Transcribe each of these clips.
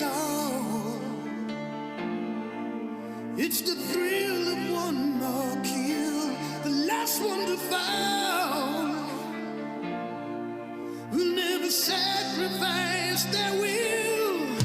that's all. It's the thrill of one more kill, the last one to fall. We'll never sacrifice their will.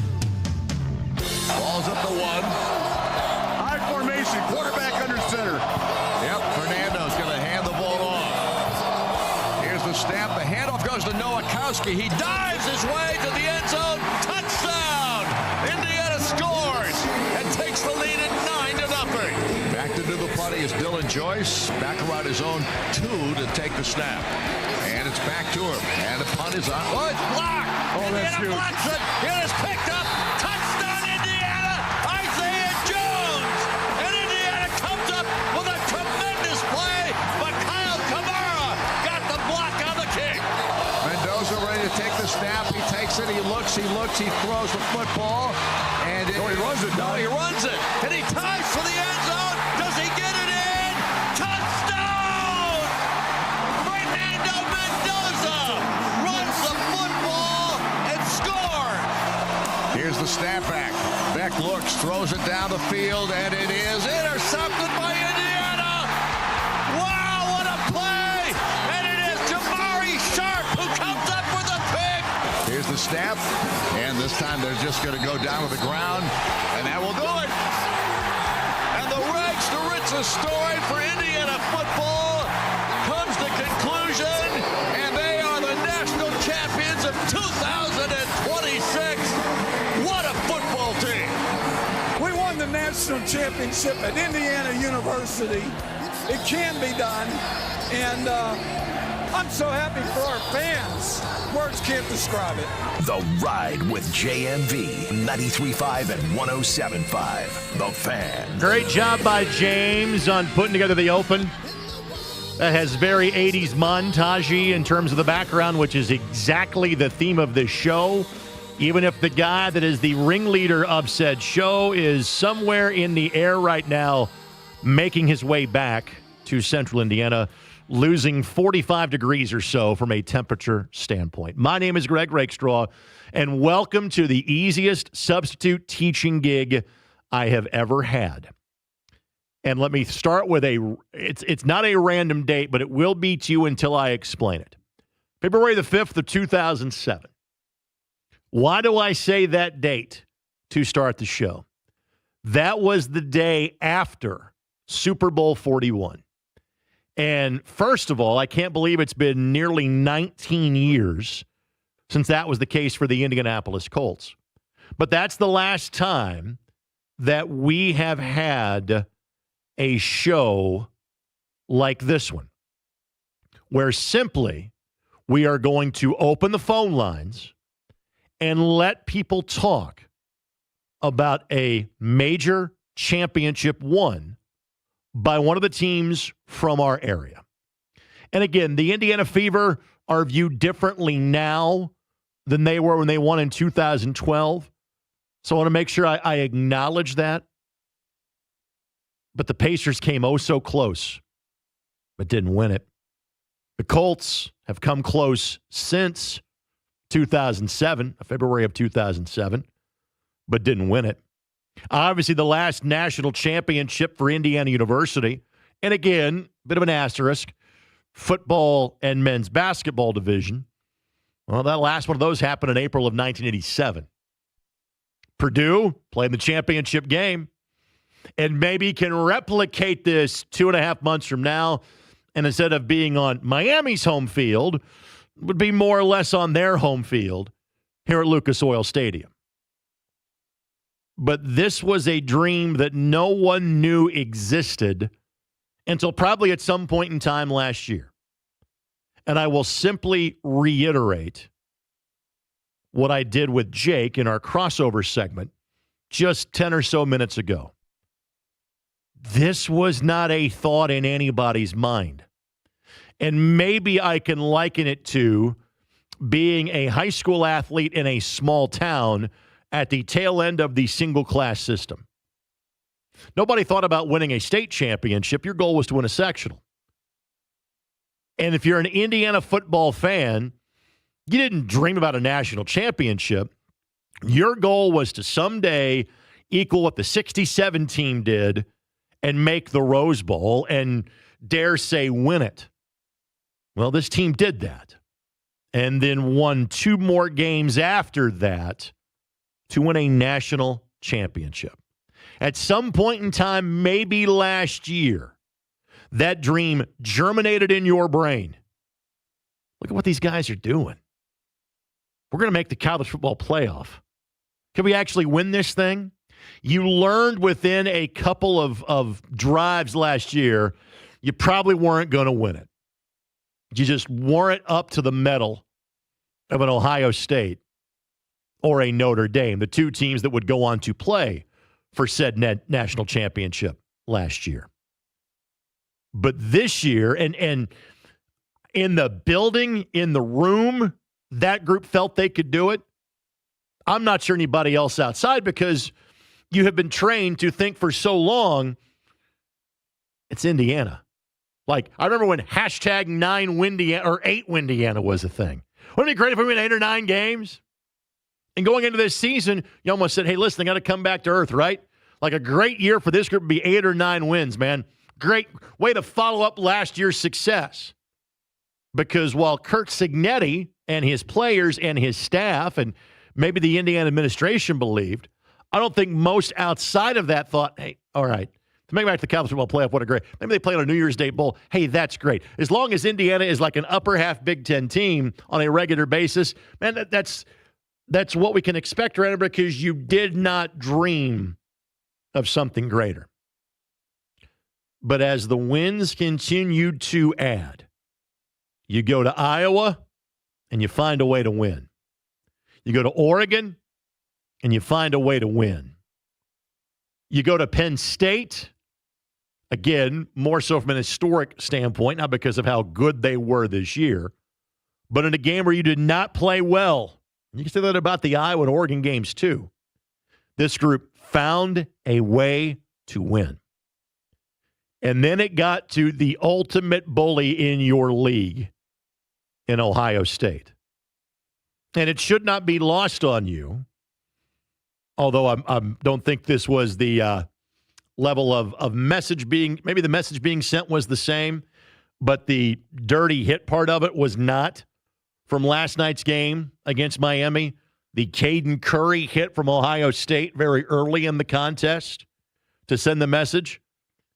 Ball's up to one. High formation, quarterback under center. Yep, Fernando's going to hand the ball off. Here's the snap. The handoff goes to Nowakowski. He dives his way to the end zone. Touchdown! Indiana scores and takes the lead at 9-0. Back to do the putty is Dylan Joyce. Back around his own 2 to take the snap. And it's back to him. And the punt is on. Oh, it's blocked! Oh, that's Indiana huge. blocks it. It is picked up. Touchdown, Indiana! Isaiah Jones! And Indiana comes up with a tremendous play, but Kyle Kamara got the block on the kick. Mendoza ready to take the snap. He takes it. He looks. He throws the football. And he runs it. No, he runs it. And he ties for the end zone. Does he get it in? Touchdown! Fernando Mendoza runs the football and scores. Here's the snapback. Beck looks, throws it down the field, and it is intercepted by Indiana. Wow, what a play! And it is Jamari Sharp who comes up with a pick. Here's the snap, and this time they're just going to go down to the ground, and that will do it. And the rags to riches story for Indiana football comes to conclusion, and they are the national champions of 2026. What a football team! We won the national championship at Indiana University. It can be done, and I'm so happy for our fans. Words can't describe it. The Ride with JMV, 93.5 and 107.5. The Fan. Great job by James on putting together the open. That has very 80s montage-y in terms of the background, which is exactly the theme of this show. Even if the guy that is the ringleader of said show is somewhere in the air right now, making his way back to central Indiana, losing 45 degrees or so from a temperature standpoint. My name is Greg Rakestraw, and welcome to the easiest substitute teaching gig I have ever had. And let me start with it's not a random date, but it will be to you until I explain it. February the 5th of 2007. Why do I say that date to start the show? That was the day after Super Bowl 41. And first of all, I can't believe it's been nearly 19 years since that was the case for the Indianapolis Colts. But that's the last time that we have had a show like this one, where simply we are going to open the phone lines and let people talk about a major championship won by one of the teams from our area. And again, the Indiana Fever are viewed differently now than they were when they won in 2012. So I want to make sure I acknowledge that. But the Pacers came oh so close, but didn't win it. The Colts have come close since 2007, February of 2007, but didn't win it. Obviously, the last national championship for Indiana University, and again, bit of an asterisk, football and men's basketball division. Well, that last one of those happened in April of 1987. Purdue played the championship game and maybe can replicate this 2.5 months from now, and instead of being on Miami's home field, would be more or less on their home field here at Lucas Oil Stadium. But this was a dream that no one knew existed until probably at some point in time last year. And I will simply reiterate what I did with Jake in our crossover segment just 10 or so minutes ago. This was not a thought in anybody's mind. And maybe I can liken it to being a high school athlete in a small town at the tail end of the single-class system. Nobody thought about winning a state championship. Your goal was to win a sectional. And if you're an Indiana football fan, you didn't dream about a national championship. Your goal was to someday equal what the 67 team did and make the Rose Bowl and, dare say, win it. Well, this team did that and then won 2 more games after that to win a national championship. At some point in time, maybe last year, that dream germinated in your brain. Look at what these guys are doing. We're going to make the college football playoff. Can we actually win this thing? You learned within a couple of drives last year, you probably weren't going to win it. You just weren't up to the mettle of an Ohio State or a Notre Dame, the 2 teams that would go on to play for said national championship last year. But this year, and in the building, in the room, that group felt they could do it. I'm not sure anybody else outside, because you have been trained to think for so long, it's Indiana. Like, I remember when hashtag 9 Windiana or 8 Windiana was a thing. Wouldn't it be great if we win 8 or 9 games? And going into this season, you almost said, hey, listen, they got to come back to earth, right? Like, a great year for this group would be 8 or 9 wins, man. Great way to follow up last year's success. Because while Kurt Signetti and his players and his staff and maybe the Indiana administration believed, I don't think most outside of that thought, hey, all right, to make it back to the college football playoff, what a great. Maybe they play on a New Year's Day bowl. Hey, that's great. As long as Indiana is like an upper half Big Ten team on a regular basis, man, that's what we can expect, right? Because you did not dream of something greater. But as the wins continued to add, you go to Iowa and you find a way to win. You go to Oregon and you find a way to win. You go to Penn State, again, more so from an historic standpoint, not because of how good they were this year, but in a game where you did not play well. You can say that about the Iowa and Oregon games too. This group found a way to win. And then it got to the ultimate bully in your league in Ohio State. And it should not be lost on you, although I don't think this was the level of message being, maybe the message being sent was the same, but the dirty hit part of it was not from last night's game against Miami. The Caden Curry hit from Ohio State very early in the contest to send the message.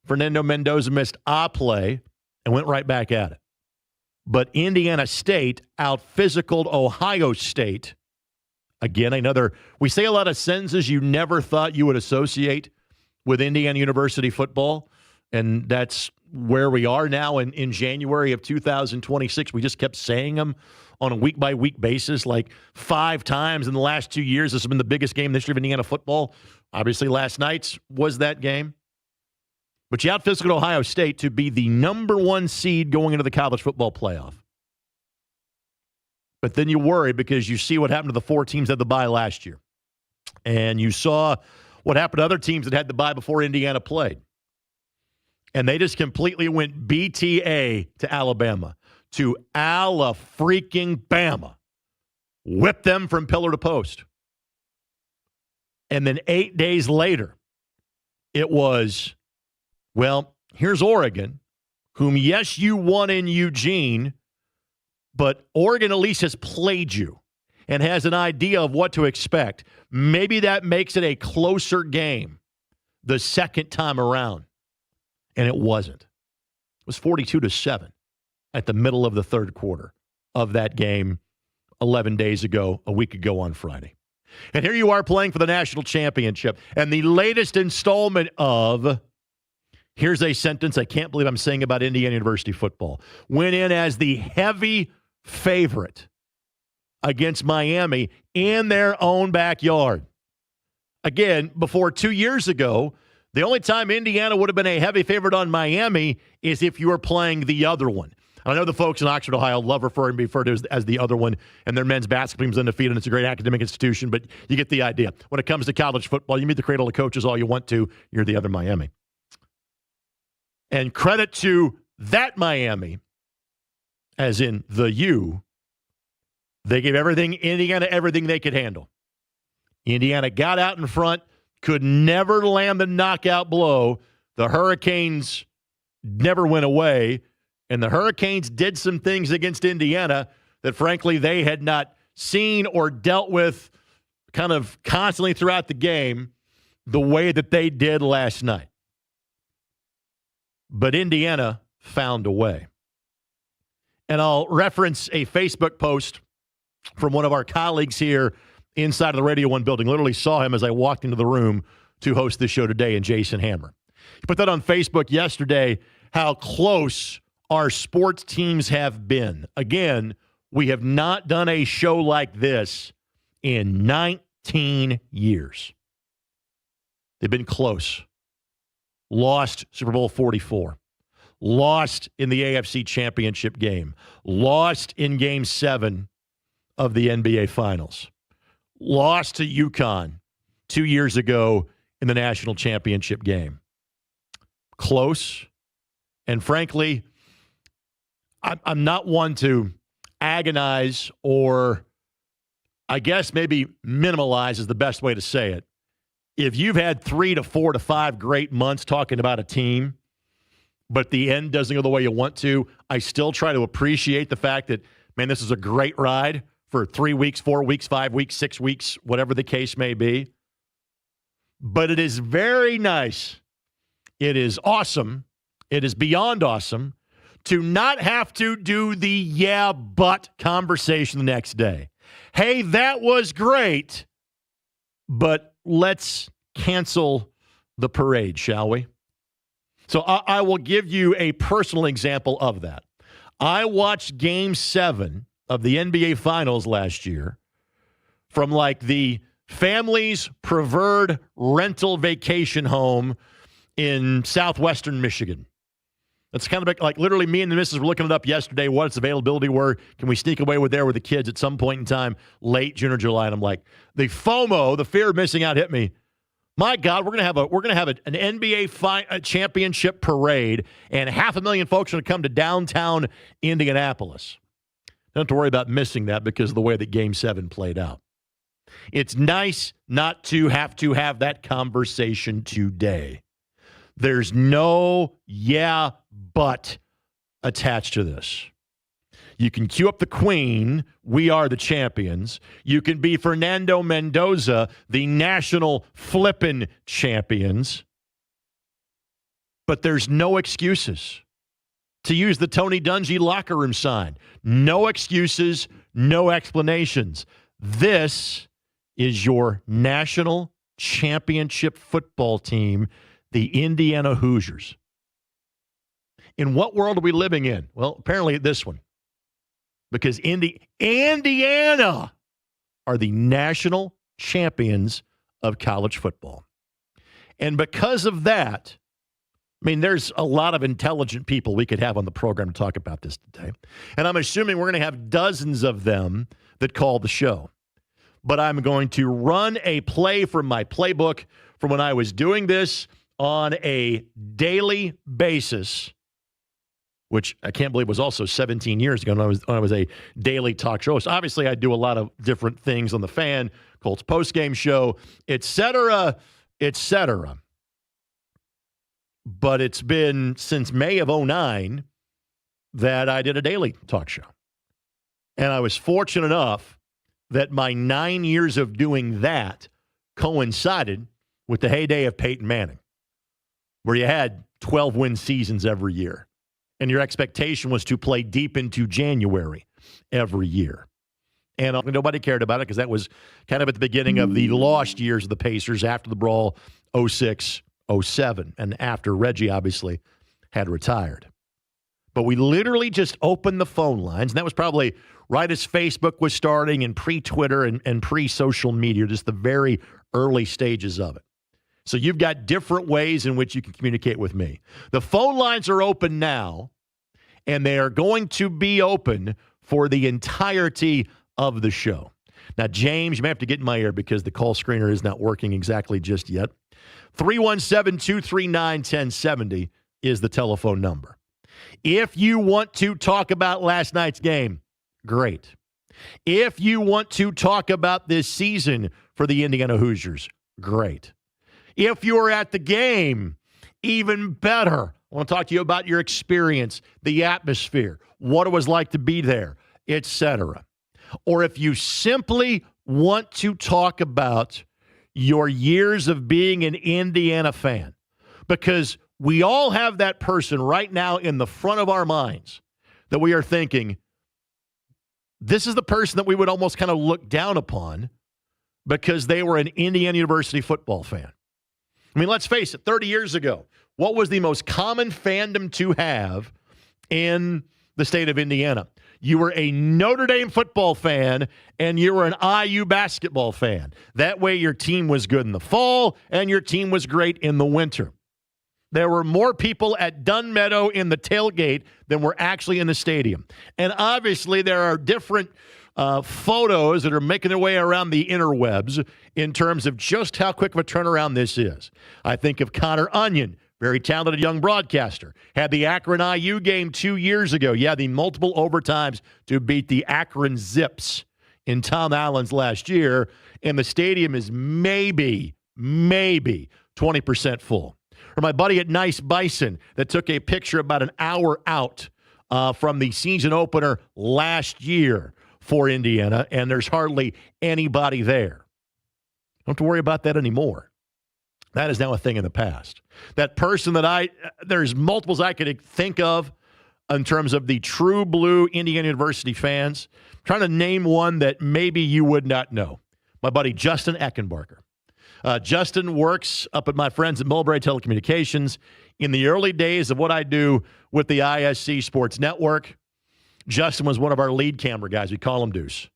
Fernando Mendoza missed a play and went right back at it. But Indiana State out-physicaled Ohio State. Again, another, we say a lot of sentences you never thought you would associate with Indiana University football, and that's where we are now in January of 2026. We just kept saying them on a week-by-week basis, like 5 times in the last 2 years. This has been the biggest game in the history of Indiana football. Obviously, last night's was that game. But you out-physicaled Ohio State to be the number 1 seed going into the college football playoff. But then you worry because you see what happened to the 4 teams that had the bye last year. And you saw what happened to other teams that had the bye before Indiana played. And they just completely went BTA to Alabama. To Ala-freaking-Bama. Whipped them from pillar to post. And then 8 days later, it was, well, here's Oregon, whom, yes, you won in Eugene, but Oregon at least has played you and has an idea of what to expect. Maybe that makes it a closer game the second time around. And it wasn't. It was 42-7 at the middle of the third quarter of that game 11 days ago, a week ago on Friday. And here you are playing for the national championship. And the latest installment of, here's a sentence I can't believe I'm saying about Indiana University football, went in as the heavy favorite against Miami in their own backyard. Again, before 2 years ago, the only time Indiana would have been a heavy favorite on Miami is if you were playing the other one. I know the folks in Oxford, Ohio love referred to as the other one, and their men's basketball team's undefeated, and it's a great academic institution, but you get the idea. When it comes to college football, you meet the cradle of coaches all you want to, you're the other Miami. And credit to that Miami, as in the U, they gave Indiana everything they could handle. Indiana got out in front, could never land the knockout blow. The Hurricanes never went away, and the Hurricanes did some things against Indiana that, frankly, they had not seen or dealt with kind of constantly throughout the game the way that they did last night. But Indiana found a way. And I'll reference a Facebook post from one of our colleagues here inside of the Radio 1 building. Literally saw him as I walked into the room to host this show today, and Jason Hammer. He put that on Facebook yesterday, how close our sports teams have been. Again, we have not done a show like this in 19 years. They've been close. Lost Super Bowl 44. Lost in the AFC Championship game. Lost in Game 7 of the NBA Finals. Lost to UConn 2 years ago in the national championship game. Close. And frankly, I'm not one to agonize, or I guess maybe minimalize is the best way to say it. If you've had 3 to 4 to 5 great months talking about a team, but the end doesn't go the way you want to, I still try to appreciate the fact that, man, this is a great ride for 3 weeks, 4 weeks, 5 weeks, 6 weeks, whatever the case may be. But it is very nice. It is awesome. It is beyond awesome to not have to do the yeah, but conversation the next day. Hey, that was great, but let's cancel the parade, shall we? So I will give you a personal example of that. I watched Game 7 of the NBA Finals last year from like the family's preferred rental vacation home in southwestern Michigan. It's kind of like literally me and the missus were looking it up yesterday, what its availability were. Can we sneak away with the kids at some point in time, late June or July? And I'm like, the FOMO, the fear of missing out, hit me. My God, we're gonna have an NBA championship parade, and 500,000 folks are gonna come to downtown Indianapolis. Don't have to worry about missing that because of the way that Game 7 played out. It's nice not to have that conversation today. There's no yeah, but attached to this. You can cue up the Queen, we are the champions. You can be Fernando Mendoza, the national flippin' champions. But there's no excuses. To use the Tony Dungy locker room sign, no excuses, no explanations. This is your national championship football team, the Indiana Hoosiers. In what world are we living in? Well, apparently this one. Because Indiana are the national champions of college football. And because of that, I mean, there's a lot of intelligent people we could have on the program to talk about this today. And I'm assuming we're going to have dozens of them that call the show. But I'm going to run a play from my playbook from when I was doing this on a daily basis, which I can't believe was also 17 years ago when I was a daily talk show host. Obviously, I do a lot of different things on the Fan, Colts postgame show, et cetera, et cetera. But it's been since May of 2009 that I did a daily talk show. And I was fortunate enough that my 9 years of doing that coincided with the heyday of Peyton Manning, where you had 12-win seasons every year. And your expectation was to play deep into January every year. And nobody cared about it because that was kind of at the beginning of the lost years of the Pacers after the brawl 06, 07, and after Reggie obviously had retired. But we literally just opened the phone lines, and that was probably right as Facebook was starting and pre-Twitter and pre-social media, just the very early stages of it. So you've got different ways in which you can communicate with me. The phone lines are open now, and they are going to be open for the entirety of the show. Now, James, you may have to get in my ear because the call screener is not working exactly just yet. 317-239-1070 is the telephone number. If you want to talk about last night's game, great. If you want to talk about this season for the Indiana Hoosiers. Great. If you were at the game, even better. I want to talk to you about your experience, the atmosphere, what it was like to be there, etc. Or if you simply want to talk about your years of being an Indiana fan, because we all have that person right now in the front of our minds that we are thinking, this is the person that we would almost kind of look down upon because they were an Indiana University football fan. I mean, let's face it, 30 years ago, what was the most common fandom to have in the state of Indiana? You were a Notre Dame football fan and you were an IU basketball fan. That way your team was good in the fall and your team was great in the winter. There were more people at Dunn Meadow in the tailgate than were actually in the stadium. And obviously there are different photos that are making their way around the interwebs in terms of just how quick of a turnaround this is. I think of Connor Onion, very talented young broadcaster, had the Akron IU game 2 years ago. Yeah, the multiple overtimes to beat the Akron Zips in Tom Allen's last year, and the stadium is maybe 20% full. Or my buddy at Nice Bison that took a picture about an hour out from the season opener last year for Indiana, and there's hardly anybody there. Don't have to worry about that anymore. That is now a thing in the past. That person that there's multiples I could think of in terms of the true blue Indiana University fans. I'm trying to name one that maybe you would not know. My buddy Justin Eckenbarker. Justin works up at my friends at Mulberry Telecommunications. In the early days of what I do with the ISC Sports Network, Justin was one of our lead camera guys. We call him Deuce.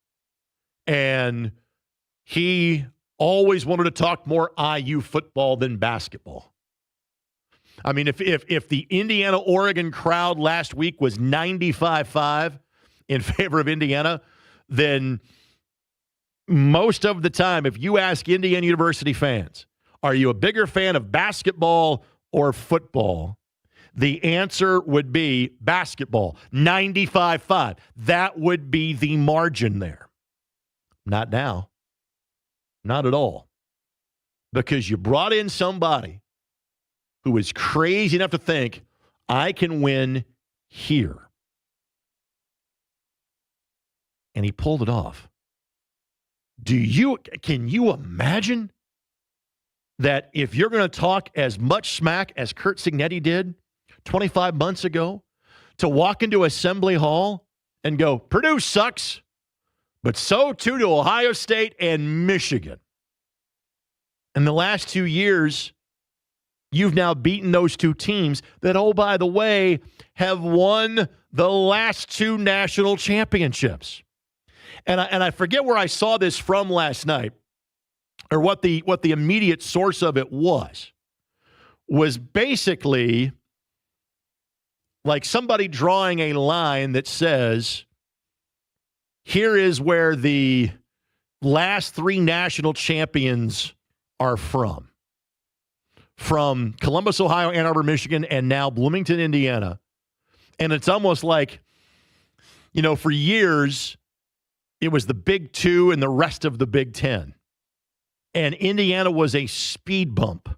And he always wanted to talk more IU football than basketball. I mean, if the Indiana-Oregon crowd last week was 95-5 in favor of Indiana, then most of the time, if you ask Indiana University fans, are you a bigger fan of basketball or football? The answer would be basketball, 95-5. That would be the margin there. Not now. Not at all. Because you brought in somebody who was crazy enough to think, I can win here. And he pulled it off. Can you imagine that if you're going to talk as much smack as Curt Signetti did 25 months ago, to walk into Assembly Hall and go, Purdue sucks, but so too do Ohio State and Michigan. In the last 2 years, you've now beaten those two teams that, oh, by the way, have won the last two national championships. And I forget where I saw this from last night, or what the immediate source of it was basically like somebody drawing a line that says, here is where the last three national champions are from Columbus, Ohio, Ann Arbor, Michigan, and now Bloomington, Indiana. And it's almost like, for years, it was the Big Two and the rest of the Big Ten. And Indiana was a speed bump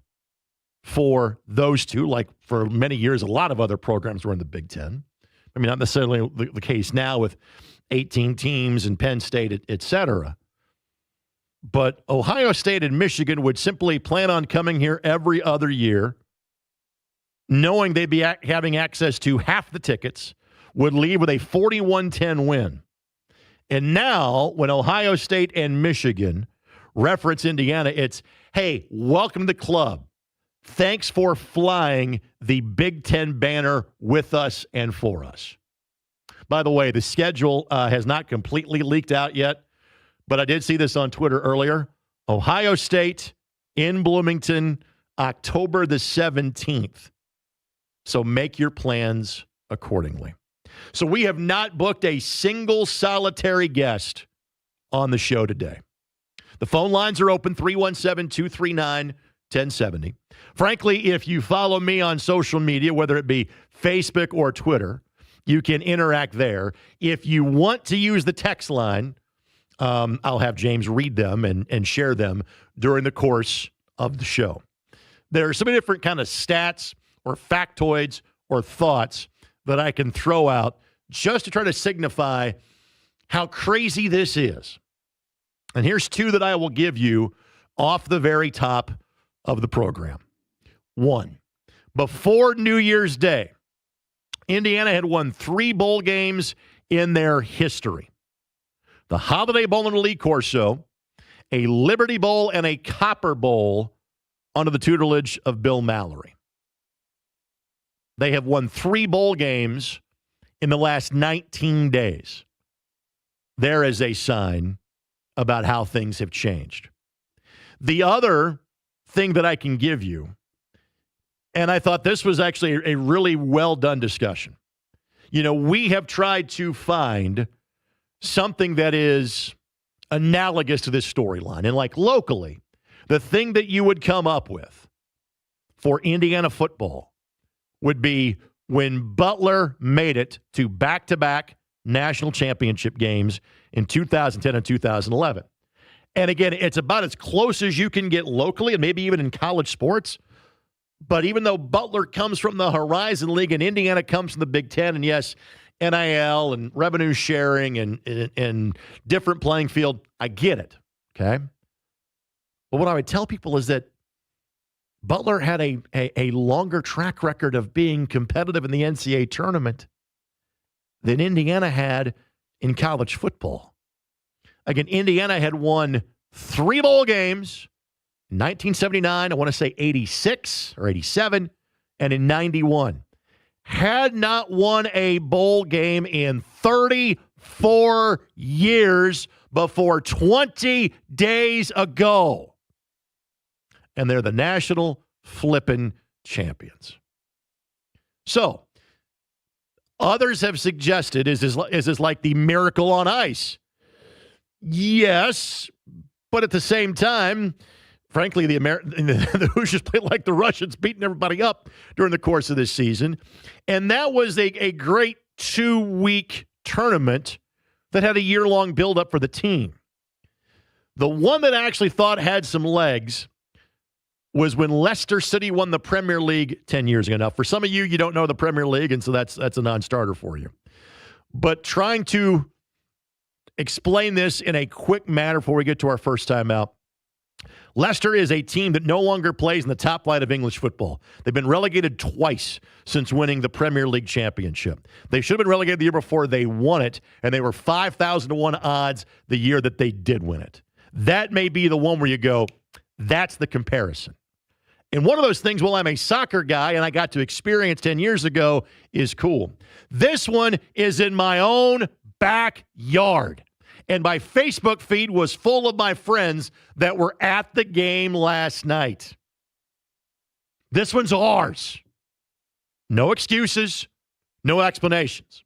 for those two. Like for many years, a lot of other programs were in the Big Ten. I mean, not necessarily the case now with 18 teams and Penn State, et cetera. But Ohio State and Michigan would simply plan on coming here every other year, knowing they'd be having access to half the tickets, would leave with a 41-10 win. And now, when Ohio State and Michigan reference Indiana, it's, hey, welcome to the club. Thanks for flying the Big Ten banner with us and for us. By the way, the schedule has not completely leaked out yet, but I did see this on Twitter earlier. Ohio State in Bloomington, October the 17th. So make your plans accordingly. So we have not booked a single solitary guest on the show today. The phone lines are open, 317-239-1070. Frankly, if you follow me on social media, whether it be Facebook or Twitter, you can interact there. If you want to use the text line, I'll have James read them and share them during the course of the show. There are so many different kind of stats or factoids or thoughts that I can throw out just to try to signify how crazy this is. And here's two that I will give you off the very top of the program. One, before New Year's Day, Indiana had won 3 bowl games in their history. The Holiday Bowl and Elite Corso, a Liberty Bowl, and a Copper Bowl under the tutelage of Bill Mallory. They have won 3 bowl games in the last 19 days. There is a sign about how things have changed. The other thing that I can give you, and I thought this was actually a really well done discussion. You know, we have tried to find something that is analogous to this storyline. And like locally, the thing that you would come up with for Indiana football would be when Butler made it to back-to-back national championship games in 2010 and 2011. And again, it's about as close as you can get locally and maybe even in college sports. But even though Butler comes from the Horizon League and Indiana comes from the Big Ten, and yes, NIL and revenue sharing and different playing field, I get it, okay? But what I would tell people is that Butler had a longer track record of being competitive in the NCAA tournament than Indiana had in college football. Again, Indiana had won 3 bowl games in 1979, I want to say 86 or 87, and in 91. Had not won a bowl game in 34 years before 20 days ago. And they're the national flippin' champions. So, others have suggested, is this like the miracle on ice? Yes, but at the same time, frankly, the Hoosiers played like the Russians, beating everybody up during the course of this season. And that was a great 2-week tournament that had a year-long build-up for the team. The one that I actually thought had some legs was when Leicester City won the Premier League 10 years ago. Now, for some of you, you don't know the Premier League, and so that's a non-starter for you. But trying to explain this in a quick manner before we get to our first time out, Leicester is a team that no longer plays in the top flight of English football. They've been relegated twice since winning the Premier League championship. They should have been relegated the year before they won it, and they were 5,000 to 1 odds the year that they did win it. That may be the one where you go, that's the comparison. And one of those things, well, I'm a soccer guy and I got to experience 10 years ago, is cool. This one is in my own backyard. And my Facebook feed was full of my friends that were at the game last night. This one's ours. No excuses, no explanations.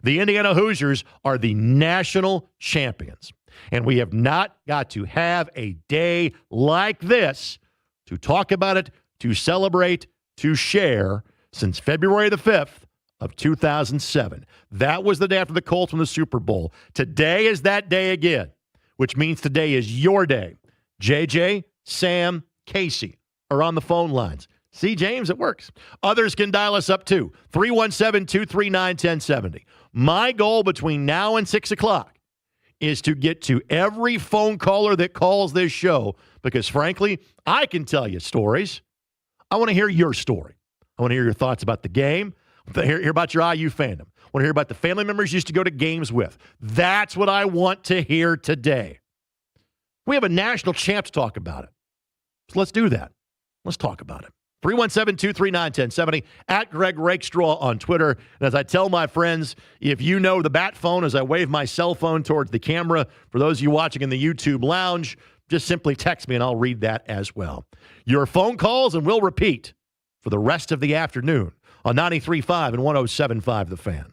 The Indiana Hoosiers are the national champions. And we have not got to have a day like this to talk about it, to celebrate, to share since February the 5th of 2007. That was the day after the Colts won the Super Bowl. Today is that day again, which means today is your day. JJ, Sam, Casey are on the phone lines. See, James, it works. Others can dial us up too. 317-239-1070. My goal between now and 6 o'clock is to get to every phone caller that calls this show because, frankly, I can tell you stories. I want to hear your story. I want to hear your thoughts about the game. I want to hear about your IU fandom. I want to hear about the family members you used to go to games with. That's what I want to hear today. We have a national champ to talk about it. So let's do that. Let's talk about it. 317-239-1070, at Greg Rakestraw on Twitter. And as I tell my friends, if you know the bat phone, as I wave my cell phone towards the camera, for those of you watching in the YouTube lounge, just simply text me and I'll read that as well. Your phone calls, and we'll repeat for the rest of the afternoon on 93.5 and 107.5 The Fan.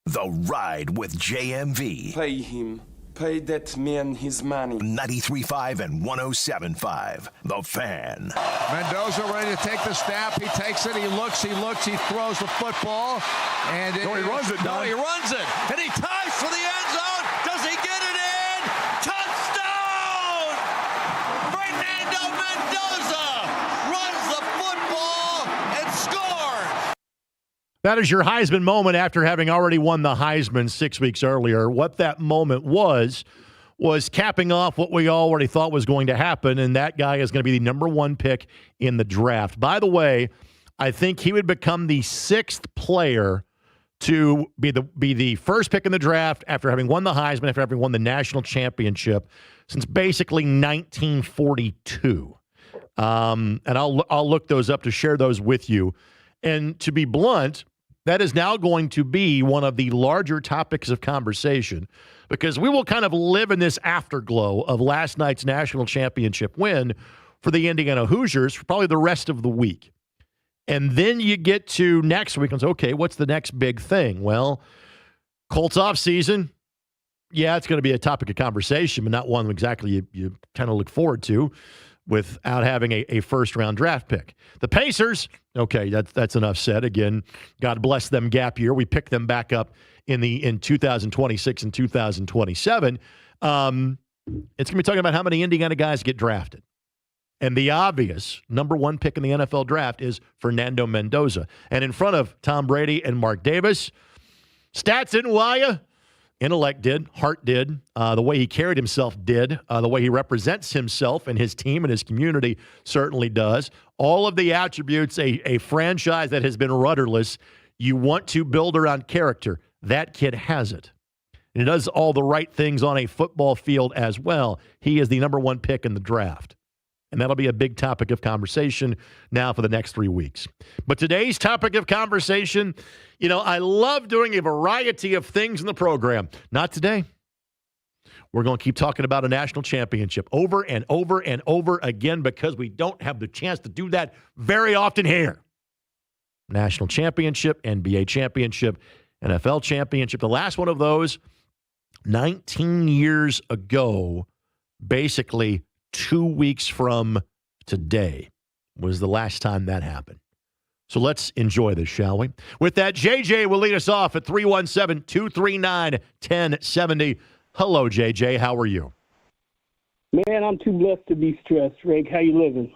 The Ride with JMV. Pay him. Pay that man his money. 93.5 and 107.5. The Fan. Mendoza ready to take the snap. He takes it. He looks. He throws the football. And he runs it, No, he runs it. And he ties for the end zone. Does he get it in? Touchdown! Fernando Mendoza runs the football and scores. That is your Heisman moment after having already won the Heisman 6 weeks earlier. What that moment was capping off what we already thought was going to happen, and that guy is going to be the number one pick in the draft. By the way, I think he would become the sixth player to be the first pick in the draft after having won the Heisman, after having won the national championship since basically 1942. And I'll look those up to share those with you. And to be blunt, that is now going to be one of the larger topics of conversation because we will kind of live in this afterglow of last night's national championship win for the Indiana Hoosiers for probably the rest of the week. And then you get to next week and say, okay, what's the next big thing? Well, Colts off season, yeah, it's going to be a topic of conversation, but not one exactly you kind of look forward to without having a first-round draft pick. The Pacers, okay, that's enough said. Again, God bless them gap year. We picked them back up in 2026 and 2027. It's going to be talking about how many Indiana guys get drafted. And the obvious number one pick in the NFL draft is Fernando Mendoza. And in front of Tom Brady and Mark Davis, stats didn't lie you. Intellect did. Heart did. The way he carried himself did. The way he represents himself and his team and his community certainly does. All of the attributes a franchise that has been rudderless, you want to build around character. That kid has it. And he does all the right things on a football field as well. He is the number one pick in the draft. And that'll be a big topic of conversation now for the next 3 weeks. But today's topic of conversation, I love doing a variety of things in the program. Not today. We're going to keep talking about a national championship over and over and over again because we don't have the chance to do that very often here. National championship, NBA championship, NFL championship. The last one of those, 19 years ago, basically 2 weeks from today was the last time that happened. So let's enjoy this, shall we? With that, JJ will lead us off at 317-239-1070. Hello, JJ. How are you? Man, I'm too blessed to be stressed. Rick, how you living?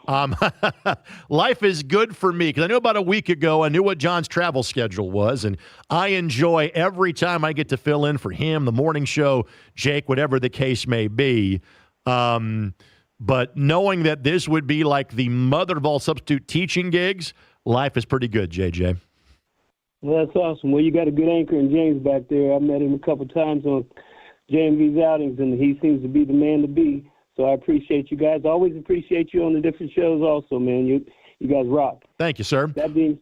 Life is good for me because I knew about a week ago, I knew what John's travel schedule was, and I enjoy every time I get to fill in for him, the morning show, Jake, whatever the case may be. But knowing that this would be like the mother of all substitute teaching gigs, life is pretty good, JJ. Well, that's awesome. Well, you got a good anchor in James back there. I met him a couple times on JMV's outings, and he seems to be the man to be. So I appreciate you guys. I always appreciate you on the different shows also, man. You guys rock. Thank you, sir. That being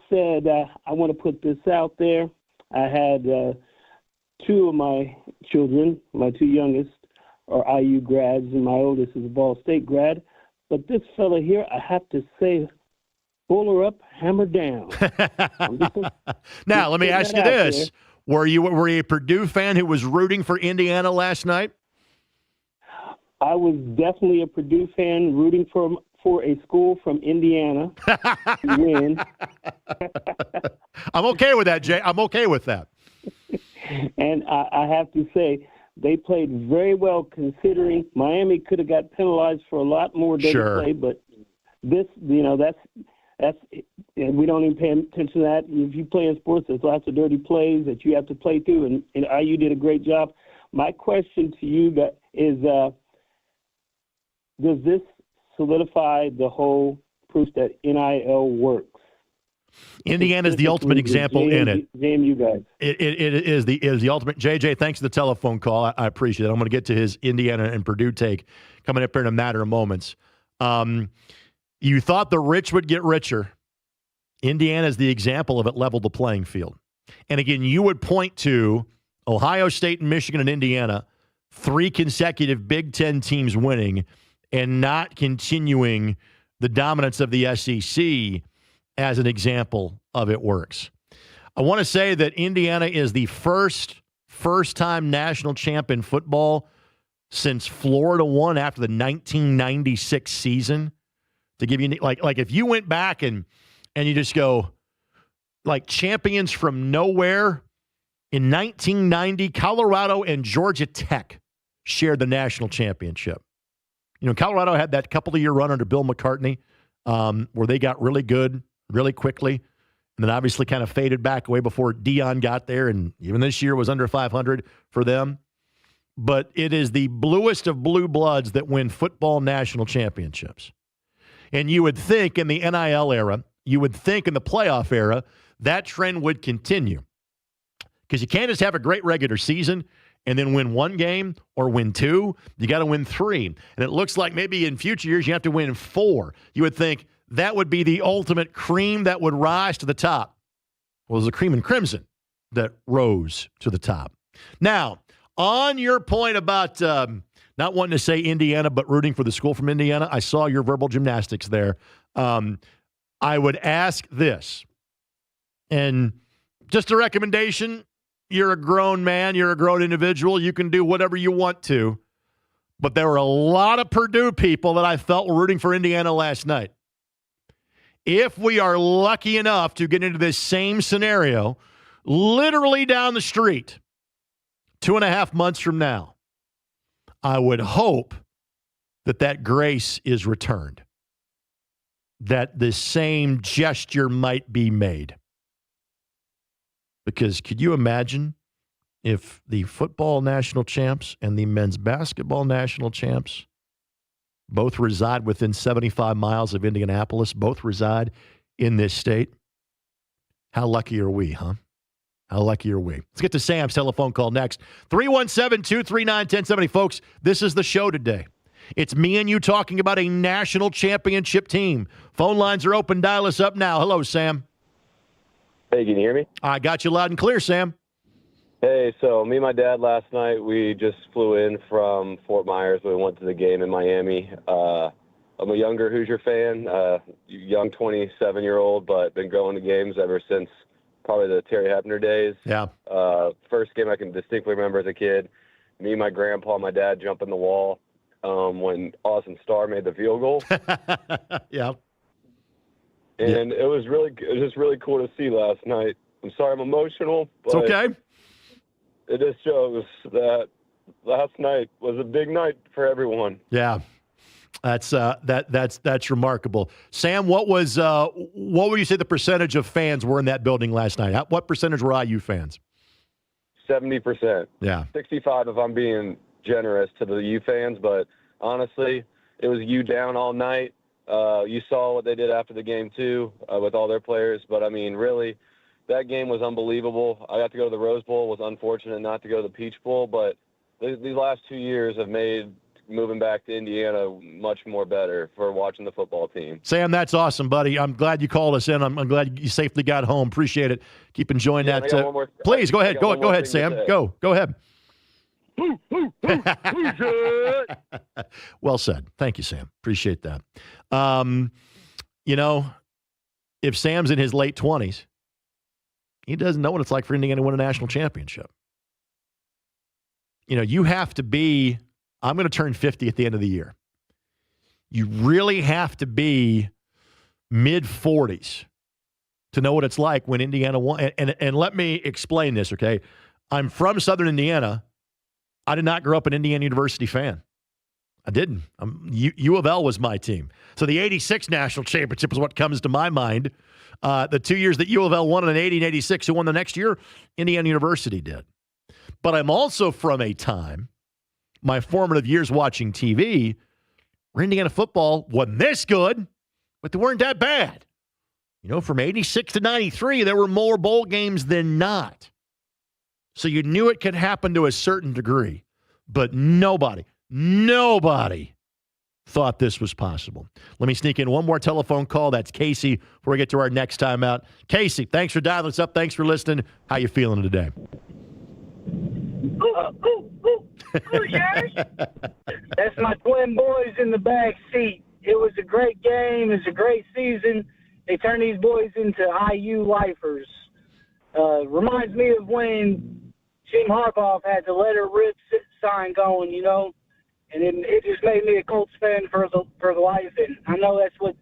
said, I want to put this out there. I had two of my children, my two youngest, are IU grads, and my oldest is a Ball State grad. But this fella here, I have to say, pull her up, hammer down. Now, let me ask you this. Were you a Purdue fan who was rooting for Indiana last night? I was definitely a Purdue fan rooting for a school from Indiana to win. I'm okay with that, Jay. I'm okay with that. And I have to say, they played very well considering Miami could have got penalized for a lot more day play, but this, that's and we don't even pay attention to that. If you play in sports, there's lots of dirty plays that you have to play through, and IU did a great job. My question to you is, does this solidify the whole proof that NIL works? Indiana is the ultimate example in it. JMU guys. It is the ultimate. JJ, thanks for the telephone call. I appreciate it. I'm going to get to his Indiana and Purdue take coming up here in a matter of moments. You thought the rich would get richer. Indiana is the example of it leveled the playing field. And again, you would point to Ohio State and Michigan and Indiana, 3 consecutive Big Ten teams winning and not continuing the dominance of the SEC as an example of it works. I want to say that Indiana is the first-time national champ in football since Florida won after the 1996 season. To give you, like if you went back and you just go, like, champions from nowhere, in 1990, Colorado and Georgia Tech shared the national championship. You know, Colorado had that couple-of-year run under Bill McCartney where they got really good really quickly. And then obviously kind of faded back away before Dion got there, and even this year was under 500 for them. But it is the bluest of blue bloods that win football national championships. And you would think in the NIL era, you would think in the playoff era, that trend would continue. Because you can't just have a great regular season and then win one game or win two. You got to win three. And it looks like maybe in future years you have to win four. You would think that would be the ultimate cream that would rise to the top. Well, it was the cream and crimson that rose to the top. Now, on your point about not wanting to say Indiana but rooting for the school from Indiana, I saw your verbal gymnastics there. I would ask this, and just a recommendation, you're a grown man, you're a grown individual, you can do whatever you want to, but there were a lot of Purdue people that I felt were rooting for Indiana last night. If we are lucky enough to get into this same scenario, literally down the street, 2.5 months from now, I would hope that grace is returned, that the same gesture might be made. Because could you imagine if the football national champs and the men's basketball national champs both reside within 75 miles of Indianapolis, both reside in this state? How lucky are we, huh? How lucky are we? Let's get to Sam's telephone call next. 317-239-1070. Folks, this is the show today. It's me and you talking about a national championship team. Phone lines are open. Dial us up now. Hello, Sam. Hey, can you hear me? I got you loud and clear, Sam. Hey, so me and my dad last night, we just flew in from Fort Myers. We went to the game in Miami. I'm a younger Hoosier fan, young 27-year-old, but been going to games ever since probably the Terry Hepner days. Yeah. First game I can distinctly remember as a kid, me, my grandpa, and my dad jumping the wall when Austin Starr made the field goal. Yeah. And it was just really cool to see last night. I'm sorry I'm emotional, but it's okay. It just shows that last night was a big night for everyone. Yeah. That's remarkable. Sam, what would you say the percentage of fans were in that building last night? What percentage were IU fans? 70%. Yeah. 65 if I'm being generous to the U fans, but honestly, it was U down all night. You saw what they did after the game too, with all their players, but I mean, really, that game was unbelievable. I got to go to the Rose Bowl. Was unfortunate not to go to the Peach Bowl, but these last 2 years have made moving back to Indiana much more better for watching the football team. Sam, that's awesome, buddy. I'm glad you called us in. I'm glad you safely got home. Appreciate it. Keep enjoying that. Please go ahead. Go ahead, Sam. Go ahead. Well said. Thank you, Sam. Appreciate that. If Sam's in his late 20s, he doesn't know what it's like for Indiana to win a national championship. You have to be, I'm going to turn 50 at the end of the year. You really have to be mid-40s to know what it's like when Indiana won. And let me explain this, okay? I'm from Southern Indiana. I did not grow up an Indiana University fan. I didn't. U of L was my team. So the 86 national championship is what comes to my mind. The 2 years that U of L won in 80 and 86, who won the next year? Indiana University did. But I'm also from a time, my formative years watching TV, where Indiana football wasn't this good, but they weren't that bad. From 86 to 93, there were more bowl games than not. So you knew it could happen to a certain degree, but nobody thought this was possible. Let me sneak in one more telephone call. That's Casey before we get to our next time out. Casey, thanks for dialing us up. Thanks for listening. How you feeling today? Hoosiers! That's my twin boys in the back seat. It was a great game. It was a great season. They turned these boys into IU lifers. Reminds me of when Jim Harbaugh had the letter rip sign going, and it just made me a Colts fan for the life. And I know that's what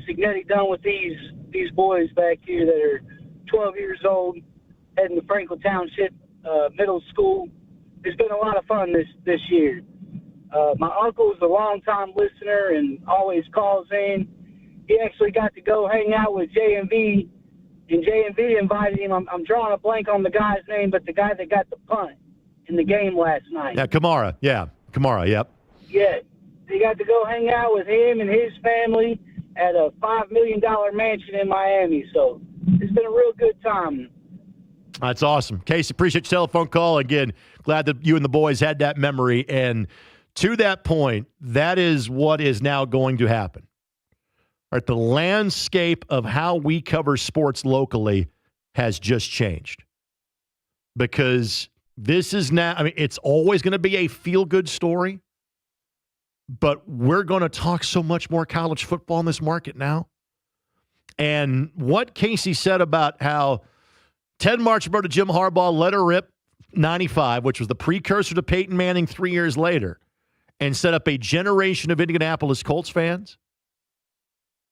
Signetti done with these boys back here that are 12 years old, heading to Franklin Township Middle School. It's been a lot of fun this year. My uncle is a longtime listener and always calls in. He actually got to go hang out with JMV, and JMV invited him. I'm drawing a blank on the guy's name, but the guy that got the punt in the game last night. Yeah, Kamara. Yeah, Kamara, yep. Yeah, he got to go hang out with him and his family at a $5 million mansion in Miami. So it's been a real good time. That's awesome. Casey, appreciate your telephone call. Again, glad that you and the boys had that memory. And to that point, that is what is now going to happen. All right, the landscape of how we cover sports locally has just changed. Because this is now, it's always going to be a feel-good story, but we're going to talk so much more college football in this market now. And what Casey said about how Ted Marchibrough to Jim Harbaugh let her rip 95, which was the precursor to Peyton Manning 3 years later, and set up a generation of Indianapolis Colts fans,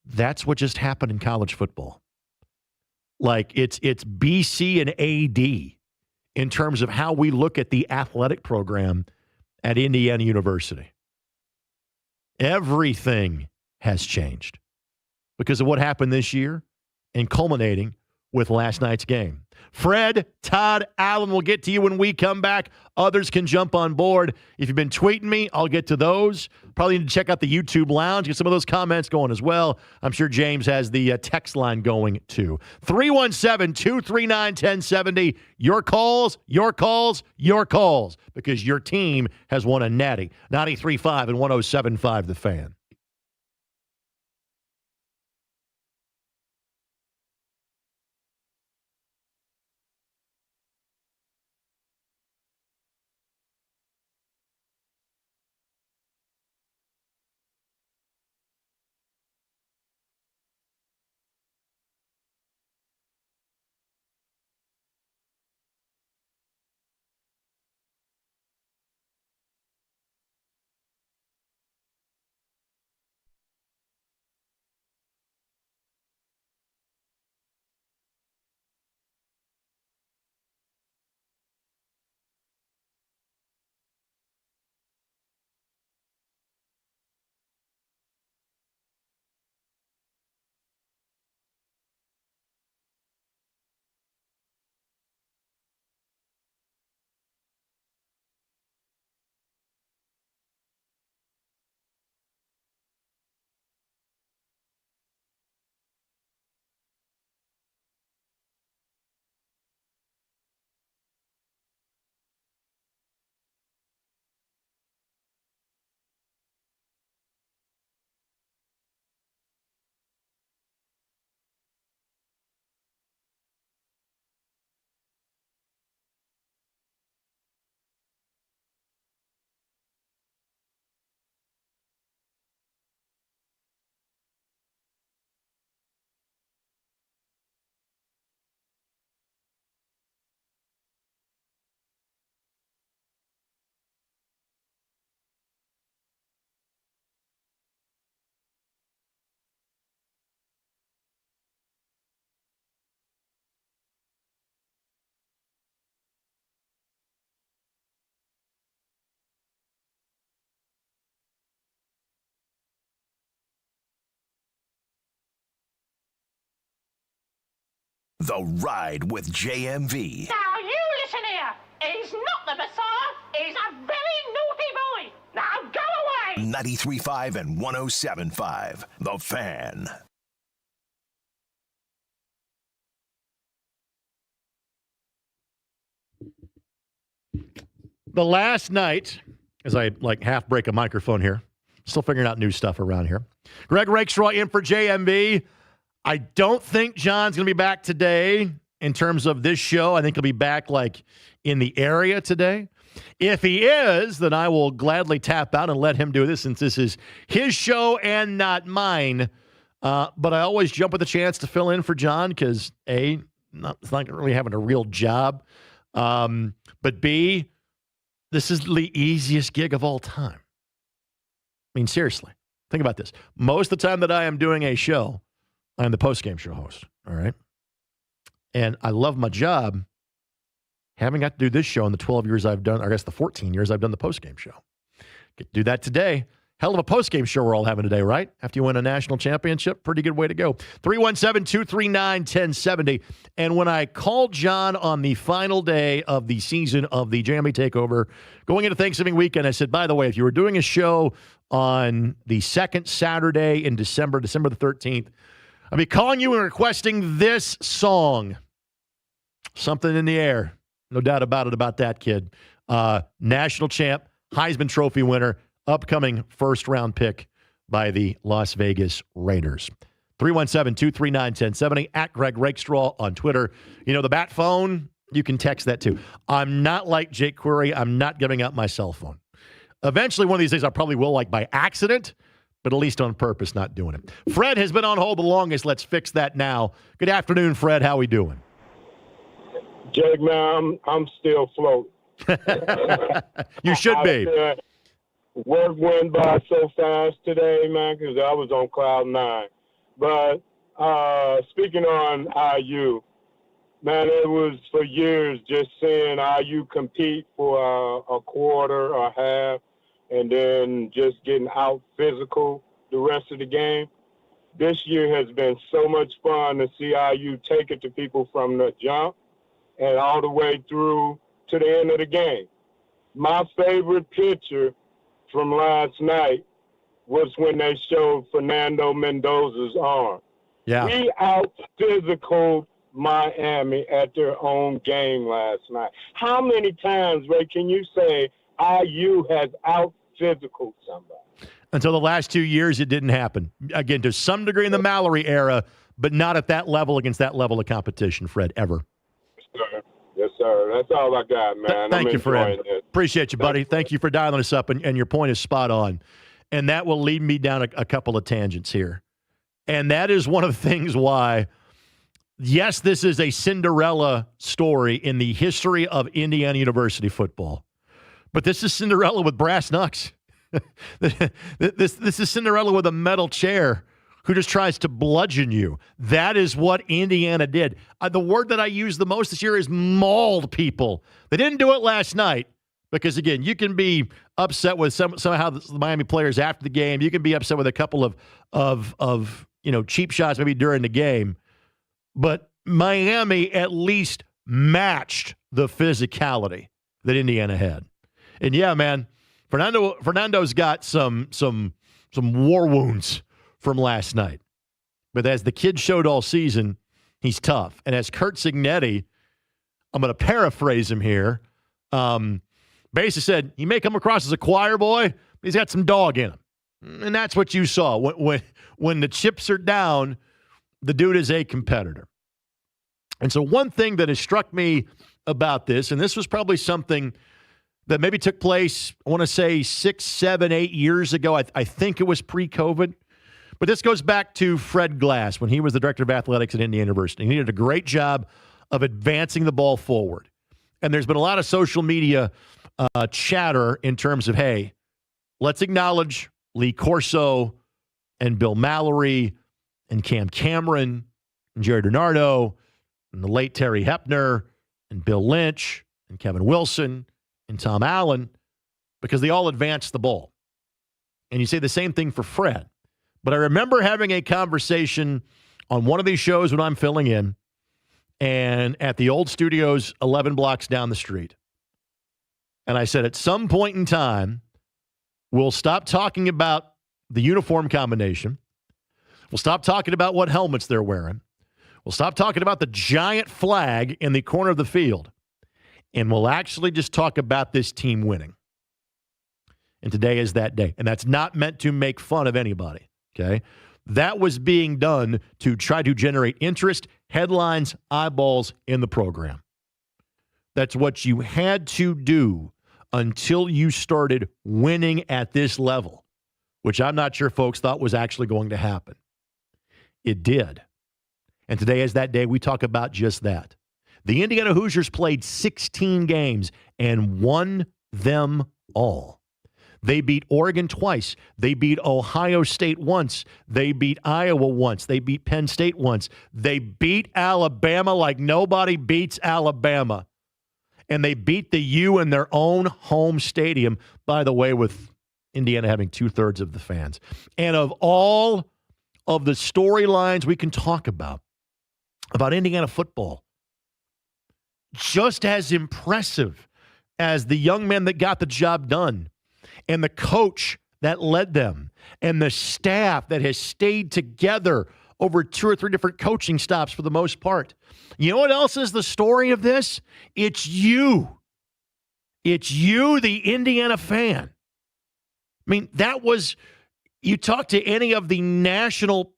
that's what just happened in college football. Like, it's BC and AD in terms of how we look at the athletic program at Indiana University. Everything has changed because of what happened this year and culminating with last night's game. Fred, Todd, Allen will get to you when we come back. Others can jump on board. If you've been tweeting me, I'll get to those. Probably need to check out the YouTube lounge, get some of those comments going as well. I'm sure James has the text line going too. 317-239-1070. Your calls, your calls, your calls, because your team has won a natty. 93.5 and 107.5 The Fan. The Ride with JMV. Now you listen here. He's not the Messiah. He's a very naughty boy. Now go away. 93.5 and 107.5 The Fan. The last night, as I half break a microphone here, still figuring out new stuff around here. Greg Rakestraw in for JMV. I don't think John's going to be back today in terms of this show. I think he'll be back in the area today. If he is, then I will gladly tap out and let him do this since this is his show and not mine. But I always jump at the chance to fill in for John because, A, it's not really having a real job. But B, this is the easiest gig of all time. I mean, seriously, think about this. Most of the time that I am doing a show, I'm the postgame show host, all right? And I love my job. Haven't got to do this show in the 12 years I've done, or I guess the 14 years I've done the postgame show. Get to do that today. Hell of a postgame show we're all having today, right? After you win a national championship, pretty good way to go. 317-239-1070. And when I called John on the final day of the season of the JMV Takeover, going into Thanksgiving weekend, I said, by the way, if you were doing a show on the second Saturday in December the 13th, I'll be calling you and requesting this song. Something in the air. No doubt about it about that kid. National champ, Heisman Trophy winner, upcoming first-round pick by the Las Vegas Raiders. 317-239-1070, at Greg Rakestraw on Twitter. You know, the bat phone, you can text that too. I'm not like Jake Query. I'm not giving out my cell phone. Eventually, one of these days, I probably will, like by accident, but at least on purpose, not doing it. Fred has been on hold the longest. Let's fix that now. Good afternoon, Fred. How we doing? Jake, man, I'm still floating. You should be. Work went by so fast today, man, because I was on cloud nine. But speaking on IU, man, it was for years just seeing IU compete for a quarter or half and then just getting out physical the rest of the game. This year has been so much fun to see IU take it to people from the jump and all the way through to the end of the game. My favorite picture from last night was when they showed Fernando Mendoza's arm. Yeah. We out-physicaled Miami at their own game last night. How many times, Ray, can you say IU has out-physicaled somebody? Until the last 2 years, it didn't happen. Again, to some degree in the Mallory era, but not at that level against that level of competition, Fred, ever. Yes, sir. That's all I got, man. Thank you, Fred. Appreciate you, buddy. Thank you for dialing us up, and your point is spot on. And that will lead me down a couple of tangents here. And that is one of the things why, yes, this is a Cinderella story in the history of Indiana University football. But this is Cinderella with brass knucks. This is Cinderella with a metal chair who just tries to bludgeon you. That is what Indiana did. The word that I use the most this year is mauled people. They didn't do it last night because, again, you can be upset with somehow the Miami players after the game. You can be upset with a couple of cheap shots maybe during the game. But Miami at least matched the physicality that Indiana had. And, yeah, man, Fernando's got some war wounds from last night. But as the kid showed all season, he's tough. And as Curt Signetti, I'm going to paraphrase him here, basically said, he may come across as a choir boy, but he's got some dog in him. And that's what you saw. When the chips are down, the dude is a competitor. And so one thing that has struck me about this, and this was probably something that maybe took place, I want to say 6, 7, 8 years ago. I think it was pre-COVID. But this goes back to Fred Glass when he was the director of athletics at Indiana University. He did a great job of advancing the ball forward. And there's been a lot of social media chatter in terms of, hey, let's acknowledge Lee Corso and Bill Mallory and Cam Cameron and Jerry Donardo and the late Terry Hepner and Bill Lynch and Kevin Wilson and Tom Allen because they all advanced the ball. And you say the same thing for Fred. But I remember having a conversation on one of these shows when I'm filling in and at the old studios 11 blocks down the street. And I said, at some point in time, we'll stop talking about the uniform combination. We'll stop talking about what helmets they're wearing. We'll stop talking about the giant flag in the corner of the field. And we'll actually just talk about this team winning. And today is that day. And that's not meant to make fun of anybody. Okay, that was being done to try to generate interest, headlines, eyeballs in the program. That's what you had to do until you started winning at this level, which I'm not sure folks thought was actually going to happen. It did. And today is that day we talk about just that. The Indiana Hoosiers played 16 games and won them all. They beat Oregon twice. They beat Ohio State once. They beat Iowa once. They beat Penn State once. They beat Alabama like nobody beats Alabama. And they beat the U in their own home stadium, by the way, with Indiana having 2/3 of the fans. And of all of the storylines we can talk about Indiana football, just as impressive as the young men that got the job done and the coach that led them and the staff that has stayed together over 2 or 3 different coaching stops for the most part. You know what else is the story of this? It's you. It's you, the Indiana fan. I mean, that was, you talk to any of the national,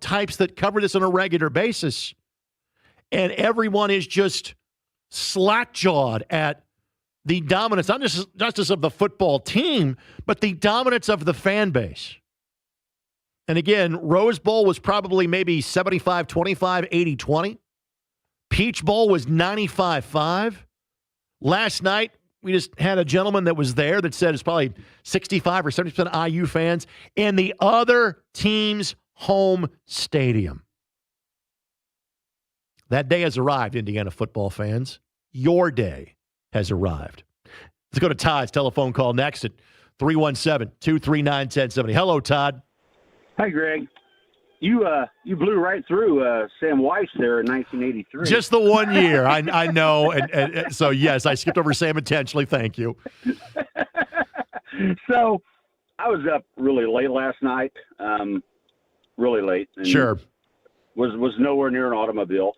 types that cover this on a regular basis, and everyone is just slack-jawed at the dominance, not just of the football team, but the dominance of the fan base. And again, Rose Bowl was probably maybe 75-25, 80-20. Peach Bowl was 95-5. Last night, we just had a gentleman that was there that said it's probably 65 or 70% IU fans in the other team's home stadium. That day has arrived, Indiana football fans. Your day has arrived. Let's go to Todd's telephone call next at 317-239-1070. Hello, Todd. Hi, Greg. You blew right through Sam Weiss there in 1983. Just the 1 year. I know. And so, yes, I skipped over Sam intentionally. Thank you. So I was up really late last night, really late. And sure. Was nowhere near an automobile.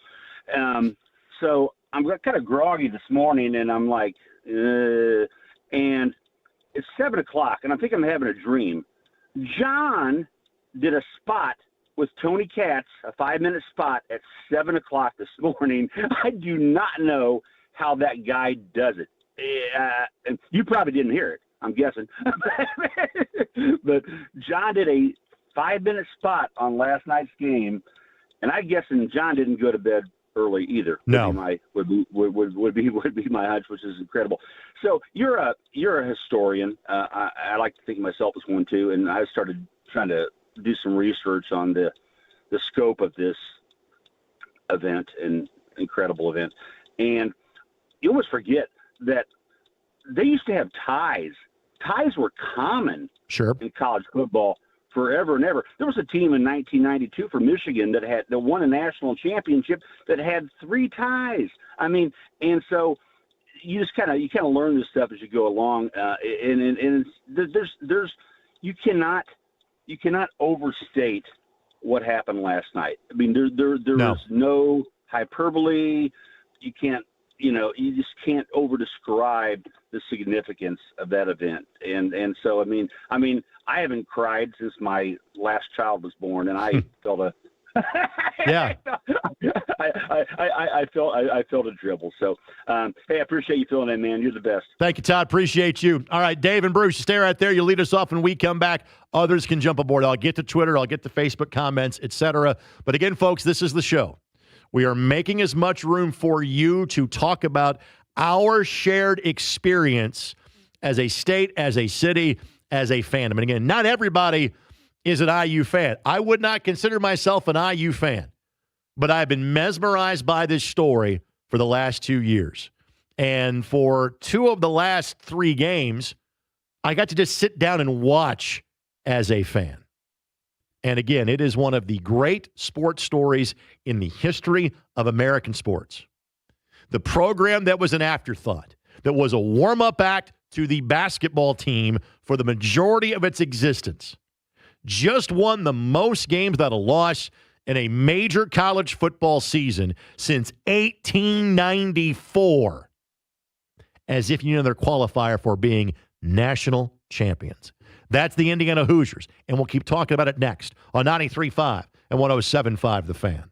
So I'm kind of groggy this morning, and I'm like, and it's 7 o'clock, and I think I'm having a dream. John did a spot with Tony Katz, a 5-minute spot at 7 o'clock this morning. I do not know how that guy does it. And you probably didn't hear it, I'm guessing. But John did a 5-minute spot on last night's game, and I'm guessing John didn't go to bed early either. No, would be my hunch, which is incredible. So you're a historian. I like to think of myself as one too, and I started trying to do some research on the scope of this event, and incredible event. And you always forget that they used to have ties. Ties were common in college football forever and ever. There was a team in 1992 for Michigan that won a national championship that had 3 ties. I mean, and so you just kind of learn this stuff as you go along. And you cannot overstate what happened last night. I mean, there was no hyperbole. You just can't overdescribe the significance of that event. And so, I mean, I haven't cried since my last child was born, and I felt a yeah. I felt a dribble. So, hey, I appreciate you filling in, man. You're the best. Thank you, Todd. Appreciate you. All right, Dave and Bruce, stay right there. You lead us off when we come back. Others can jump aboard. I'll get to Twitter. I'll get to Facebook comments, etc. But again, folks, this is the show. We are making as much room for you to talk about our shared experience as a state, as a city, as a fandom. And again, not everybody is an IU fan. I would not consider myself an IU fan, but I've been mesmerized by this story for the last 2 years. And for 2 of the last 3 games, I got to just sit down and watch as a fan. And again, it is one of the great sports stories in the history of American sports. The program that was an afterthought, that was a warm-up act to the basketball team for the majority of its existence, just won the most games without a loss in a major college football season since 1894, as if you know their qualifier for being national champions. That's the Indiana Hoosiers, and we'll keep talking about it next on 93.5 and 107.5 The Fan.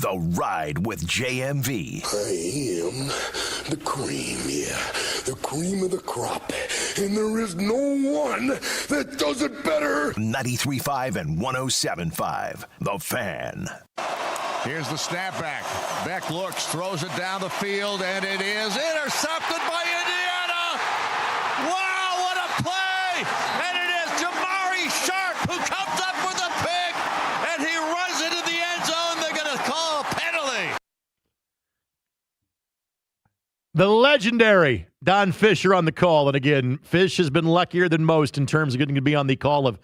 The Ride with JMV. I am the cream, yeah. The cream of the crop. And there is no one that does it better. 93.5 and 107.5. The Fan. Here's the snapback. Beck looks, throws it down the field, and it is intercepted by Indiana. Wow, what a play! And it is Jamari Sharp who comes up with a pick, and he runs into the end zone. They're going to call a penalty. The legendary Don Fisher on the call. And again, Fish has been luckier than most in terms of getting to be on the call of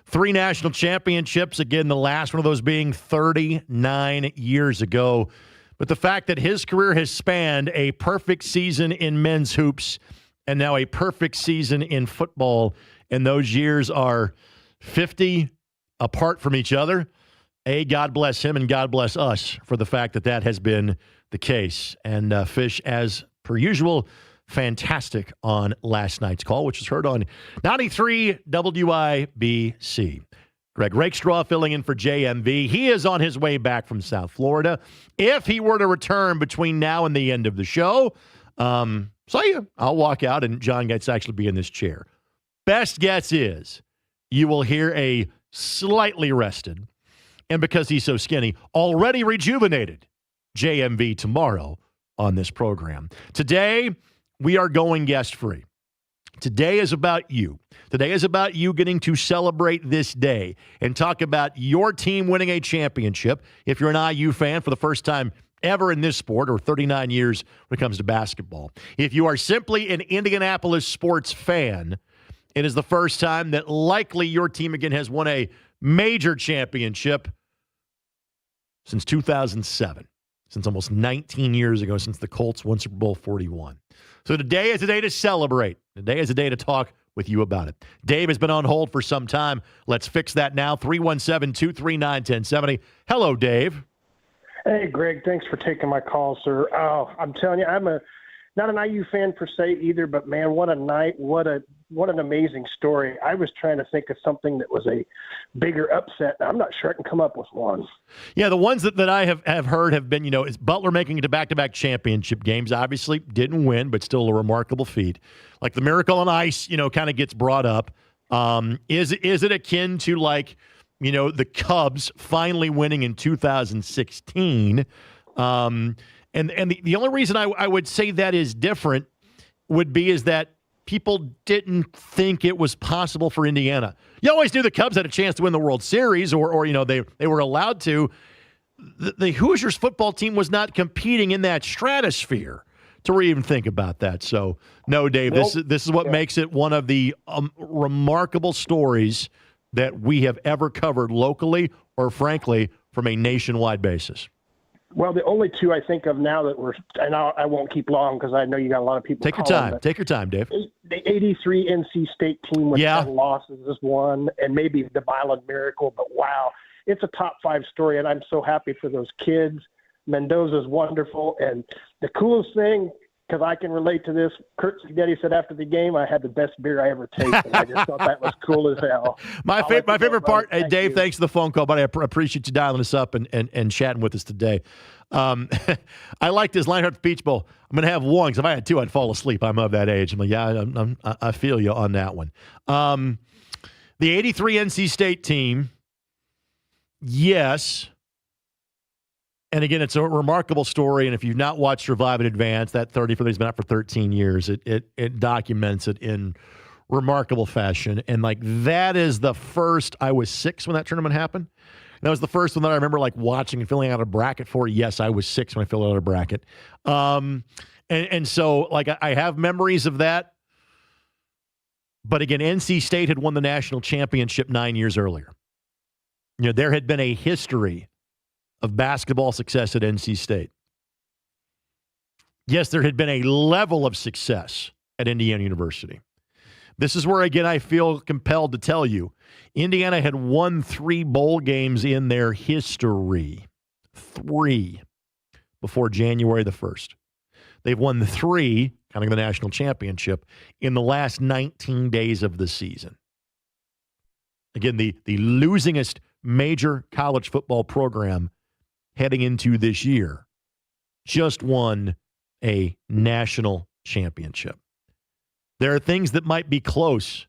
3 national championships. Again, the last one of those being 39 years ago. But the fact that his career has spanned a perfect season in men's hoops and now a perfect season in football, and those years are 50 apart from each other. God bless him and God bless us for the fact that that has been the case. And Fish, as per usual, fantastic on last night's call, which was heard on 93 WIBC. Greg Rakestraw filling in for JMV. He is on his way back from South Florida. If he were to return between now and the end of the show, I'll walk out and John gets to actually be in this chair. Best guess is you will hear a slightly rested, and because he's so skinny, already rejuvenated JMV tomorrow on this program. Today, we are going guest-free. Today is about you. Today is about you getting to celebrate this day and talk about your team winning a championship. If you're an IU fan for the first time ever in this sport, or 39 years when it comes to basketball. If you are simply an Indianapolis sports fan, it is the first time that likely your team again has won a major championship since 2007. Since almost 19 years ago, since the Colts won Super Bowl 41. So today is a day to celebrate. Today is a day to talk with you about it. Dave has been on hold for some time. Let's fix that now. 317-239-1070. Hello, Dave. Hey, Greg. Thanks for taking my call, sir. Oh, I'm telling you, I'm not an IU fan per se either, but man, what a night. What an amazing story. I was trying to think of something that was a bigger upset. I'm not sure I can come up with one. Yeah, the ones that I have heard have been, is Butler making it to back-to-back championship games. Obviously didn't win, but still a remarkable feat. Like the Miracle on Ice, kind of gets brought up. Is it akin to the Cubs finally winning in 2016? And the only reason I would say that is different would be is that people didn't think it was possible for Indiana. You always knew the Cubs had a chance to win the World Series, or they were allowed to. The Hoosiers football team was not competing in that stratosphere to even think about that. So, no, Dave, nope. this is what makes it one of the remarkable stories that we have ever covered locally or, frankly, from a nationwide basis. Well, the only two I think of now that and I won't keep long because I know you got a lot of people. Take your time. Take your time, Dave. The 83 NC State team with 10 losses is one, and maybe the Milan Miracle. But wow, it's a top 5 story, and I'm so happy for those kids. Mendoza's wonderful, and the coolest thing, because I can relate to this, Kurt Signetti said after the game, I had the best beer I ever tasted. I just thought that was cool as hell. My favorite part, hey, Dave, thanks for the phone call, buddy. I appreciate you dialing us up and chatting with us today. I liked his Lionheart Peach Bowl. I'm going to have one, because if I had 2, I'd fall asleep. I'm of that age. I'm like, yeah, I feel you on that one. The 83 NC State team, yes. And again, it's a remarkable story. And if you've not watched Survive in Advance, that 30 for has been out for 13 years. It documents it in remarkable fashion. And that is the first. I was 6 when that tournament happened. That was the first one that I remember watching and filling out a bracket for. Yes, I was 6 when I filled out a bracket. And so I have memories of that. But again, NC State had won the national championship 9 years earlier. There had been a history of basketball success at NC State. Yes, there had been a level of success at Indiana University. This is where, again, I feel compelled to tell you, Indiana had won 3 bowl games in their history. 3 before January the 1st. They've won 3, counting the national championship, in the last 19 days of the season. Again, the losingest major college football program heading into this year just won a national championship. There are things that might be close.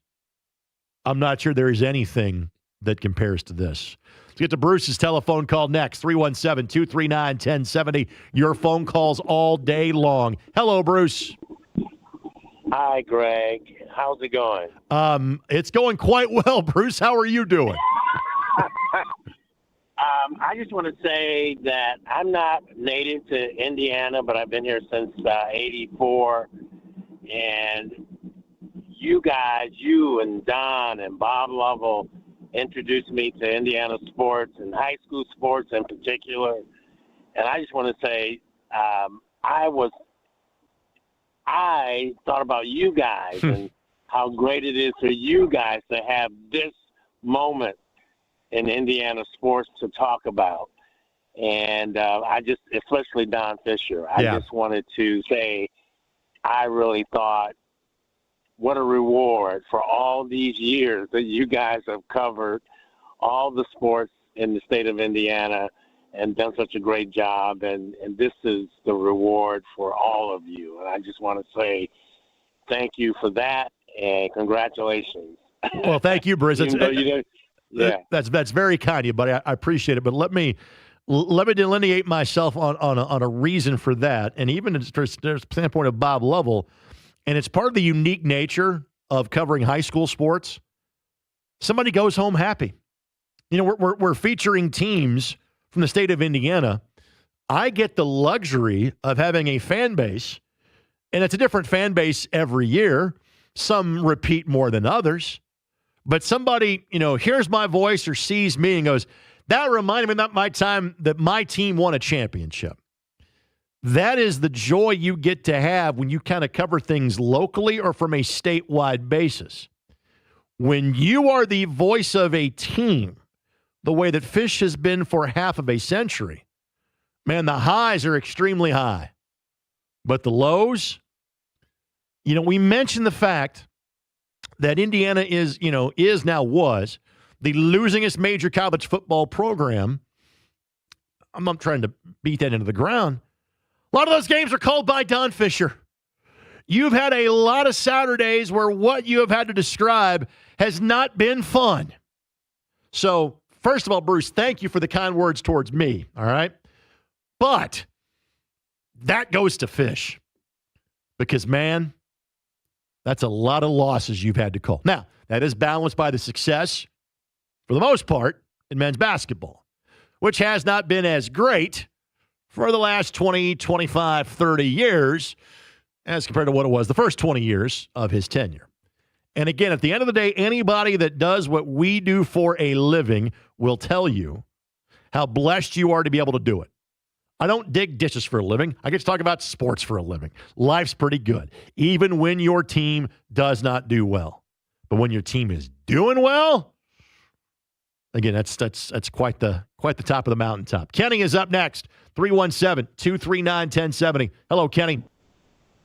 I'm not sure there is anything that compares to this. Let's get to Bruce's telephone call next, 317-239-1070. Your phone calls all day long. Hello, Bruce. Hi, Greg. How's it going? It's going quite well, Bruce. How are you doing? I just want to say that I'm not native to Indiana, but I've been here since '84. And you guys, you and Don and Bob Lovell, introduced me to Indiana sports and high school sports in particular. And I just want to say I thought about you guys and how great it is for you guys to have this moment in Indiana sports to talk about. And especially Don Fisher, I just wanted to say I really thought what a reward for all these years that you guys have covered all the sports in the state of Indiana and done such a great job. And this is the reward for all of you. And I just want to say thank you for that and congratulations. Well, thank you, Bruce. That's very kind of you, buddy. I appreciate it. But let me delineate myself on a reason for that. And even there's a standpoint of Bob Lovell, and it's part of the unique nature of covering high school sports. Somebody goes home happy. You know, we're featuring teams from the state of Indiana. I get the luxury of having a fan base, and it's a different fan base every year. Some repeat more than others. But somebody, hears my voice or sees me and goes, that reminded me of my time that my team won a championship. That is the joy you get to have when you kind of cover things locally or from a statewide basis. When you are the voice of a team, the way that Fish has been for half of a century, man, the highs are extremely high. But the lows, we mentioned the fact that Indiana was the losingest major college football program. I'm not trying to beat that into the ground. A lot of those games are called by Don Fisher. You've had a lot of Saturdays where what you have had to describe has not been fun. So, first of all, Bruce, thank you for the kind words towards me, all right? But that goes to Fish because, man, that's a lot of losses you've had to call. Now, that is balanced by the success, for the most part, in men's basketball, which has not been as great for the last 20, 25, 30 years as compared to what it was the first 20 years of his tenure. And again, at the end of the day, anybody that does what we do for a living will tell you how blessed you are to be able to do it. I don't dig dishes for a living. I get to talk about sports for a living. Life's pretty good, even when your team does not do well. But when your team is doing well, again, that's quite the top of the mountaintop. Kenny is up next, 317-239-1070. Hello, Kenny.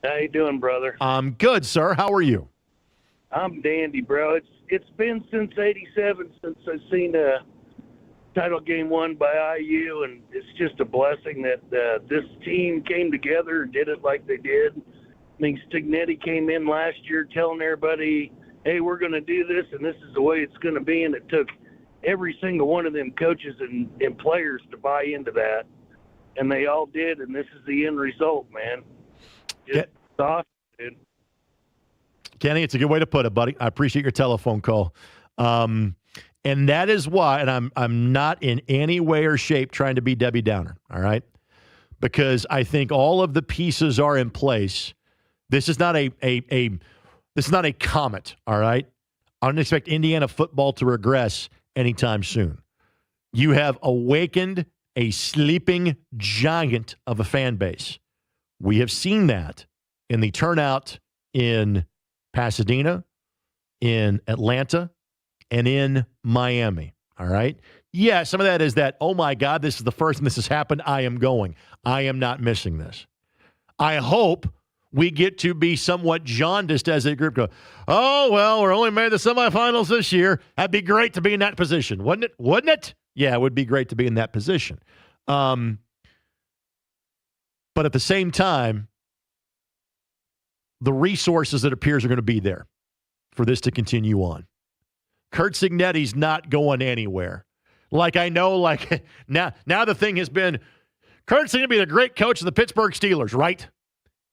How you doing, brother? I'm good, sir. How are you? I'm dandy, bro. It's been since '87 since I've seen a title game won by IU, and it's just a blessing that this team came together and did it like they did. I mean, Signetti came in last year telling everybody, hey, we're going to do this, and this is the way it's going to be, and it took every single one of them coaches and players to buy into that, and they all did, and this is the end result, man. Just awesome, dude. Kenny, it's a good way to put it, buddy. I appreciate your telephone call. And that is why, and I'm not in any way or shape trying to be Debbie Downer, all right? Because I think all of the pieces are in place. This is not a comet, all right? I don't expect Indiana football to regress anytime soon. You have awakened a sleeping giant of a fan base. We have seen that in the turnout in Pasadena, in Atlanta, and in Miami, all right? Yeah, some of that is that, oh, my God, this is the first time this has happened. I am going. I am not missing this. I hope we get to be somewhat jaundiced as a group. Go, oh, well, we're only made the semifinals this year. That'd be great to be in that position, wouldn't it? Wouldn't it? Yeah, it would be great to be in that position. But at the same time, the resources, it appears, are going to be there for this to continue on. Curt Signetti's not going anywhere. Now the thing has been, Curt's going to be the great coach of the Pittsburgh Steelers, right?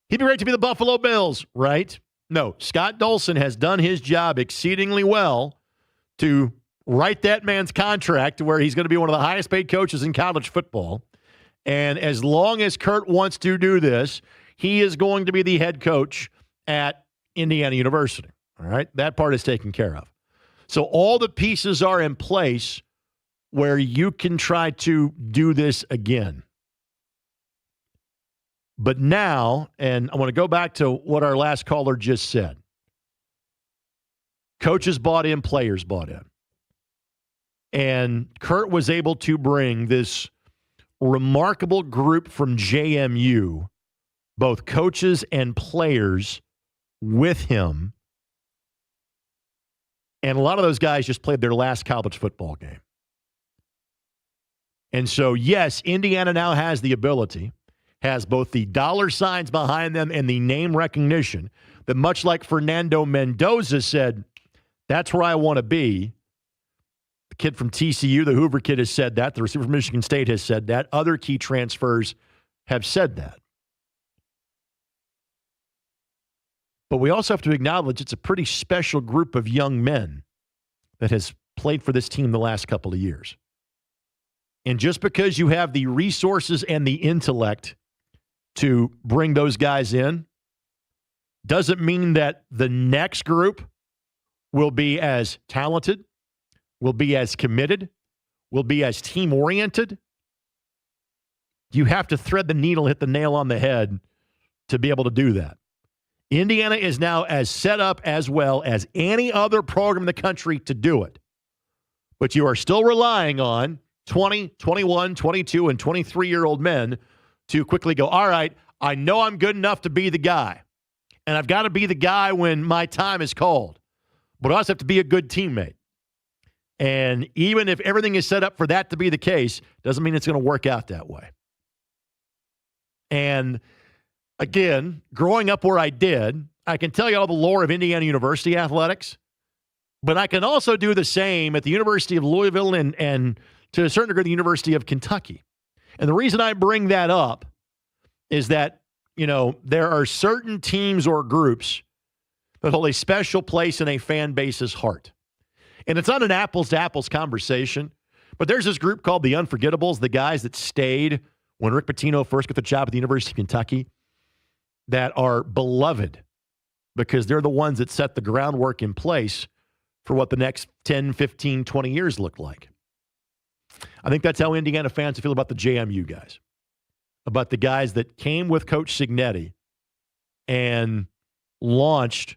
He'd be great to be the Buffalo Bills, right? No, Scott Dolson has done his job exceedingly well to write that man's contract to where he's going to be one of the highest paid coaches in college football. And as long as Curt wants to do this, he is going to be the head coach at Indiana University. All right? That part is taken care of. So all the pieces are in place where you can try to do this again. But now, and I want to go back to what our last caller just said. Coaches bought in, players bought in. And Curt was able to bring this remarkable group from JMU, both coaches and players, with him. And a lot of those guys just played their last college football game. And so, yes, Indiana now has the ability, has both the dollar signs behind them and the name recognition that, much like Fernando Mendoza said, that's where I want to be. The kid from TCU, the Hoover kid, has said that. The receiver from Michigan State has said that. Other key transfers have said that. But we also have to acknowledge it's a pretty special group of young men that has played for this team the last couple of years. And just because you have the resources and the intellect to bring those guys in doesn't mean that the next group will be as talented, will be as committed, will be as team-oriented. You have to thread the needle, hit the nail on the head to be able to do that. Indiana is now as set up as well as any other program in the country to do it. But you are still relying on 20, 21, 22, and 23-year-old men to quickly go, all right, I know I'm good enough to be the guy. And I've got to be the guy when my time is called. But I also have to be a good teammate. And even if everything is set up for that to be the case, doesn't mean it's going to work out that way. And again, growing up where I did, I can tell you all the lore of Indiana University athletics, but I can also do the same at the University of Louisville and to a certain degree the University of Kentucky. And the reason I bring that up is that, there are certain teams or groups that hold a special place in a fan base's heart. And it's not an apples-to-apples conversation, but there's this group called the Unforgettables, the guys that stayed when Rick Pitino first got the job at the University of Kentucky, that are beloved because they're the ones that set the groundwork in place for what the next 10, 15, 20 years look like. I think that's how Indiana fans feel about the JMU guys, about the guys that came with Coach Signetti and launched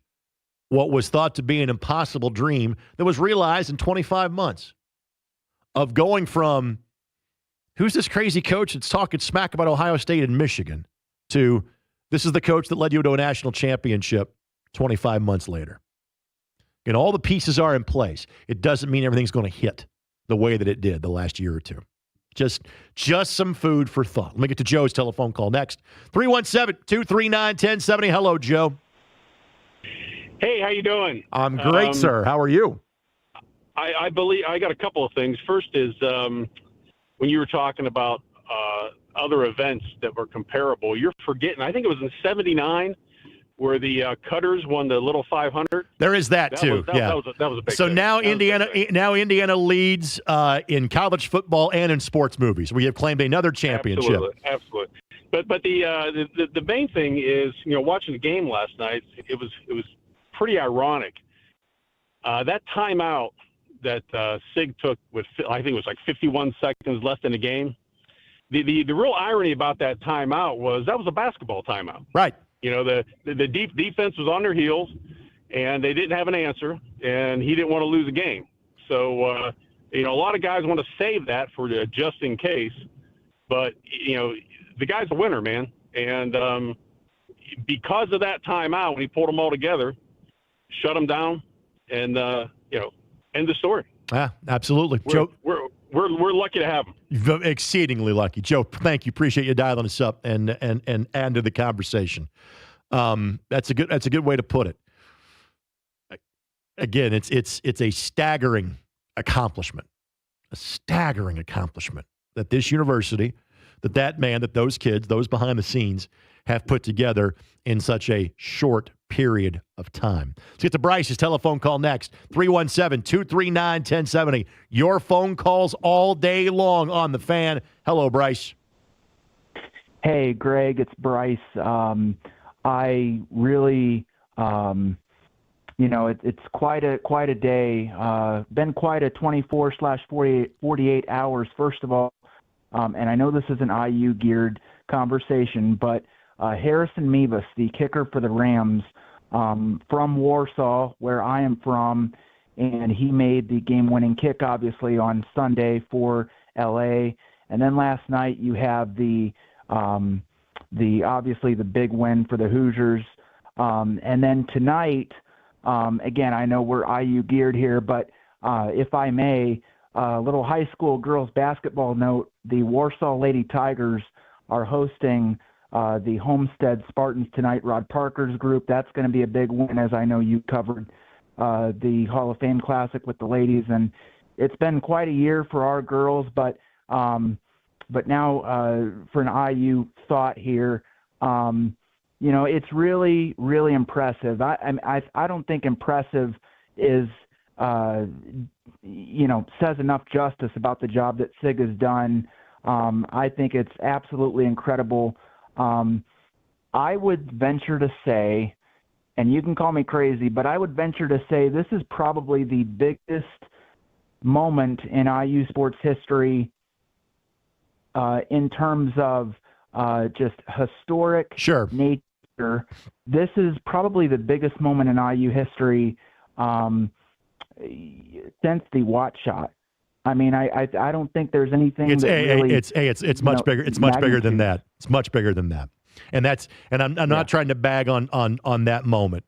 what was thought to be an impossible dream that was realized in 25 months of going from, who's this crazy coach that's talking smack about Ohio State and Michigan, to this is the coach that led you to a national championship 25 months later. And all the pieces are in place. It doesn't mean everything's going to hit the way that it did the last year or two. Just some food for thought. Let me get to Joe's telephone call next. 317-239-1070. Hello, Joe. Hey, how you doing? I'm great, sir. How are you? I believe I got a couple of things. First is when you were talking about other events that were comparable, you're forgetting. I think it was in '79 where the Cutters won the Little 500. There is that too. That was a big so thing. now Indiana leads in college football and in sports movies. We have claimed another championship. Absolutely. But the main thing is, watching the game last night, it was pretty ironic. That timeout that Sig took with, I think it was like 51 seconds left in the game. The real irony about that timeout was that was a basketball timeout. Right. The deep defense was on their heels, and they didn't have an answer, and he didn't want to lose a game. So, a lot of guys want to save that for just in case. But, the guy's a winner, man. And because of that timeout, when he pulled them all together, shut them down, and, end the story. Yeah, absolutely. Joe, we're lucky to have him. Exceedingly lucky. Joe, thank you. Appreciate you dialing us up and add to the conversation. That's a good way to put it. Again, it's a staggering accomplishment. A staggering accomplishment that this university, that man, that those kids, those behind the scenes have put together in such a short period of time. Let's get to Bryce's telephone call next. 317-239-1070. Your phone calls all day long on the Fan. Hello, Bryce. Hey, Greg, it's Bryce. I really, it's quite a day. Been quite a 24/48 hours, first of all. And I know this is an IU-geared conversation, but Harrison Mevis, the kicker for the Rams, from Warsaw, where I am from, and he made the game-winning kick, obviously, on Sunday for L.A. And then last night you have the obviously the big win for the Hoosiers. And then tonight, again, I know we're IU-geared here, but if I may, a little high school girls basketball note, the Warsaw Lady Tigers are hosting the Homestead Spartans tonight, Rod Parker's group. That's going to be a big win, as I know you covered the Hall of Fame Classic with the ladies. And it's been quite a year for our girls, but now for an IU thought here, it's really, really impressive. I don't think impressive is says enough justice about the job that SIG has done. I think it's absolutely incredible. I would venture to say, and you can call me crazy, but I would venture to say this is probably the biggest moment in IU sports history in terms of just historic nature. This is probably the biggest moment in IU history since the Watt shot. I mean, I don't think there's anything. It's much bigger. It's much bigger than magnitude. that. It's much bigger than that. And I'm not trying to bag on that moment,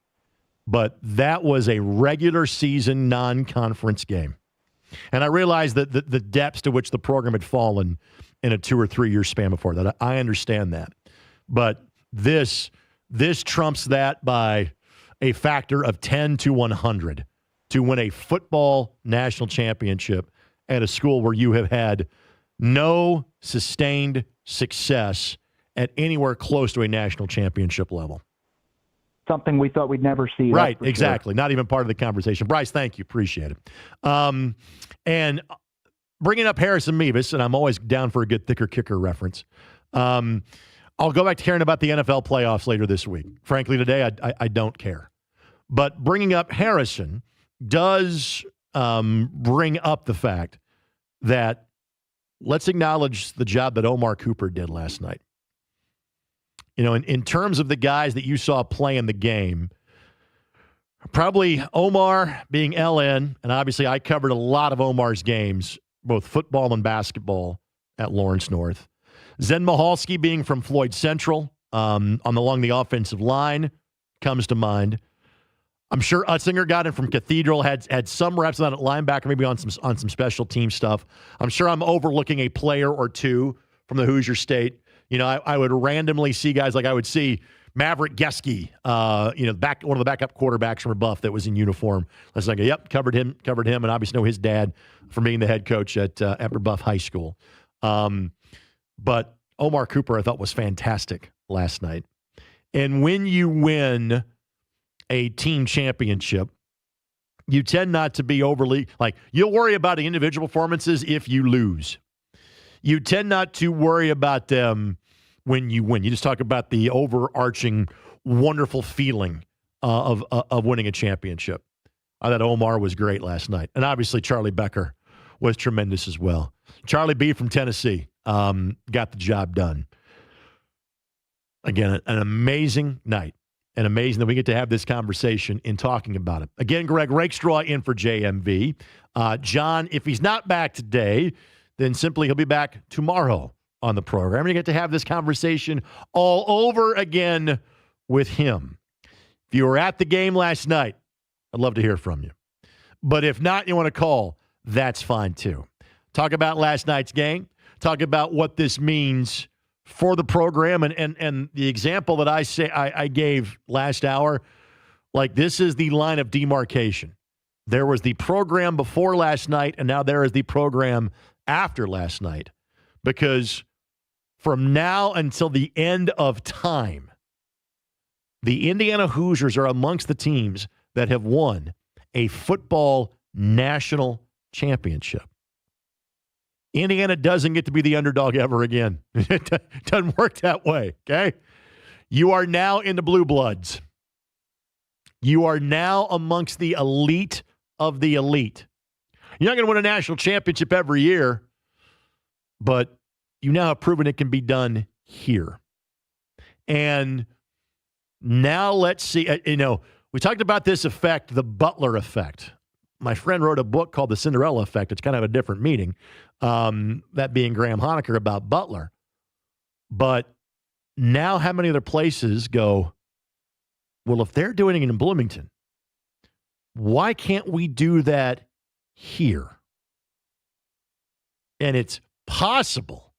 but that was a regular season non-conference game. And I realized that the depths to which the program had fallen in a 2 or 3 year span before that. I understand that. But this trumps that by a factor of 10 to 100 to win a football national championship at a school where you have had no sustained success at anywhere close to a national championship level. Something we thought we'd never see. Right, exactly. Sure. Not even part of the conversation. Bryce, thank you. Appreciate it. And bringing up Harrison Mevis, and I'm always down for a good thicker kicker reference. I'll go back to caring about the NFL playoffs later this week. Frankly, today I don't care. But bringing up Harrison does bring up the fact that let's acknowledge the job that Omar Cooper did last night. In terms of the guys that you saw play in the game, probably Omar being LN, and obviously I covered a lot of Omar's games, both football and basketball at Lawrence North. Zen Mahalski being from Floyd Central along the offensive line comes to mind. I'm sure Utzinger got in from Cathedral, had some reps on at linebacker, maybe on some special team stuff. I'm sure I'm overlooking a player or two from the Hoosier State. I would randomly see guys like I would see Maverick Geske, one of the backup quarterbacks from Rebuff that was in uniform. Let's like, yep, covered him, and obviously know his dad from being the head coach at Rebuff High School. But Omar Cooper, I thought, was fantastic last night. And when you win a team championship, you tend not to be overly, you'll worry about the individual performances if you lose. You tend not to worry about them when you win. You just talk about the overarching wonderful feeling of winning a championship. I thought Omar was great last night. And obviously Charlie Becker was tremendous as well. Charlie B. from Tennessee got the job done. Again, an amazing night. And amazing that we get to have this conversation in talking about it. Again, Greg Rakestraw in for JMV. John, if he's not back today, then simply he'll be back tomorrow on the program. And you get to have this conversation all over again with him. If you were at the game last night, I'd love to hear from you. But if not, you want to call, that's fine too. talk about last night's game, talk about what this means for the program, and the example that I gave last hour, like this is the line of demarcation. There was the program before last night, and now there is the program after last night, because from now until the end of time, the Indiana Hoosiers are amongst the teams that have won a football national championship. Indiana doesn't get to be the underdog ever again. It doesn't work that way, okay? You are now in the Blue Bloods. You are now amongst the elite of the elite. You're not going to win a national championship every year, but you now have proven it can be done here. And now let's see, we talked about this effect, the Butler effect. My friend wrote a book called The Cinderella Effect. It's kind of a different meaning, that being Graham Honecker about Butler. But now how many other places go, well, if they're doing it in Bloomington, why can't we do that here? And it's possible.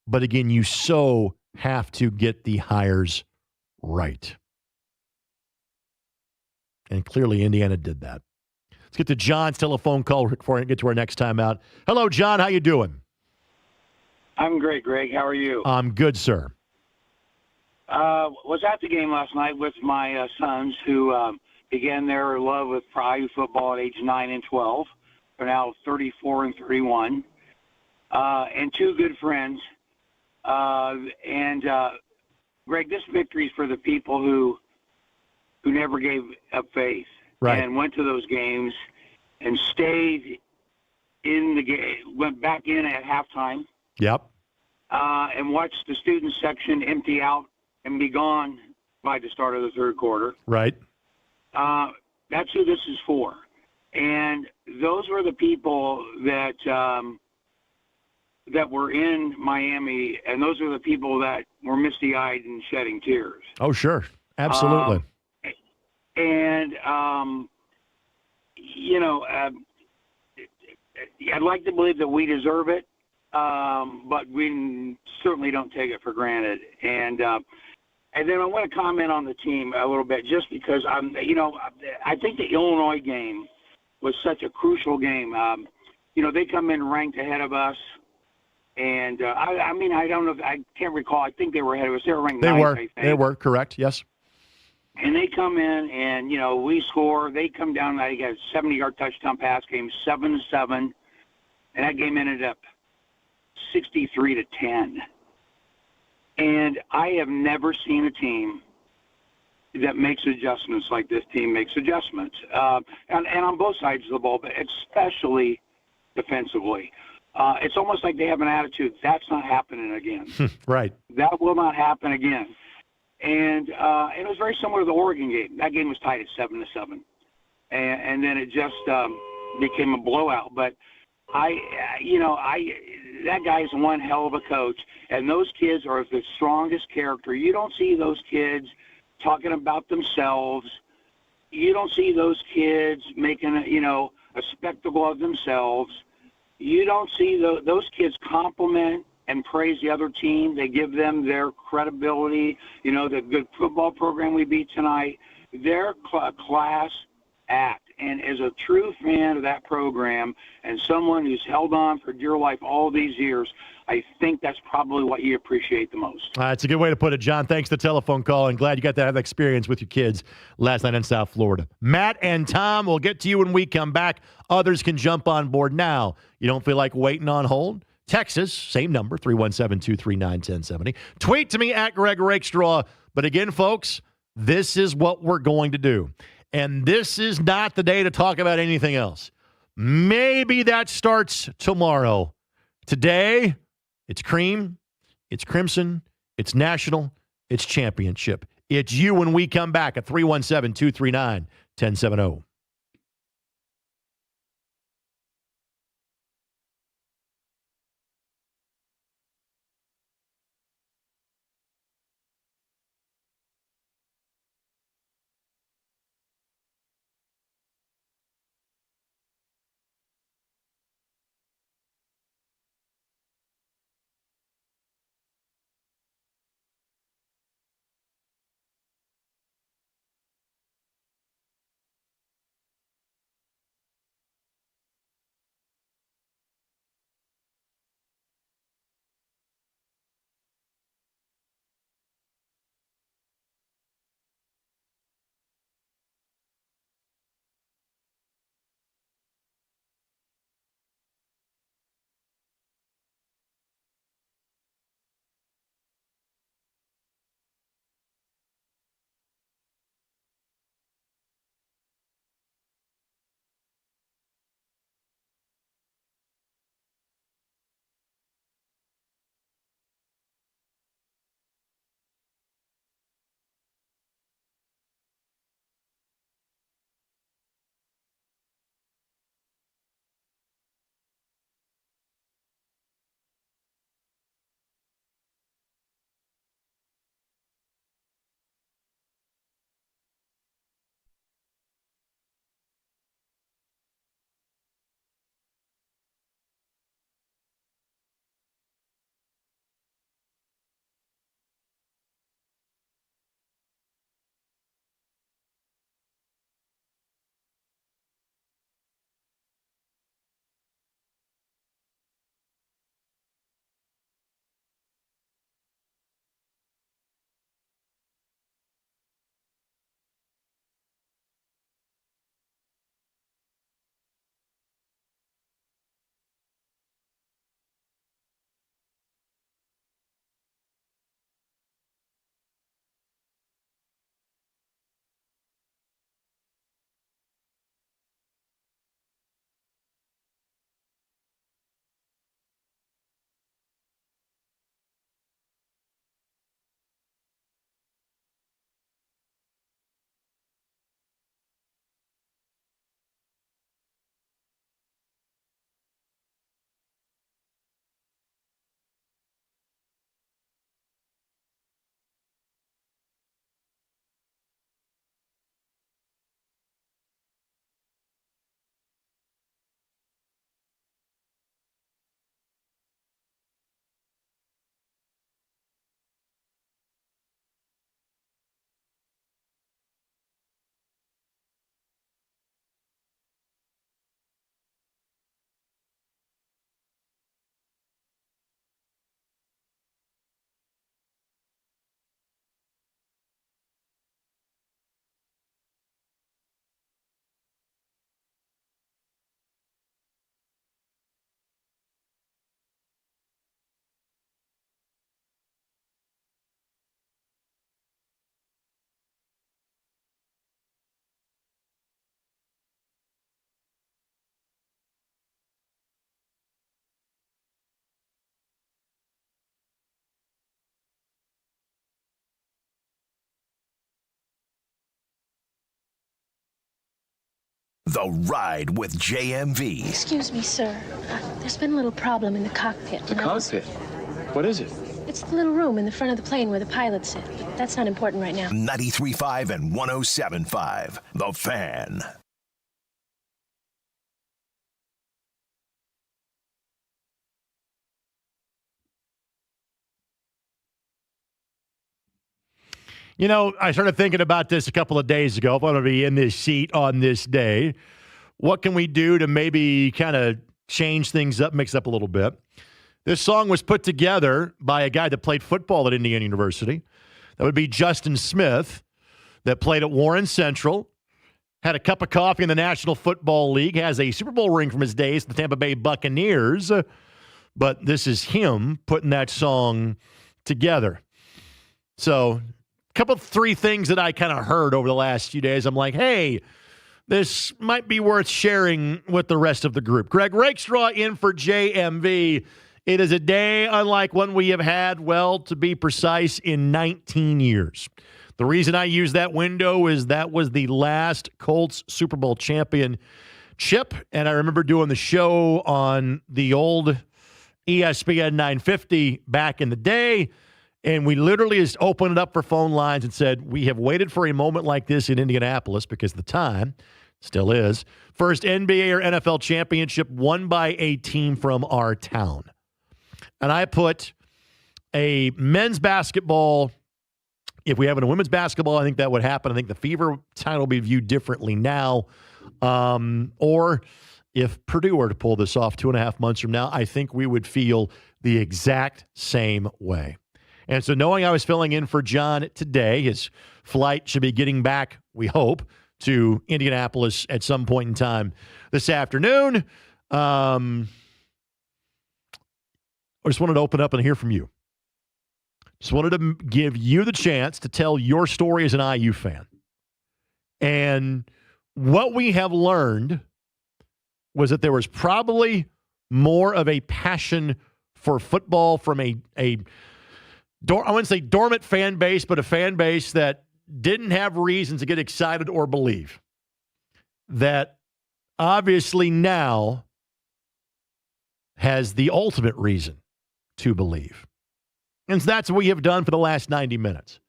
But again, you so have to get the hires right. And clearly Indiana did that. Let's get to John's telephone call before I get to our next time out. Hello, John. How you doing? I'm great, Greg. How are you? I'm good, sir. Was at the game last night with my sons who began their love with IU football at age 9 and 12. They're now 34 and 31. And two good friends. Greg, this victory is for the people who never gave up faith, right, and went to those games and stayed in the game, went back in at halftime. Yep. And watched the student section empty out and be gone by the start of the third quarter. Right. That's who this is for. And those were the people that were in Miami, and those are the people that were misty-eyed and shedding tears. Oh, sure. Absolutely. I'd like to believe that we deserve it, but we certainly don't take it for granted. And then I want to comment on the team a little bit, just because I think the Illinois game was such a crucial game. They come in ranked ahead of us. And, I don't know. I can't recall. I think they were ahead of us. They were ranked ninth, I think. They were, correct, yes. And they come in, and, we score. They come down. I got a 70-yard touchdown pass game, 7-7. And that game ended up 63-10. And I have never seen a team that makes adjustments like this team makes adjustments. And on both sides of the ball, but especially defensively. It's almost like they have an attitude, that's not happening again. Right. That will not happen again. And it was very similar to the Oregon game. That game was tied at 7-7. And then it just became a blowout. But that guy's one hell of a coach. And those kids are the strongest character. You don't see those kids talking about themselves. You don't see those kids making a spectacle of themselves. You don't see those kids compliment and praise the other team. They give them their credibility. The good football program we beat tonight, they're class act. And as a true fan of that program and someone who's held on for dear life all these years, I think that's probably what you appreciate the most. It's a good way to put it, John. Thanks for the telephone call, and glad you got to have that experience with your kids last night in South Florida. Matt and Tom, we'll get to you when we come back. Others can jump on board now. You don't feel like waiting on hold? Texas, same number, 317-239-1070. Tweet to me at Greg Rakestraw. But again, folks, this is what we're going to do. And this is not the day to talk about anything else. Maybe that starts tomorrow. Today, it's cream, it's crimson, it's national, it's championship. It's you when we come back at 317-239-1070. The Ride with JMV. Excuse me, sir. There's been a little problem in the cockpit. The cockpit? What is it? It's the little room in the front of the plane where the pilots sit. But that's not important right now. 93.5 and 107.5. The Fan. You know, I started thinking about this a couple of days ago. If I want to be in this seat on this day, what can we do to maybe kind of change things up, mix up a little bit? This song was put together by a guy that played football at Indiana University. That would be Justin Smith, that played at Warren Central, had a cup of coffee in the National Football League, has a Super Bowl ring from his days at the Tampa Bay Buccaneers. But this is him putting that song together. So, three things that I kind of heard over the last few days. I'm like, hey, this might be worth sharing with the rest of the group. Greg Rakestraw in for JMV. It is a day unlike one we have had, well, to be precise, in 19 years. The reason I use that window is that was the last Colts Super Bowl championship, and I remember doing the show on the old ESPN 950 back in the day, and we literally just opened it up for phone lines and said, we have waited for a moment like this in Indianapolis because the time still is. First NBA or NFL championship won by a team from our town. And I put a men's basketball. If we have a women's basketball, I think that would happen. I think the Fever title will be viewed differently now. Or if Purdue were to pull this off 2.5 months from now, I think we would feel the exact same way. And so knowing I was filling in for John today, his flight should be getting back, we hope, to Indianapolis at some point in time this afternoon. I just wanted to open up and hear from you. Just wanted to give you the chance to tell your story as an IU fan. And what we have learned was that there was probably more of a passion for football from I wouldn't say dormant fan base, but a fan base that didn't have reasons to get excited or believe. That obviously now has the ultimate reason to believe. And so that's what we have done for the last 90 minutes.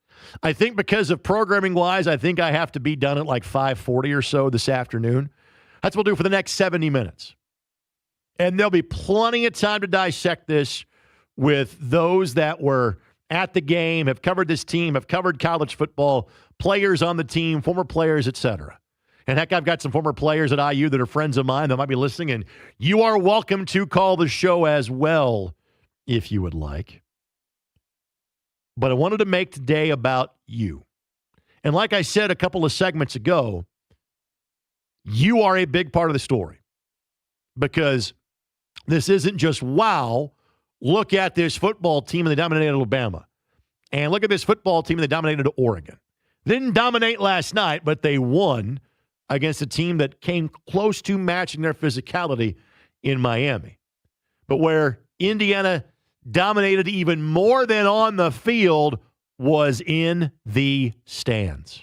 I think because of programming-wise, I think I have to be done at like 5:40 or so this afternoon. That's what we'll do for the next 70 minutes. And there'll be plenty of time to dissect this with those that were at the game, have covered this team, have covered college football, players on the team, former players, etc. And heck, I've got some former players at IU that are friends of mine that might be listening, and you are welcome to call the show as well if you would like. But I wanted to make today about you. And like I said a couple of segments ago, you are a big part of the story. Because this isn't just, wow, look at this football team and they dominated Alabama. And look at this football team and they dominated Oregon. They didn't dominate last night, but they won against a team that came close to matching their physicality in Miami. But where Indiana dominated even more than on the field was in the stands.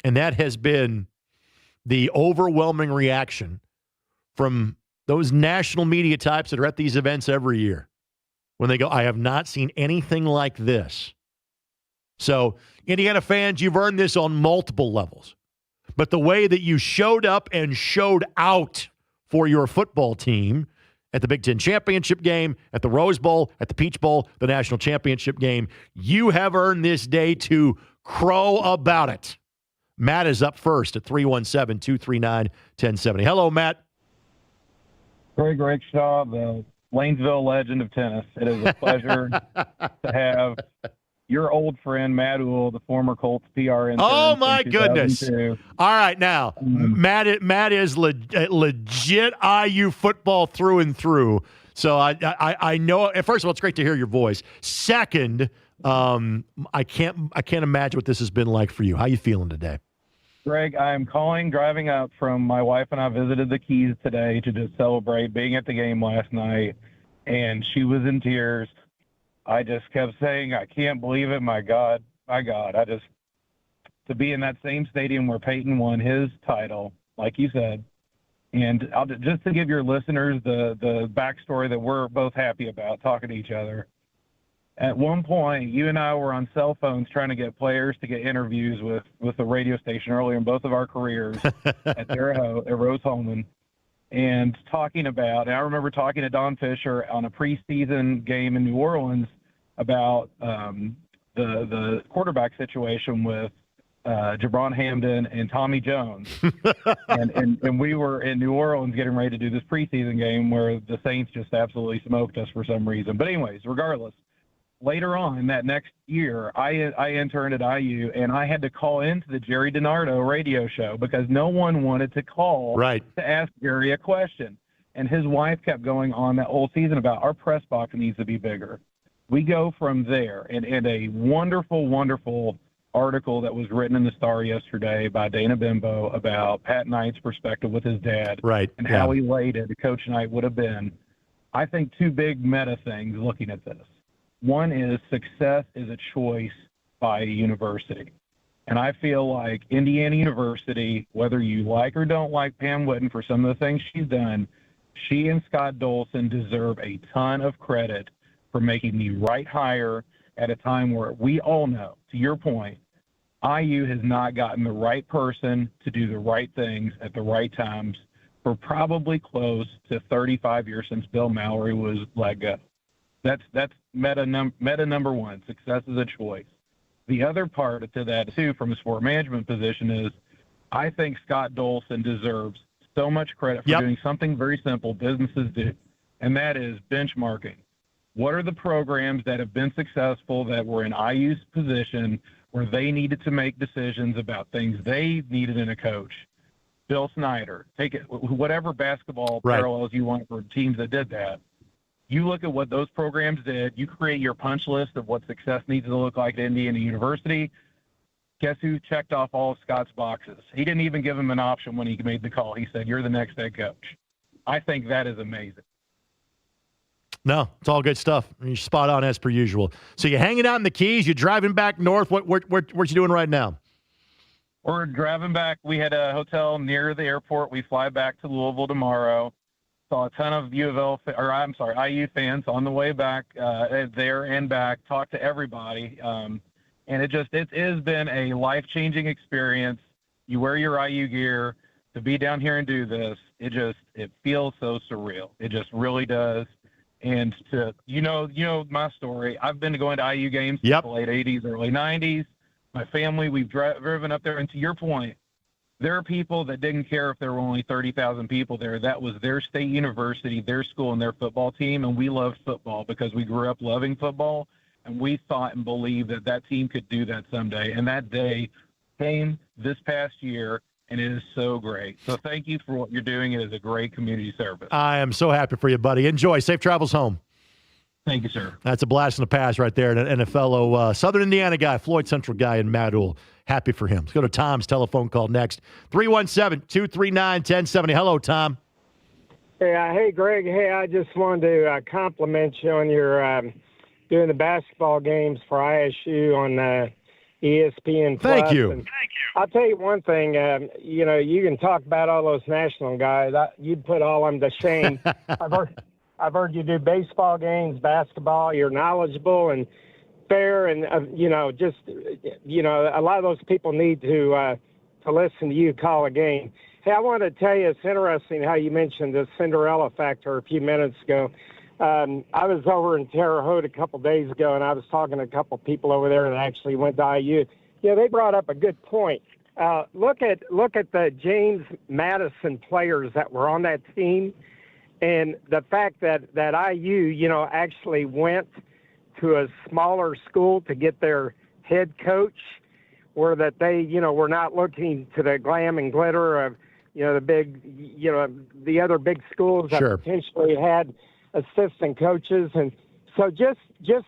And that has been the overwhelming reaction from those national media types that are at these events every year when they go, I have not seen anything like this. So, Indiana fans, you've earned this on multiple levels. But the way that you showed up and showed out for your football team at the Big Ten Championship game, at the Rose Bowl, at the Peach Bowl, the National Championship game, you have earned this day to crow about it. Matt is up first at 317-239-1070. Hello, Matt. Greg Rakestraw, the Lanesville legend of tennis. It is a pleasure to have your old friend, Matt Uhl, the former Colts PR intern. Oh, my goodness. All right, now, Matt is legit IU football through and through. So I know, first of all, it's great to hear your voice. Second, I can't imagine what this has been like for you. How are you feeling today? Greg, I'm driving up from my wife and I visited the Keys today to just celebrate being at the game last night, and she was in tears. I just kept saying, I can't believe it. My God. to be in that same stadium where Peyton won his title, like you said. And just to give your listeners the backstory that we're both happy about talking to each other. At one point, you and I were on cell phones trying to get players to get interviews with the radio station earlier in both of our careers at Rose Holman, and talking about, and I remember talking to Don Fisher on a preseason game in New Orleans about the quarterback situation with Jabron Hamden and Tommy Jones. and we were in New Orleans getting ready to do this preseason game where the Saints just absolutely smoked us for some reason. But anyways, regardless, later on that next year, I interned at IU, and I had to call into the Jerry DiNardo radio show because no one wanted to call to ask Jerry a question. And his wife kept going on that whole season about our press box needs to be bigger. We go from there, and a wonderful, wonderful article that was written in the Star yesterday by Dana Bimbo about Pat Knight's perspective with his dad and how elated Coach Knight would have been. I think two big meta things looking at this. One is success is a choice by a university. And I feel like Indiana University, whether you like or don't like Pam Whitten for some of the things she's done, she and Scott Dolson deserve a ton of credit for making the right hire at a time where we all know, to your point, IU has not gotten the right person to do the right things at the right times for probably close to 35 years since Bill Mallory was let go. That's meta number one. Success is a choice. The other part to that, too, from a sport management position is I think Scott Dolson deserves so much credit for doing something very simple businesses do, and that is benchmarking. What are the programs that have been successful that were in IU's position where they needed to make decisions about things they needed in a coach? Bill Snyder, take it, whatever basketball parallels you want for teams that did that. You look at what those programs did, you create your punch list of what success needs to look like at Indiana University. Guess who checked off all of Scott's boxes? He didn't even give him an option when he made the call. He said, "You're the next head coach." I think that is amazing. No, it's all good stuff. You're spot on as per usual. So you're hanging out in the Keys, you're driving back north. What you doing right now? We're driving back. We had a hotel near the airport. We fly back to Louisville tomorrow. Saw a ton of IU fans on the way back there and back. Talked to everybody, and it has been a life-changing experience. You wear your IU gear to be down here and do this. It feels so surreal. It just really does. And you know my story. I've been going to IU games since the late '80s, early '90s. My family, we've driven up there. And to your point, there are people that didn't care if there were only 30,000 people there. That was their state university, their school, and their football team. And we loved football because we grew up loving football. And we thought and believed that team could do that someday. And that day came this past year, and it is so great. So thank you for what you're doing. It is a great community service. I am so happy for you, buddy. Enjoy. Safe travels home. Thank you, sir. That's a blast in the past right there. And a fellow Southern Indiana guy, Floyd Central guy in Madul. Happy for him. Let's go to Tom's telephone call next. 317-239-1070. Hello, Tom. Hey, Greg. Hey, I just wanted to compliment you on your doing the basketball games for ISU on ESPN+. Thank you. And I'll tell you one thing. You can talk about all those national guys. You'd put all of them to shame. I've heard you do baseball games, basketball. You're knowledgeable and fair, and a lot of those people need to listen to you call a game. Hey, I want to tell you, it's interesting how you mentioned the Cinderella factor a few minutes ago. I was over in Terre Haute a couple days ago, and I was talking to a couple people over there that actually went to IU. They brought up a good point. Look at the James Madison players that were on that team, and the fact that IU, actually went to a smaller school to get their head coach, where that they, were not looking to the glam and glitter of, the big, the other big schools that potentially had assistant coaches. And so just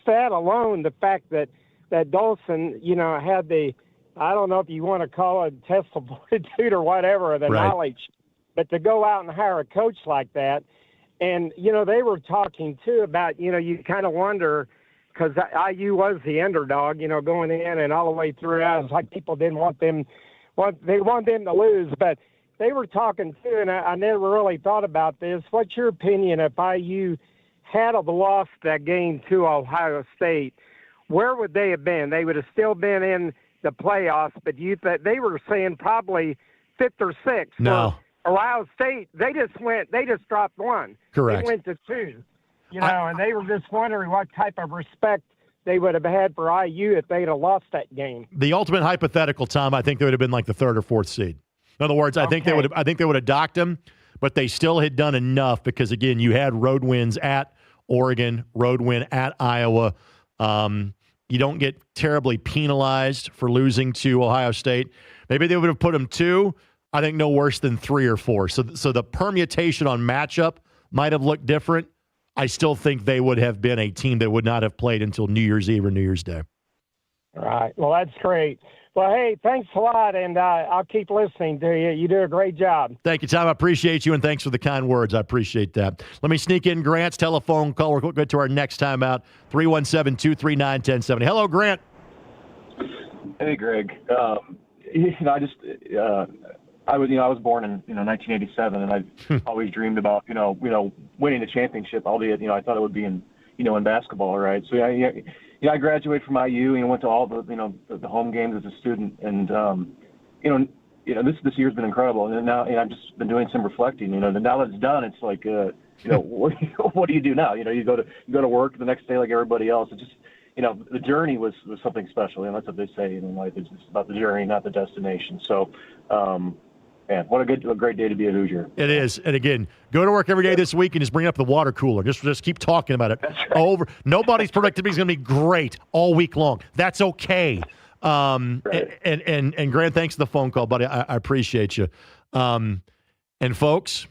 that alone, the fact that Dolson, had the, I don't know if you want to call it test of fortitude or whatever, the knowledge, but to go out and hire a coach like that. And, they were talking too about, you kind of wonder, because IU was the underdog, going in and all the way throughout. It's like people didn't want them, they wanted them to lose, but they were talking too, and I never really thought about this. What's your opinion if IU had lost that game to Ohio State? Where would they have been? They would have still been in the playoffs, but they were saying probably fifth or sixth. No. Ohio State, they just dropped one. Correct. They went to two, and they were just wondering what type of respect they would have had for IU if they'd have lost that game. The ultimate hypothetical, Tom, I think they would have been like the third or fourth seed. In other words, I think they would have docked them, but they still had done enough because, again, you had road wins at Oregon, road win at Iowa. You don't get terribly penalized for losing to Ohio State. Maybe they would have put them 2. I think no worse than 3 or 4. So the permutation on matchup might have looked different. I still think they would have been a team that would not have played until New Year's Eve or New Year's Day. All right. Well, that's great. Well, hey, thanks a lot, and I'll keep listening to you. You do a great job. Thank you, Tom. I appreciate you, and thanks for the kind words. I appreciate that. Let me sneak in Grant's telephone call. We're good to our next time out, 317-239-1070. Hello, Grant. Hey, Greg. I was born in 1987, and I always dreamed about winning the championship. Albeit I thought it would be in basketball, right? So I graduated from IU and went to all the home games as a student, and this year's been incredible. And now I've just been doing some reflecting. Now that it's done, it's like what do you do now? You go to work the next day like everybody else. It just the journey was something special. That's what they say in life. It's just about the journey, not the destination. So. Man, what a great day to be a Hoosier. It is. And again, go to work every day this week and just bring up the water cooler. Just keep talking about it. That's right. Over. Nobody's predicted he's going to be great all week long. That's okay. Right. And Grant, thanks for the phone call, buddy. I appreciate you. And folks,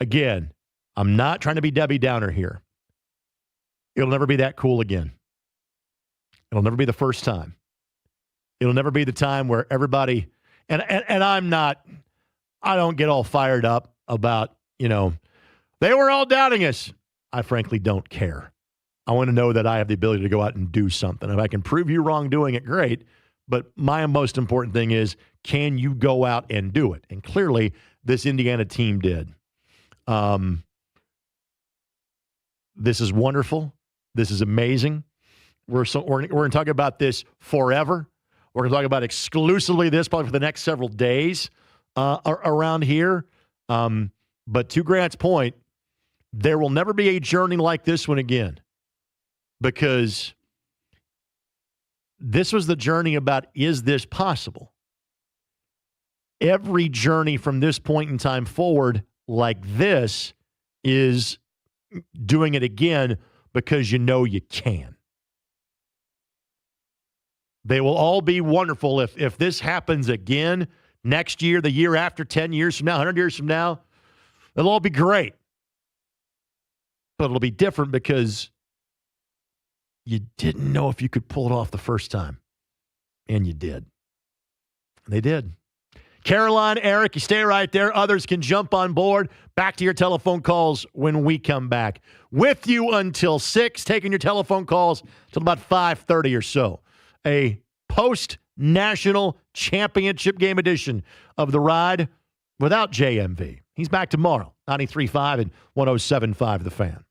again, I'm not trying to be Debbie Downer here. It'll never be that cool again. It'll never be the first time. It'll never be the time where everybody and I don't get all fired up about, they were all doubting us. I frankly don't care. I want to know that I have the ability to go out and do something. If I can prove you wrong doing it, great. But my most important thing is, can you go out and do it? And clearly, this Indiana team did. This is wonderful. This is amazing. We're going to talk about this forever. We're going to talk about exclusively this probably for the next several days. Around here. But to Grant's point, there will never be a journey like this one again, because this was the journey about, is this possible? Every journey from this point in time forward like this is doing it again because you can. They will all be wonderful if this happens again. Next year, the year after, 10 years from now, 100 years from now, it'll all be great. But it'll be different because you didn't know if you could pull it off the first time. And you did. They did. Caroline, Eric, you stay right there. Others can jump on board. Back to your telephone calls when we come back. With you until 6, taking your telephone calls till about 5:30 or so. A post-national championship game edition of The Ride without JMV. He's back tomorrow, 93.5 and 107.5 The Fan.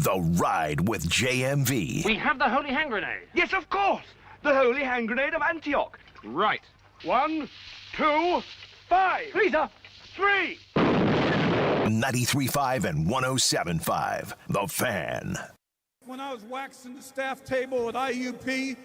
The Ride with JMV. We have the holy hand grenade. Yes, of course. The holy hand grenade of Antioch. Right. 1, 2, 5. Lisa, 3. 93.5 and 107.5. The Fan. When I was waxing the staff table at IUP,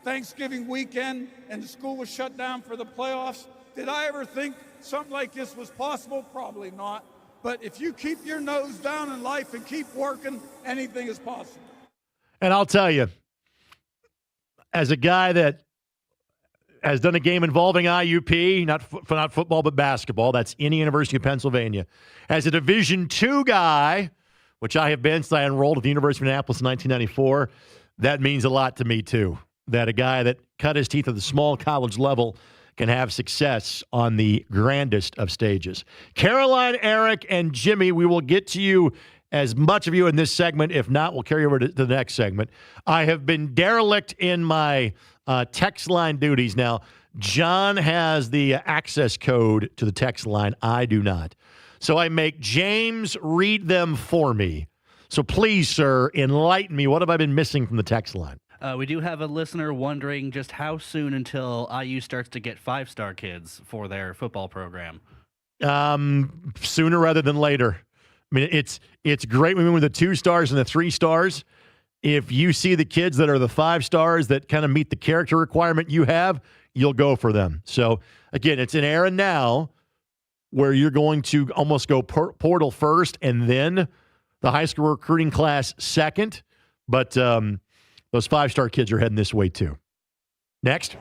Thanksgiving weekend, and the school was shut down for the playoffs, did I ever think something like this was possible? Probably not. But if you keep your nose down in life and keep working, anything is possible. And I'll tell you, as a guy that has done a game involving IUP, not football but basketball, that's Indiana University of Pennsylvania. As a Division II guy, which I have been since I enrolled at the University of Indianapolis in 1994, that means a lot to me too. That a guy that cut his teeth at the small college level can have success on the grandest of stages. Caroline, Eric, and Jimmy, we will get to you, as much of you in this segment. If not, we'll carry over to the next segment. I have been derelict in my text line duties. Now, John has the access code to the text line. I do not. So I make James read them for me. So please, sir, enlighten me. What have I been missing from the text line? We do have a listener wondering just how soon until IU starts to get 5-star kids for their football program. Sooner rather than later. I mean, it's great when we're the 2 stars and the 3 stars. If you see the kids that are the 5 stars that kind of meet the character requirement you have, you'll go for them. So, again, it's an era now where you're going to almost go portal first and then the high school recruiting class second. But those 5-star kids are heading this way too. Next.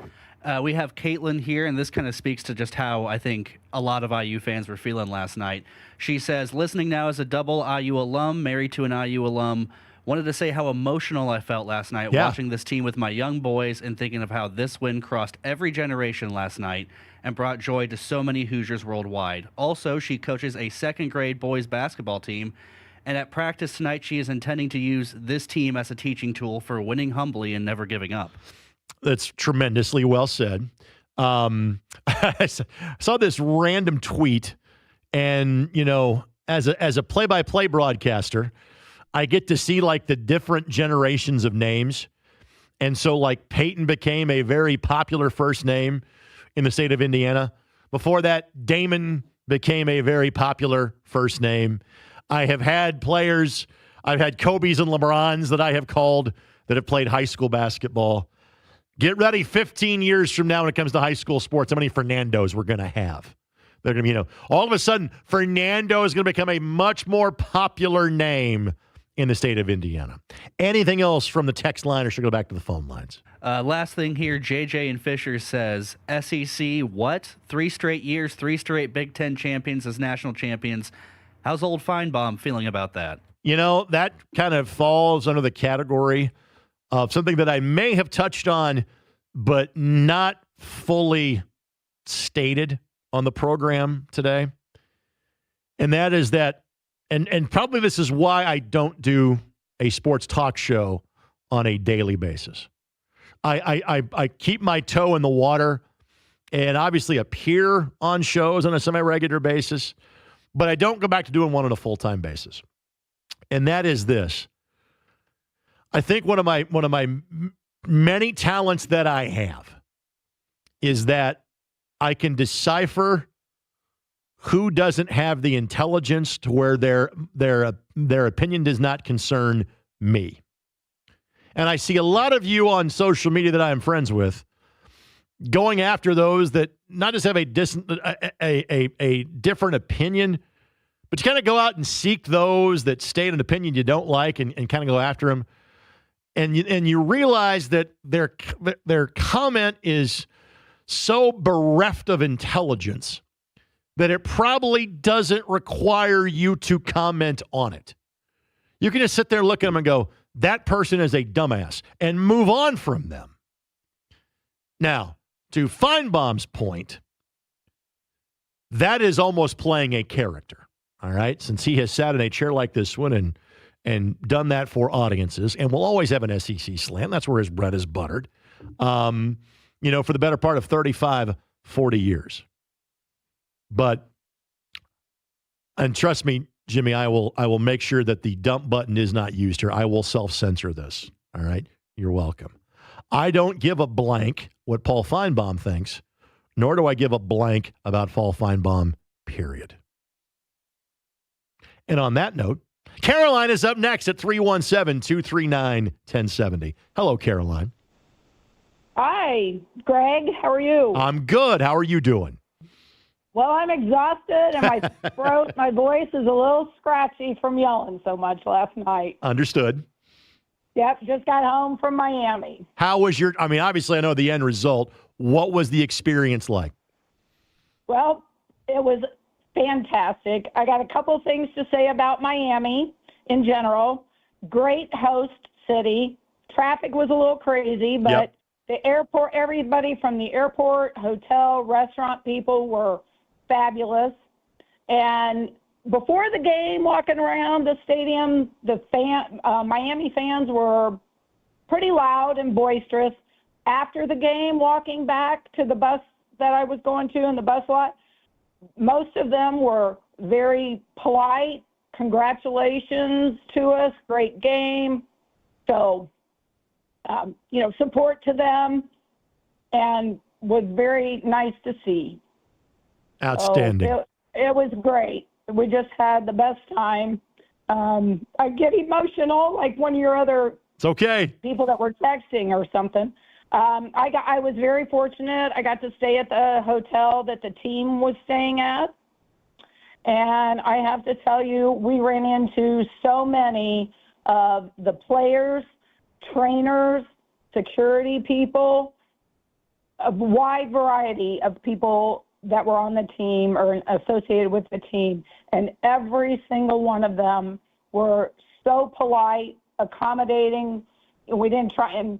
We have Caitlin here, and this kind of speaks to just how I think a lot of IU fans were feeling last night. She says, listening now as a double IU alum, married to an IU alum, wanted to say how emotional I felt last night watching this team with my young boys and thinking of how this win crossed every generation last night and brought joy to so many Hoosiers worldwide. Also, she coaches a second-grade boys basketball team, and at practice tonight, she is intending to use this team as a teaching tool for winning humbly and never giving up. That's tremendously well said. I saw this random tweet, and, you know, as a play-by-play broadcaster, I get to see, like, the different generations of names. And so, like, Peyton became a very popular first name in the state of Indiana. Before that, Damon became a very popular first name. I have had players, I've had Kobe's and LeBrons that I have called that have played high school basketball. Get ready 15 years from now when it comes to high school sports, how many Fernandos we're going to have. They're going to be, you know, all of a sudden, Fernando is going to become a much more popular name in the state of Indiana. Anything else from the text line, or should I go back to the phone lines? Last thing here, JJ and Fisher says, SEC, what? 3 straight years, 3 straight Big Ten champions as national champions. How's old Feinbaum feeling about that? You know, that kind of falls under the category of something that I may have touched on, but not fully stated on the program today. And that is that, and probably this is why I don't do a sports talk show on a daily basis. I keep my toe in the water and obviously appear on shows on a semi-regular basis, but I don't go back to doing one on a full-time basis. And that is this. I think one of my many talents that I have is that I can decipher who doesn't have the intelligence to where their opinion does not concern me. And I see a lot of you on social media that I am friends with going after those that not just have a different opinion, but you kind of go out and seek those that state an opinion you don't like and kind of go after them. And you realize that their comment is so bereft of intelligence that it probably doesn't require you to comment on it. You can just sit there, look at them and go, that person is a dumbass, and move on from them. Now, to Feinbaum's point, that is almost playing a character, all right? Since he has sat in a chair like this one and done that for audiences, and will always have an SEC slant. That's where his bread is buttered, for the better part of 35, 40 years. But, and trust me, Jimmy, I will make sure that the dump button is not used here. I will self-censor this. All right? You're welcome. I don't give a blank what Paul Feinbaum thinks, nor do I give a blank about Paul Feinbaum, period. And on that note, Caroline is up next at 317-239-1070. Hello, Caroline. Hi, Greg. How are you? I'm good. How are you doing? Well, I'm exhausted, and my throat, my voice is a little scratchy from yelling so much last night. Understood. Yep, just got home from Miami. How was obviously I know the end result. What was the experience like? Well, it was fantastic. I got a couple things to say about Miami in general. Great host city. Traffic was a little crazy, but the airport, everybody from the airport, hotel, restaurant people were fabulous. And before the game, walking around the stadium, Miami fans were pretty loud and boisterous. After the game, walking back to the bus that I was going to in the bus lot, most of them were very polite. Congratulations to us. Great game. So, support to them, and was very nice to see. Outstanding. So it was great. We just had the best time. I get emotional, like one of your other It's okay. people that were texting or something. I was very fortunate. I got to stay at the hotel that the team was staying at. And I have to tell you, we ran into so many of the players, trainers, security people, a wide variety of people that were on the team or associated with the team. And every single one of them were so polite, accommodating. We didn't try and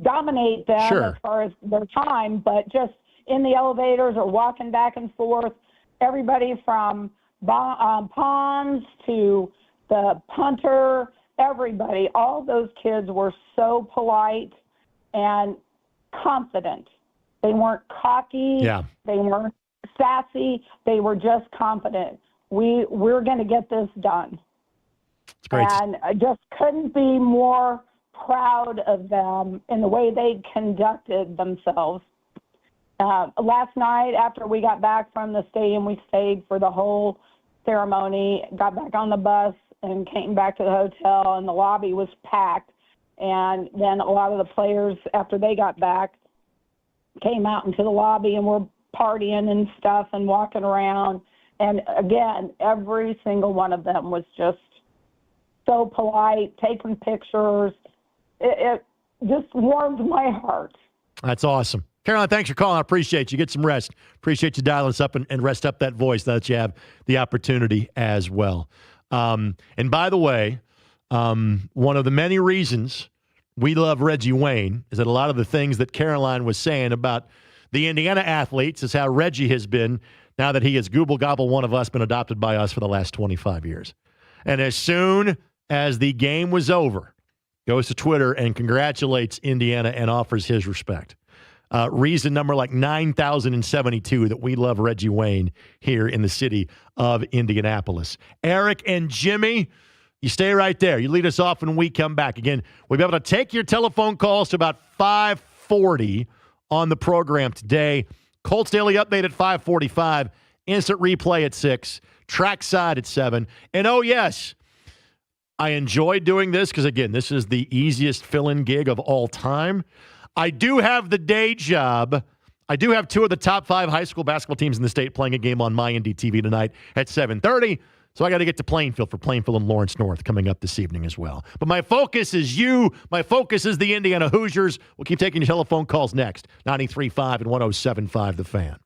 dominate them as far as their time, but just in the elevators or walking back and forth, everybody from Pons to the punter, everybody, all those kids were so polite and confident. They weren't cocky. Yeah. They weren't sassy. They were just confident. We're going to get this done. It's great. And I just couldn't be more proud of them in the way they conducted themselves. Last night, after we got back from the stadium, we stayed for the whole ceremony, got back on the bus, and came back to the hotel, and the lobby was packed. And then a lot of the players, after they got back, came out into the lobby and were partying and stuff and walking around. And again, every single one of them was just so polite, taking pictures. It just warmed my heart. That's awesome. Caroline, thanks for calling. I appreciate you. Get some rest. Appreciate you dialing us up and rest up that voice now that you have the opportunity as well. And by the way, one of the many reasons we love Reggie Wayne is that a lot of the things that Caroline was saying about the Indiana athletes is how Reggie has been now that he has gobble one of us, been adopted by us for the last 25 years. And as soon as the game was over, goes to Twitter and congratulates Indiana and offers his respect. Reason number like 9,072 that we love Reggie Wayne here in the city of Indianapolis. Eric and Jimmy, you stay right there. You lead us off when we come back. Again, we'll be able to take your telephone calls to about 5:40 on the program today. Colts Daily Update at 5:45. Instant replay at 6. Trackside at 7. And oh, yes, I enjoy doing this because, again, this is the easiest fill-in gig of all time. I do have the day job. I do have 2 of the top 5 high school basketball teams in the state playing a game on my Indy TV tonight at 7:30. So I got to get to Plainfield for Plainfield and Lawrence North coming up this evening as well. But my focus is you. My focus is the Indiana Hoosiers. We'll keep taking your telephone calls next. 93.5 and 107.5 The Fan.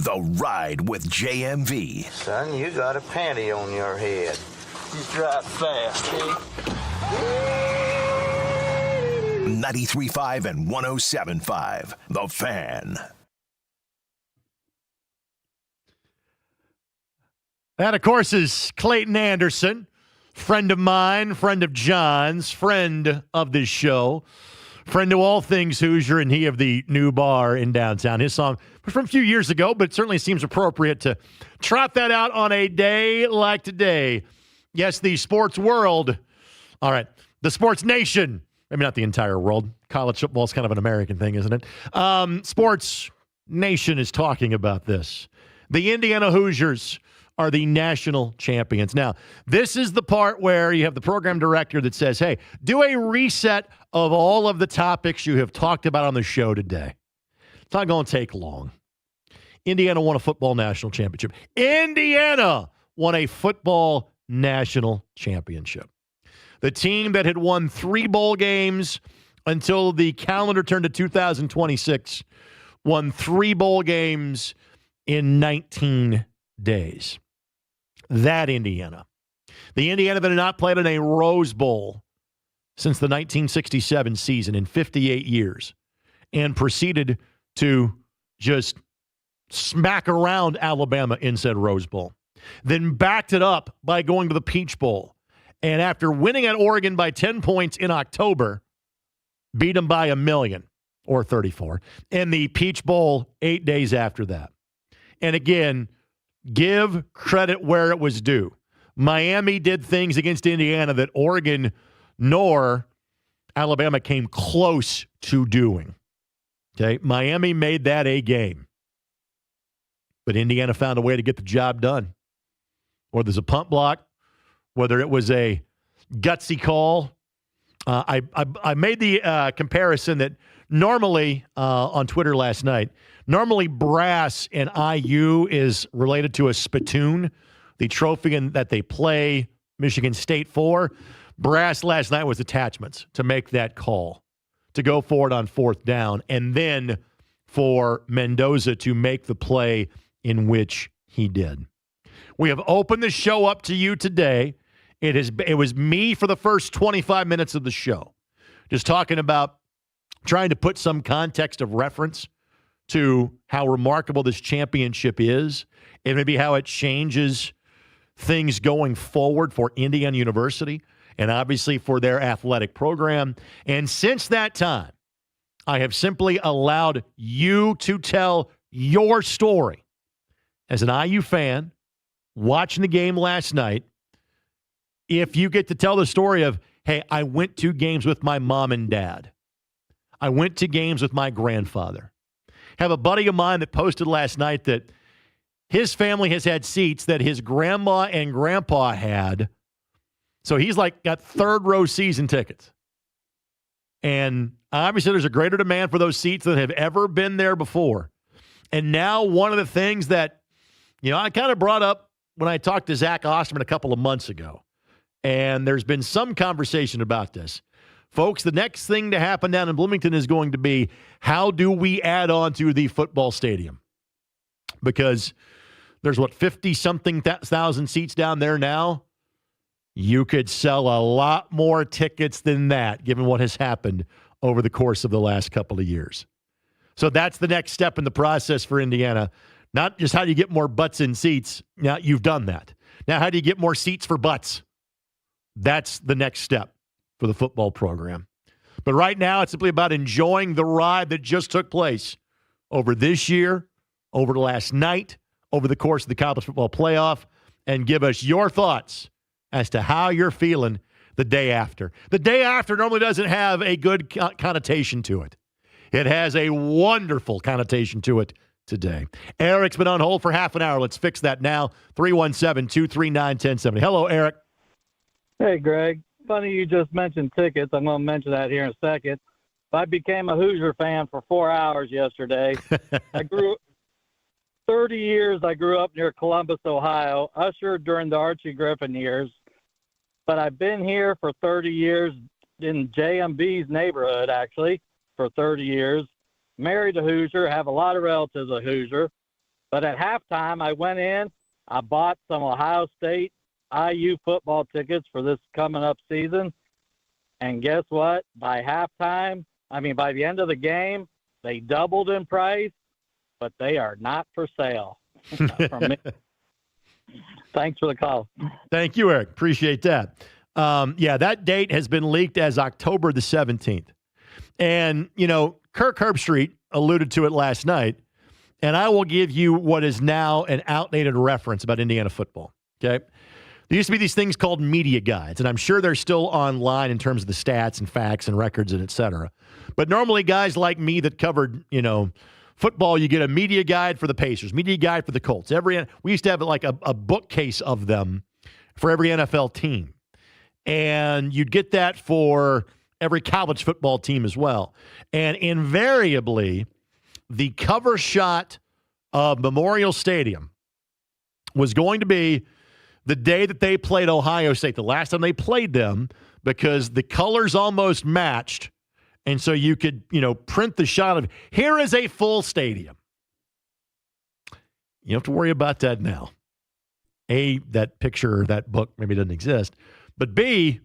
The Ride with JMV. Son, you got a panty on your head. You drive fast, eh? 93.5 and 107.5. The Fan. That, of course, is Clayton Anderson, friend of mine, friend of John's, friend of this show, friend to all things Hoosier, and he of the new bar in downtown. His song was from a few years ago, but it certainly seems appropriate to trot that out on a day like today. Yes, the sports world. All right, the sports nation. Maybe not the entire world. College football is kind of an American thing, isn't it? Sports nation is talking about this. The Indiana Hoosiers are the national champions. Now, this is the part where you have the program director that says, hey, do a reset of all of the topics you have talked about on the show today. It's not going to take long. Indiana won a football national championship. Indiana won a football national championship. The team that had won 3 bowl games until the calendar turned to 2026 won 3 bowl games in 19 days. That Indiana. The Indiana that had not played in a Rose Bowl since the 1967 season in 58 years and proceeded to just smack around Alabama in said Rose Bowl. Then backed it up by going to the Peach Bowl. And after winning at Oregon by 10 points in October, beat them by 1 million or 34 in the Peach Bowl 8 days after that. And again, give credit where it was due. Miami did things against Indiana that Oregon nor Alabama came close to doing. Okay, Miami made that a game. But Indiana found a way to get the job done. Whether there's a punt block, whether it was a gutsy call. I made the comparison that normally on Twitter last night, normally brass and IU is related to a spittoon, the trophy that they play Michigan State for. Brass last night was attachments to make that call, to go forward on 4th down, and then for Mendoza to make the play in which he did. We have opened the show up to you today. It was me for the first 25 minutes of the show, just talking about trying to put some context of reference to how remarkable this championship is and maybe how it changes things going forward for Indiana University and obviously for their athletic program. And since that time, I have simply allowed you to tell your story as an IU fan watching the game last night. If you get to tell the story of, hey, I went to games with my mom and dad. I went to games with my grandfather. Have a buddy of mine that posted last night that his family has had seats that his grandma and grandpa had. So he's like got 3rd row season tickets. And obviously there's a greater demand for those seats than have ever been there before. And now one of the things that, I kind of brought up when I talked to Zach Osterman a couple of months ago, and there's been some conversation about this. Folks, the next thing to happen down in Bloomington is going to be, how do we add on to the football stadium? Because there's, 50-something thousand seats down there now? You could sell a lot more tickets than that, given what has happened over the course of the last couple of years. So that's the next step in the process for Indiana. Not just how do you get more butts in seats. Now, you've done that. Now, how do you get more seats for butts? That's the next step for the football program. But right now, it's simply about enjoying the ride that just took place over this year, over the last night, over the course of the college football playoff, and give us your thoughts as to how you're feeling the day after. The day after normally doesn't have a good connotation to it. It has a wonderful connotation to it today. Eric's been on hold for half an hour. Let's fix that now. 317-239-1070. Hello, Eric. Hey, Greg. Funny you just mentioned tickets. I'm going to mention that here in a second. I became a Hoosier fan for 4 hours yesterday. 30 years I grew up near Columbus, Ohio, ushered during the Archie Griffin years. But I've been here for 30 years in JMV's neighborhood, actually, for 30 years. Married a Hoosier, have a lot of relatives a Hoosier. But at halftime, I went in, I bought some Ohio State IU football tickets for this coming up season. And guess what? By the end of the game, they doubled in price, but they are not for sale. From me. Thanks for the call. Thank you, Eric. Appreciate that. That date has been leaked as October the 17th. And, Kirk Herbstreit alluded to it last night, and I will give you what is now an outdated reference about Indiana football, okay? There used to be these things called media guides, and I'm sure they're still online in terms of the stats and facts and records and et cetera. But normally guys like me that covered, football, you get a media guide for the Pacers, media guide for the Colts. We used to have like a bookcase of them for every NFL team. And you'd get that for every college football team as well. And invariably, the cover shot of Memorial Stadium was going to be the day that they played Ohio State, the last time they played them, because the colors almost matched. And so you could, print the shot of, here is a full stadium. You don't have to worry about that now. A, that picture or that book maybe doesn't exist. But B,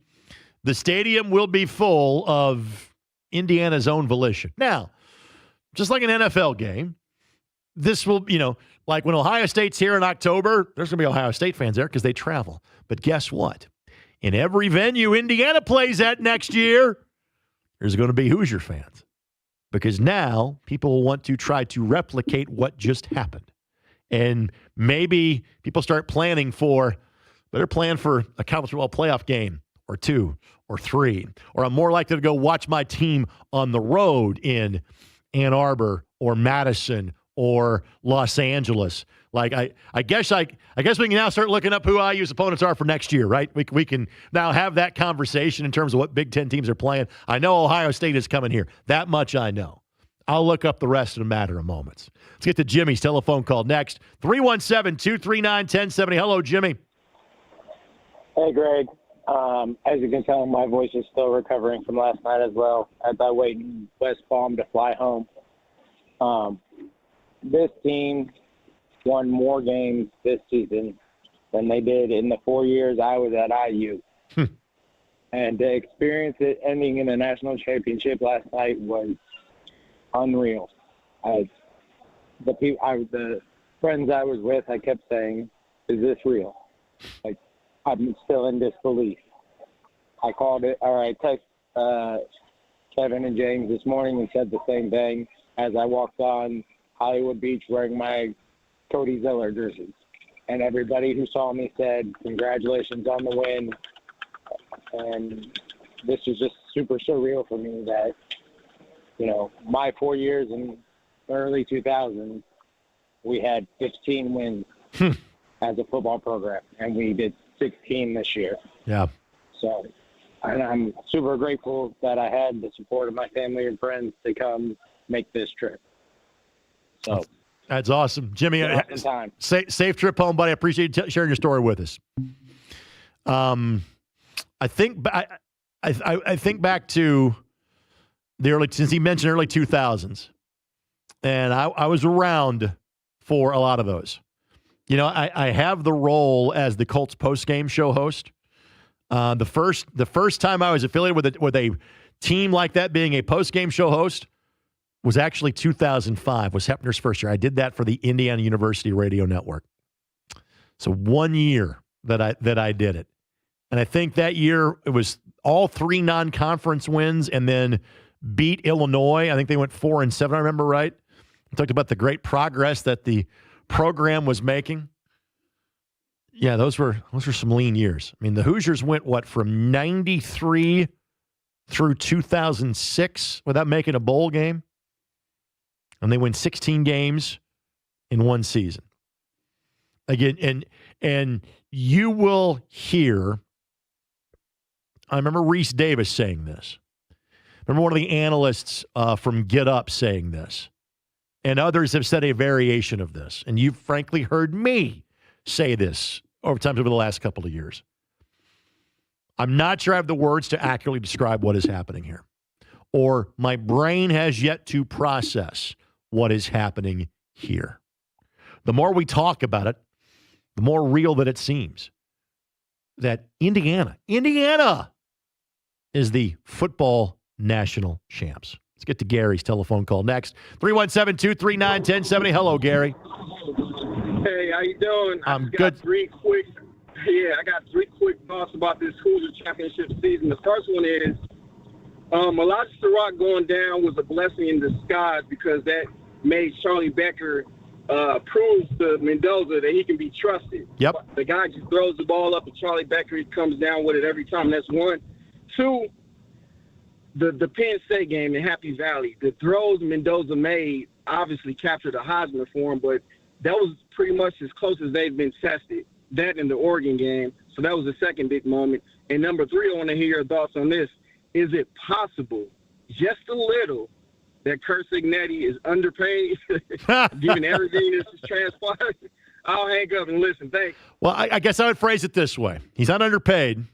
the stadium will be full of Indiana's own volition. Now, just like an NFL game, this will, like when Ohio State's here in October, there's going to be Ohio State fans there because they travel. But guess what? In every venue Indiana plays at next year, there's going to be Hoosier fans. Because now people will want to try to replicate what just happened. And maybe people start better plan for a college football playoff game or 2 or 3. Or I'm more likely to go watch my team on the road in Ann Arbor or Madison or Los Angeles. Like I guess we can now start looking up who IU's opponents are for next year, right? We can now have that conversation in terms of what Big Ten teams are playing. I know Ohio State is coming here. That much I know. I'll look up the rest in a matter of moments. Let's get to Jimmy's telephone call next. 317-239-1070. Hello, Jimmy. Hey, Greg. As you can tell, my voice is still recovering from last night as well as I wait in West Palm to fly home. This team won more games this season than they did in the 4 years I was at IU. And to experience it ending in a national championship last night was unreal. The friends I was with, I kept saying, is this real? Like, I'm still in disbelief. I texted Kevin and James this morning and said the same thing as I walked on Hollywood Beach wearing my Cody Zeller jerseys. And everybody who saw me said, congratulations on the win. And this is just super surreal for me that, my 4 years in early 2000s, we had 15 wins as a football program, and we did 16 this year. Yeah. So I'm super grateful that I had the support of my family and friends to come make this trip. So that's awesome. Jimmy, safe trip home, buddy. I appreciate you sharing your story with us. I think back to since he mentioned early 2000s, and I was around for a lot of those. I have the role as the Colts postgame show host. The first time I was affiliated with a team like that being a postgame show host was actually 2005, was Hepner's first year. I did that for the Indiana University Radio Network. So 1 year that I did it. And I think that year it was all 3 non-conference wins and then beat Illinois. I think they went 4-7, I remember right. I talked about the great progress that the program was making. Yeah, those were some lean years. I mean, the Hoosiers went, from 93 through 2006 without making a bowl game? And they win 16 games in one season. Again, and you will hear, I remember Reese Davis saying this. Remember one of the analysts from Get Up saying this. And others have said a variation of this. And you've frankly heard me say this over the last couple of years. I'm not sure I have the words to accurately describe what is happening here. Or my brain has yet to process what is happening here. the more we talk about it, the more real that it seems. That Indiana is the football national champs. Let's get to Gary's telephone call next. 317-239-1070. Hello, Gary. Hey, how you doing? I'm I good. got three quick thoughts about this Hoosiers championship season. The first one is Elijah Surratt going down was a blessing in disguise because that made Charlie Becker prove to Mendoza that he can be trusted. Yep. The guy just throws the ball up, and Charlie Becker, he comes down with it every time. That's one. Two, the Penn State game in Happy Valley, the throws Mendoza made obviously captured a Heisman for him, but that was pretty much as close as they've been tested. That in the Oregon game. So that was the second big moment. And number three, I want to hear your thoughts on this. Is it possible, just a little, that Kurt Signetti is underpaid, given everything that's transpired? I'll hang up and listen. Thanks. Well, I guess I would phrase it this way. He's not underpaid,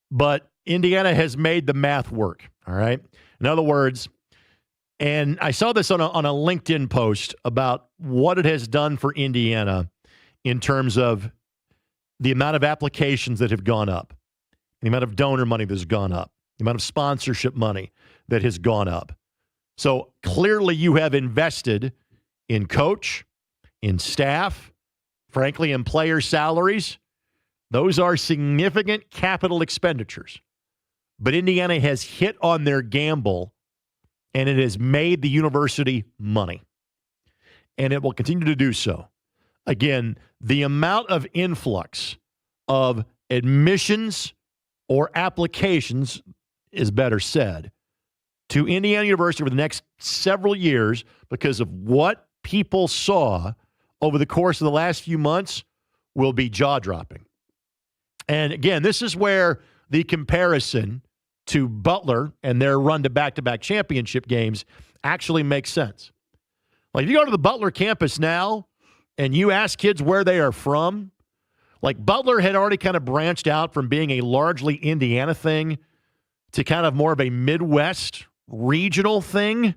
but Indiana has made the math work, all right? In other words, and I saw this on a LinkedIn post about what it has done for Indiana in terms of the amount of applications that have gone up, the amount of donor money that's gone up, the amount of sponsorship money that has gone up. So clearly you have invested in coach, in staff, frankly, in player salaries. Those are significant capital expenditures. But Indiana has hit on their gamble, and it has made the university money. And it will continue to do so. Again, the amount of influx of admissions or applications, is better said, to Indiana University over the next several years because of what people saw over the course of the last few months will be jaw-dropping. And again, this is where the comparison to Butler and their run to back-to-back championship games actually makes sense. Like, if you go to the Butler campus now and you ask kids where they are from, like Butler had already kind of branched out from being a largely Indiana thing to kind of more of a Midwest regional thing.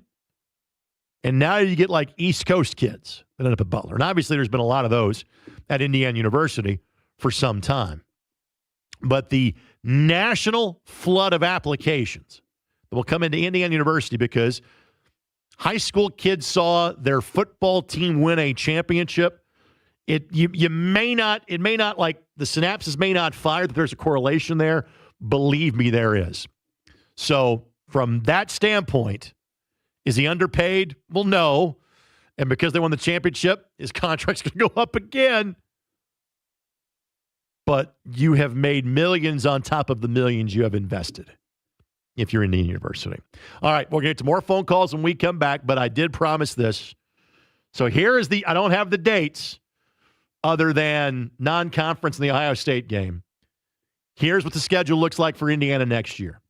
And now you get like East Coast kids that end up at Butler. And obviously there's been a lot of those at Indiana University for some time. But the national flood of applications that will come into Indiana University because high school kids saw their football team win a championship. It may not like the synapses may not fire, that there's a correlation there. Believe me, there is. So from that standpoint, is he underpaid? Well, no. And because they won the championship, his contract's going to go up again. But you have made millions on top of the millions you have invested if you're in Indiana University. All right, we're going to get to more phone calls when we come back, but I did promise this. So here is I don't have the dates other than non-conference in the Ohio State game. Here's what the schedule looks like for Indiana next year.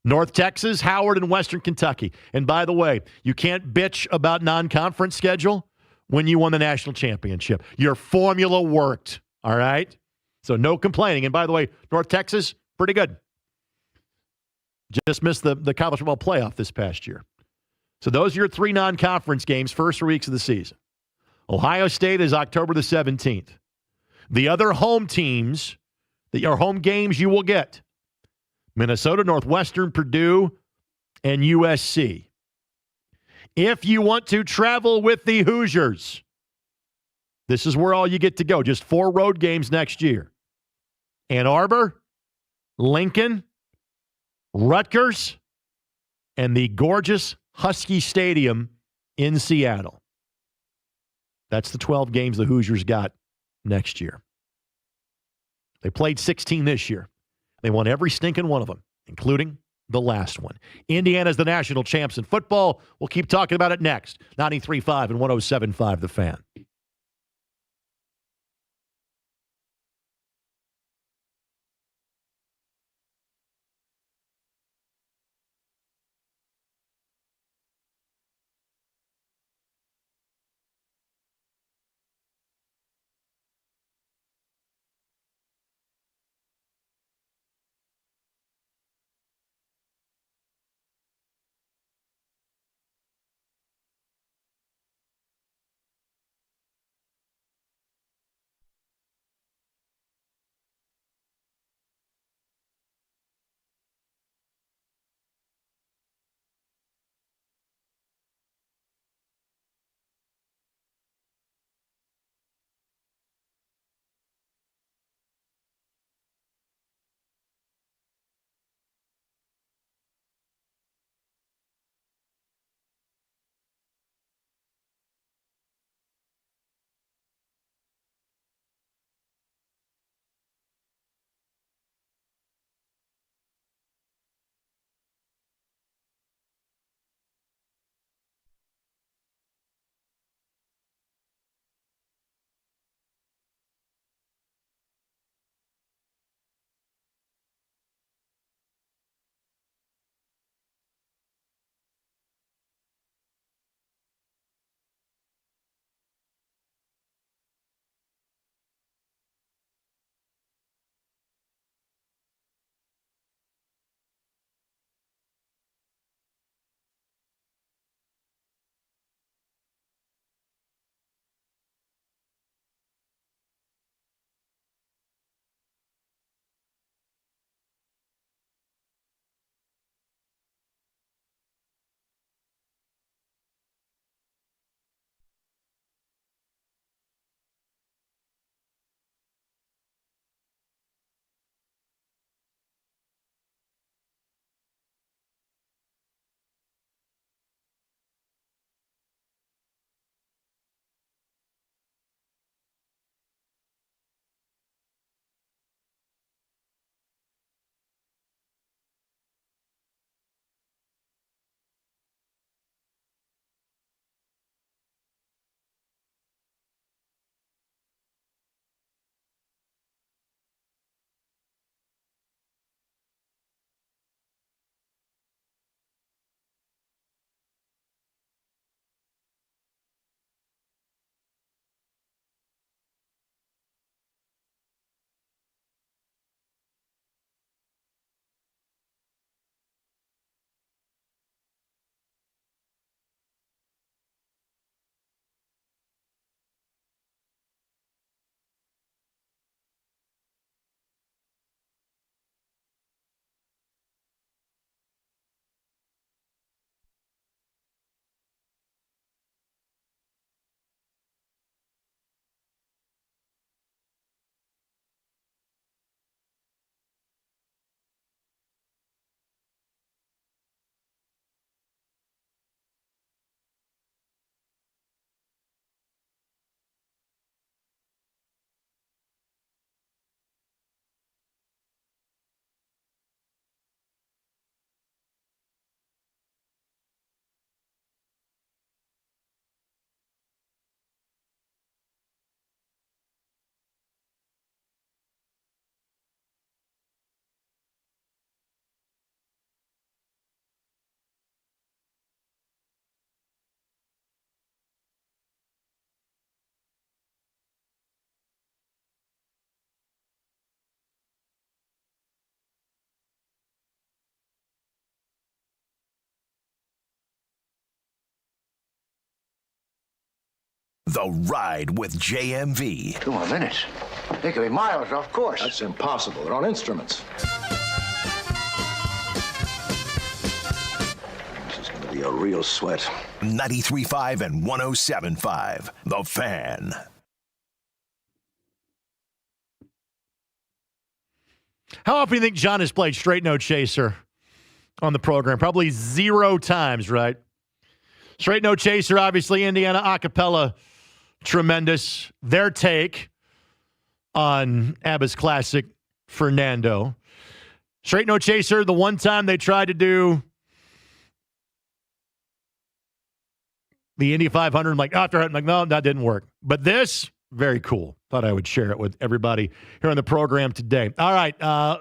North Texas, Howard, and Western Kentucky. And by the way, you can't bitch about non-conference schedule when you won the national championship. Your formula worked, all right? So no complaining. And by the way, North Texas, pretty good. Just missed the college football playoff this past year. So those are your three non-conference games, first 3 weeks of the season. Ohio State is October the 17th. The other home teams, your home games you will get, Minnesota, Northwestern, Purdue, and USC. If you want to travel with the Hoosiers, this is where all you get to go. Just 4 road games next year. Ann Arbor, Lincoln, Rutgers, and the gorgeous Husky Stadium in Seattle. That's the 12 games the Hoosiers got next year. They played 16 this year. They won every stinking one of them, including the last one. Indiana's the national champs in football. We'll keep talking about it next. 93.5 and 107.5 The Fan. The Ride with JMV. 2 more minutes. They could be miles off course. That's impossible. They're on instruments. This is going to be a real sweat. 93.5 and 107.5. The Fan. How often do you think John has played Straight No Chaser on the program? Probably 0 times, right? Straight No Chaser, obviously, Indiana acapella, tremendous. Their take on ABBA's classic, Fernando. Straight No Chaser, the one time they tried to do the Indy 500, I'm like, no, that didn't work. But this, very cool. Thought I would share it with everybody here on the program today. All right,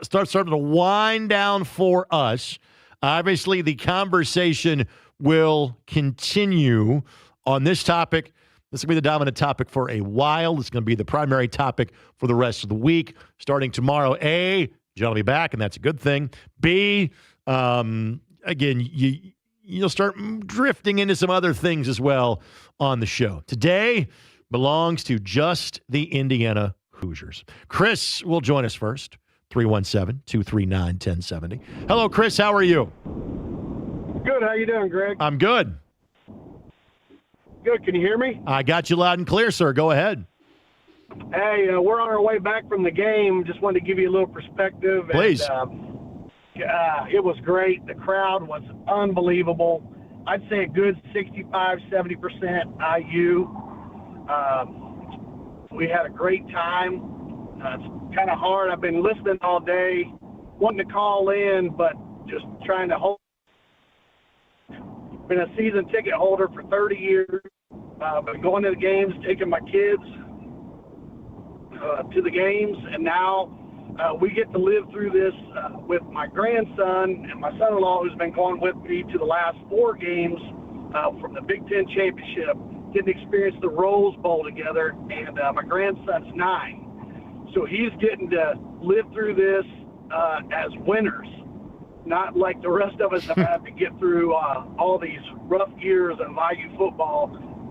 starting to wind down for us. Obviously, the conversation will continue on this topic. This will be the dominant topic for a while. It's going to be the primary topic for the rest of the week. Starting tomorrow, A, John will be back, and that's a good thing. B, again, you'll start drifting into some other things as well on the show. Today belongs to just the Indiana Hoosiers. Chris will join us first, 317-239-1070. Hello, Chris. How are you? Good. How you doing, Greg? I'm good. Good. Can you hear me? I got you loud and clear, sir. Go ahead. Hey, we're on our way back from the game. Just wanted to give you a little perspective. Please. And, it was great. The crowd was unbelievable. I'd say a good 65-70% IU. We had a great time. It's kind of hard. I've been listening all day, wanting to call in, but just trying to hold. Been a season ticket holder for 30 years. Been going to the games, taking my kids to the games, and now we get to live through this with my grandson and my son-in-law, who's been going with me to the last 4 games from the Big Ten Championship. Getting to experience the Rose Bowl together, and my grandson's 9. So he's getting to live through this as winners, not like the rest of us have had to get through all these rough years of IU football.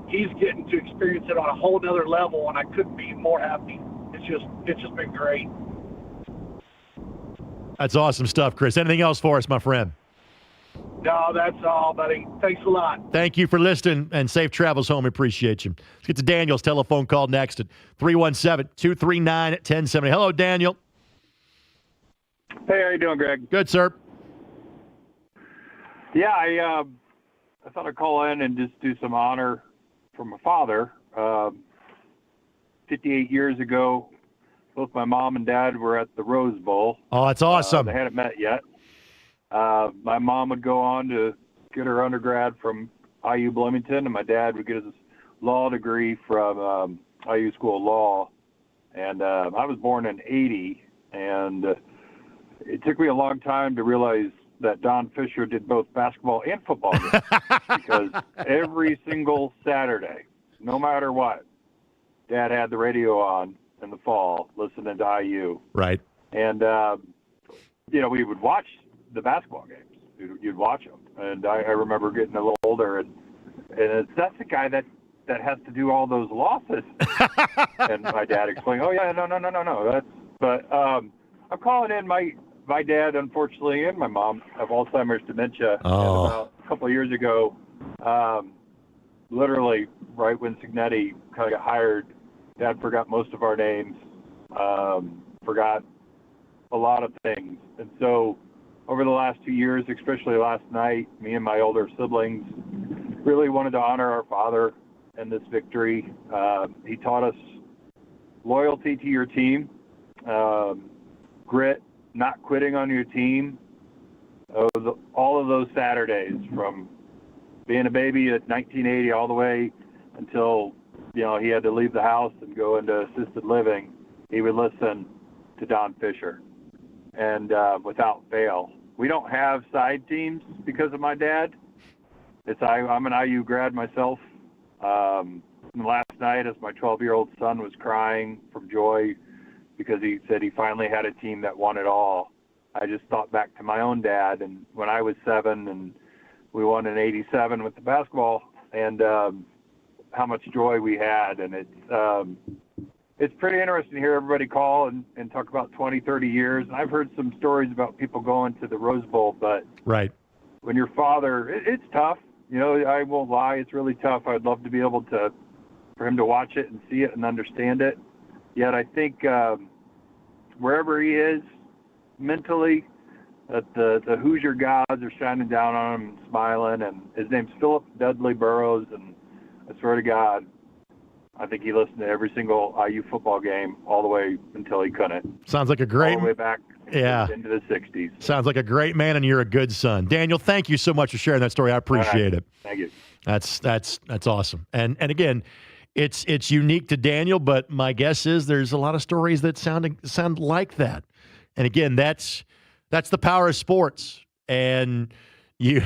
He's getting to experience it on a whole nother level, and I couldn't be more happy. It's just been great. That's awesome stuff, Chris. Anything else for us, my friend? No, that's all, buddy. Thanks a lot. Thank you for listening, and safe travels home. We appreciate you. Let's get to Daniel's telephone call next at 317-239-1070. Hello, Daniel. Hey, how you doing, Greg? Good, sir. Yeah, I thought I'd call in and just do some honor for my father. 58 years ago, both my mom and dad were at the Rose Bowl. Oh, that's awesome. They hadn't met yet. My mom would go on to get her undergrad from IU Bloomington, and my dad would get his law degree from IU School of Law. And I was born in 80, and it took me a long time to realize that Don Fisher did both basketball and football games because every single Saturday, no matter what, Dad had the radio on in the fall listening to IU. Right. And, we would watch the basketball games. You'd watch them. And I remember getting a little older, and that's the guy that has to do all those losses. And my dad explained, no. I'm calling in my dad, unfortunately, and my mom have Alzheimer's dementia. Oh. And about a couple of years ago, literally right when Signetti kind of got hired, Dad forgot most of our names, forgot a lot of things. And so over the last 2 years, especially last night, me and my older siblings really wanted to honor our father in this victory. He taught us loyalty to your team, grit, not quitting on your team. All of those Saturdays from being a baby at 1980 all the way until, he had to leave the house and go into assisted living, he would listen to Don Fisher. And without fail. We don't have side teams because of my dad. I'm an IU grad myself. Last night, as my 12-year-old son was crying from joy because he said he finally had a team that won it all, I just thought back to my own dad and when I was 7 and we won in 87 with the basketball. And how much joy we had. And it's pretty interesting to hear everybody call and talk about 20, 30 years. And I've heard some stories about people going to the Rose Bowl, but right. When your father, it's tough. You know, I won't lie, it's really tough. I'd love to be able for him to watch it and see it and understand it. Yet I think wherever he is mentally, that the Hoosier gods are shining down on him and smiling. And his name's Philip Dudley Burrows, and I swear to God, I think he listened to every single IU football game all the way until he couldn't. Sounds like a great all the way back into the 60s. Sounds like a great man, and you're a good son. Daniel, thank you so much for sharing that story. I appreciate it. Thank you. That's awesome. And again, it's unique to Daniel, but my guess is there's a lot of stories that sound like that. And again, that's the power of sports. And you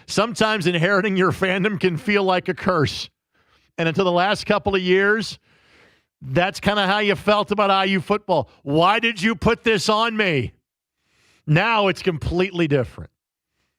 sometimes inheriting your fandom can feel like a curse. And until the last couple of years, that's kind of how you felt about IU football. Why did you put this on me? Now it's completely different.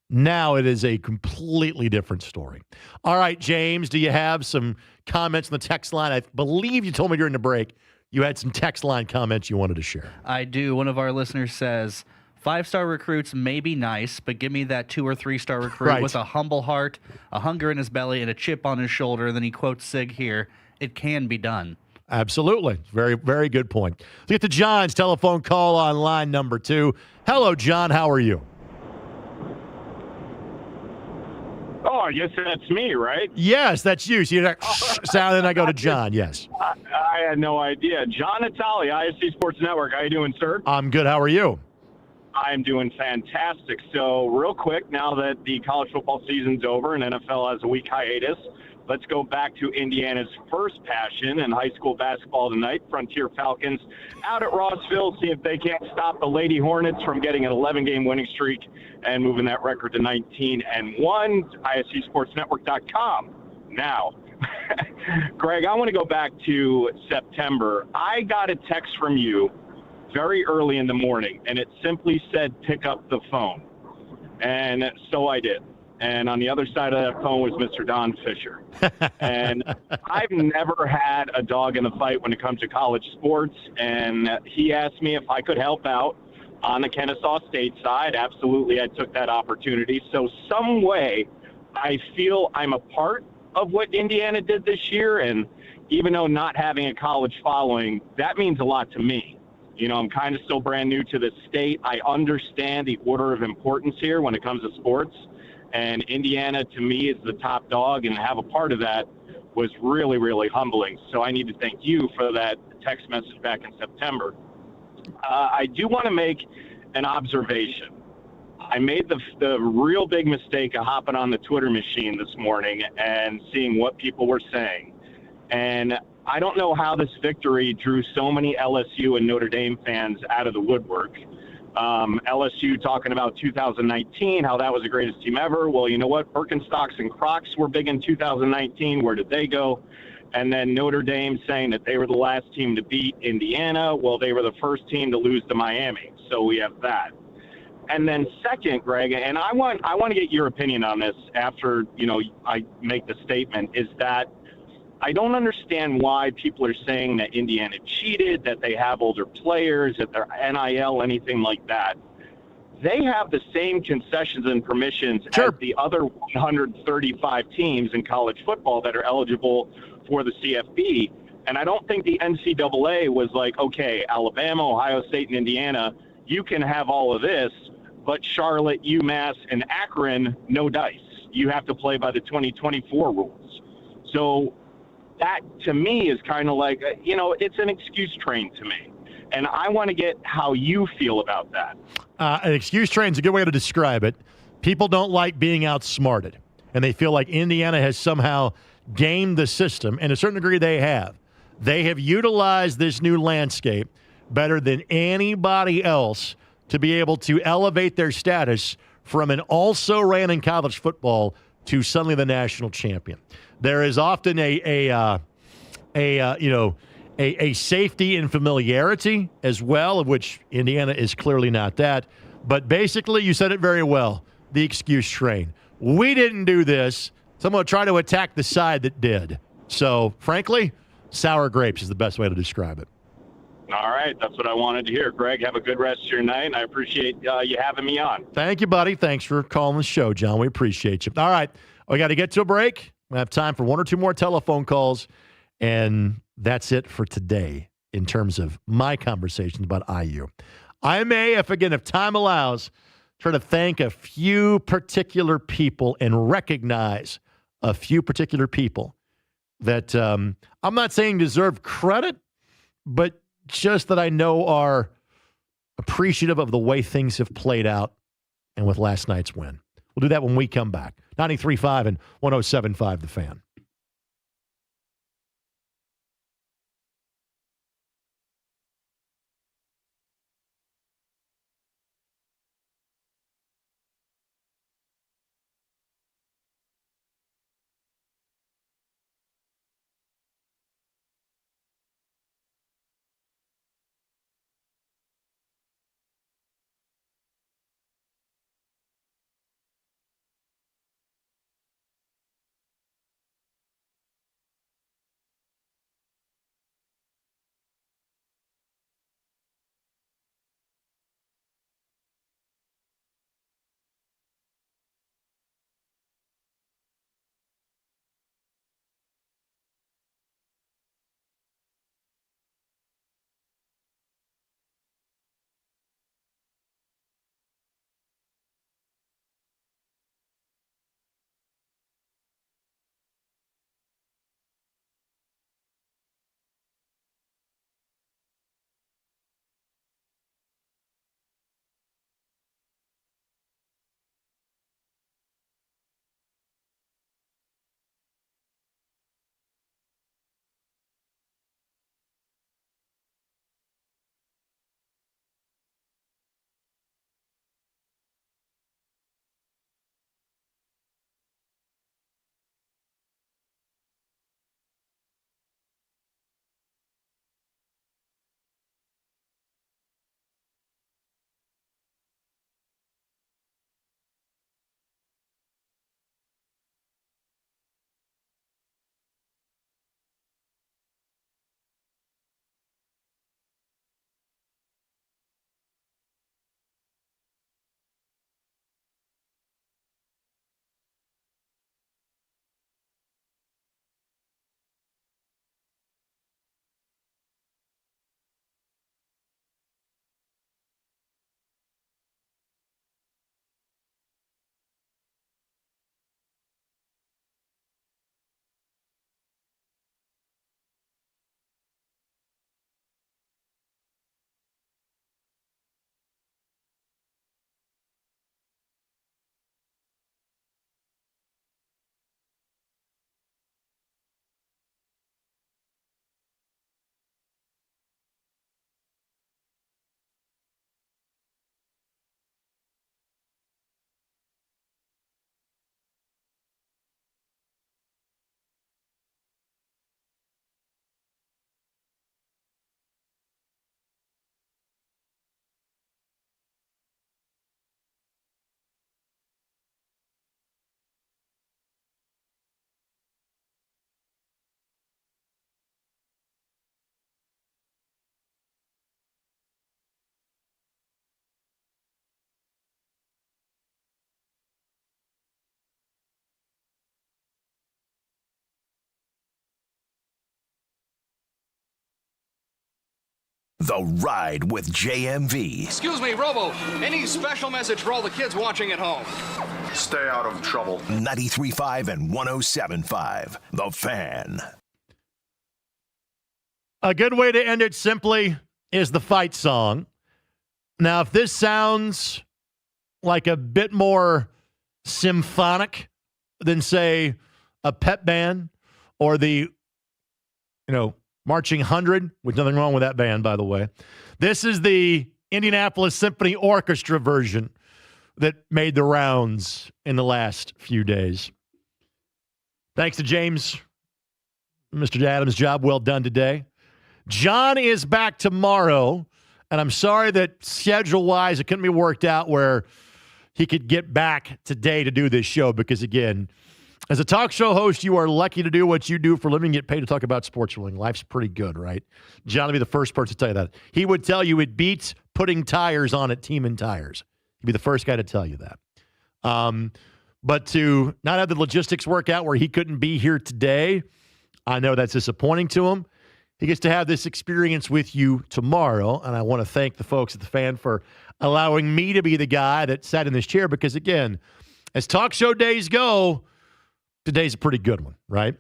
Now it is a completely different story. All right, James, do you have some comments on the text line? I believe you told me during the break you had some text line comments you wanted to share. I do. One of our listeners says, 5-star recruits may be nice, but give me that 2 or 3-star recruit with a humble heart, a hunger in his belly, and a chip on his shoulder. And then he quotes Sig here. It can be done. Absolutely. Very, very good point. Let's get to John's telephone call on line number 2. Hello, John. How are you? Oh, I guess that's me, right? Yes, that's you. So you're like, sound, and I go to John. Yes. I had no idea. John Natali, ISC Sports Network. How you doing, sir? I'm good. How are you? I'm doing fantastic. So real quick, now that the college football season's over and NFL has a week hiatus, let's go back to Indiana's first passion in high school basketball tonight. Frontier Falcons out at Rossville, see if they can't stop the Lady Hornets from getting an 11-game winning streak and moving that record to 19-1. ISCSportsNetwork.com. Now, Greg, I want to go back to September. I got a text from you very early in the morning, and it simply said, pick up the phone. And so I did. And on the other side of that phone was Mr. Don Fisher. And I've never had a dog in the fight when it comes to college sports. And he asked me if I could help out on the Kennesaw State side. Absolutely, I took that opportunity. So some way, I feel I'm a part of what Indiana did this year. And even though not having a college following, that means a lot to me. You know, I'm kind of still brand new to the state. I understand the order of importance here when it comes to sports. And Indiana, to me, is the top dog, and to have a part of that was really, really humbling. So I need to thank you for that text message back in September. I do want to make an observation. I made the real big mistake of hopping on the Twitter machine this morning and seeing what people were saying. And I don't know how this victory drew so many LSU and Notre Dame fans out of the woodwork. LSU talking about 2019, how that was the greatest team ever. Well, you know what? Birkenstocks and Crocs were big in 2019. Where did they go? And then Notre Dame saying that they were the last team to beat Indiana. Well, they were the first team to lose to Miami. So we have that. And then second, Greg, and I want to get your opinion on this after, you know, I make the statement, is that I don't understand why people are saying that Indiana cheated, that they have older players, that they're NIL, anything like that. They have the same concessions and permissions as the other 135 teams in college football that are eligible for the CFB. And I don't think the NCAA was like, okay, Alabama, Ohio State, and Indiana, you can have all of this, but Charlotte, UMass, and Akron, no dice. You have to play by the 2024 rules. So that, to me, is kind of like, you know, it's an excuse train to me. And I want to get how you feel about that. An excuse train is a good way to describe it. People don't like being outsmarted, and they feel like Indiana has somehow gamed the system. And to a certain degree, they have. They have utilized this new landscape better than anybody else to be able to elevate their status from an also-ran in college football to suddenly the national champion. There is often a safety and familiarity as well, of which Indiana is clearly not that. But basically, you said it very well, the excuse train. We didn't do this, so I'm going to try to attack the side that did. So, frankly, sour grapes is the best way to describe it. All right. That's what I wanted to hear. Greg, have a good rest of your night, and I appreciate you having me on. Thank you, buddy. Thanks for calling the show, John. We appreciate you. All right. We got to get to a break. We have time for one or two more telephone calls, and that's it for today in terms of my conversations about IU. I may, if time allows, try to thank a few particular people and recognize a few particular people that I'm not saying deserve credit, but just that I know are appreciative of the way things have played out and with last night's win. We'll do that when we come back. 93.5 and 107.5 The Fan. The Ride with JMV. Excuse me, Robo. Any special message for all the kids watching at home? Stay out of trouble. 93.5 and 107.5. The Fan. A good way to end it simply is the fight song. Now, if this sounds like a bit more symphonic than, say, a pep band or the, Marching 100, with nothing wrong with that band, by the way. This is the Indianapolis Symphony Orchestra version that made the rounds in the last few days. Thanks to James, Mr. Adams, job well done today. John is back tomorrow, and I'm sorry that schedule-wise it couldn't be worked out where he could get back today to do this show because, again, As a talk show host, you are lucky to do what you do for a living and get paid to talk about sports wrestling. Life's pretty good, right? John will be the first person to tell you that. He would tell you it beats putting tires on at Team Tires. He'd be the first guy to tell you that. But to not have the logistics work out where he couldn't be here today, I know that's disappointing to him. He gets to have this experience with you tomorrow, and I want to thank the folks at the Fan for allowing me to be the guy that sat in this chair because, again, as talk show days go, today's a pretty good one, right?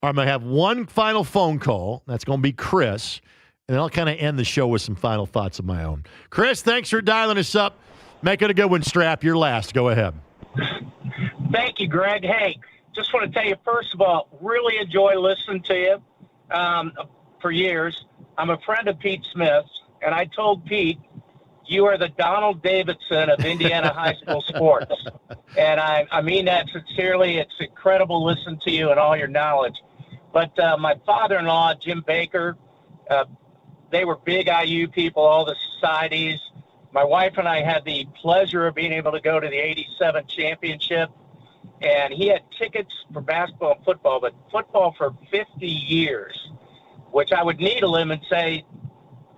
I'm going to have one final phone call. That's going to be Chris, and then I'll kind of end the show with some final thoughts of my own. Chris, thanks for dialing us up. Make it a good one, Strap. You're last. Go ahead. Thank you, Greg. Hey, just want to tell you, first of all, really enjoy listening to you for years. I'm a friend of Pete Smith's, and I told Pete, you are the Donald Davidson of Indiana high school sports. And I mean that sincerely. It's incredible listening to you and all your knowledge. But my father-in-law, Jim Baker, they were big IU people, all the societies. My wife and I had the pleasure of being able to go to the 87 championship. And he had tickets for basketball and football, but football for 50 years, which I would needle him and say,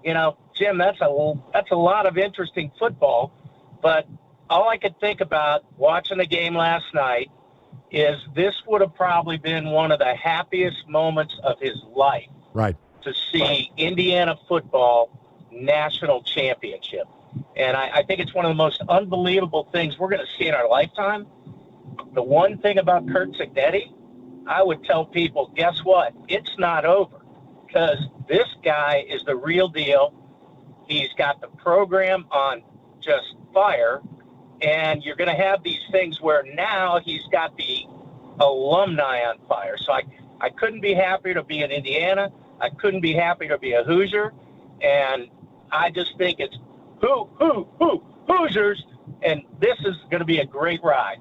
you know, Jim, that's a lot of interesting football. But all I could think about watching the game last night is this would have probably been one of the happiest moments of his life. Right. To see Indiana football national championship. And I think it's one of the most unbelievable things we're going to see in our lifetime. The one thing about Curt Signetti, I would tell people, guess what? It's not over, because this guy is the real deal. He's got the program on just fire, and you're going to have these things where now he's got the alumni on fire. So I couldn't be happier to be in Indiana. I couldn't be happier to be a Hoosier, and I just think it's Hoosiers, and this is going to be a great ride.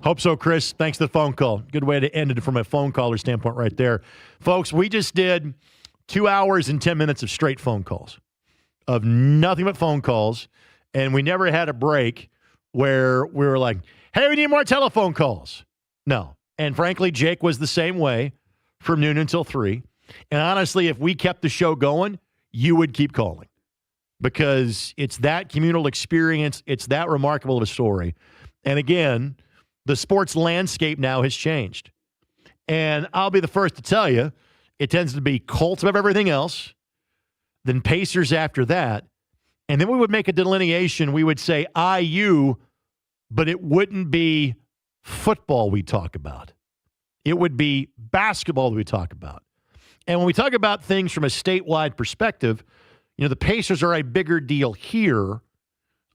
Hope so, Chris. Thanks for the phone call. Good way to end it from a phone caller standpoint right there. Folks, we just did 2 hours and 10 minutes of straight phone calls, of nothing but phone calls, and we never had a break where we were like, hey, we need more telephone calls. No. And frankly, Jake was the same way from noon until 3. And honestly, if we kept the show going, you would keep calling because it's that communal experience. It's that remarkable of a story. And again, the sports landscape now has changed. And I'll be the first to tell you, it tends to be Colts above everything else, then Pacers after that. And then we would make a delineation. We would say IU, but it wouldn't be football we talk about. It would be basketball we talk about. And when we talk about things from a statewide perspective, you know, the Pacers are a bigger deal here.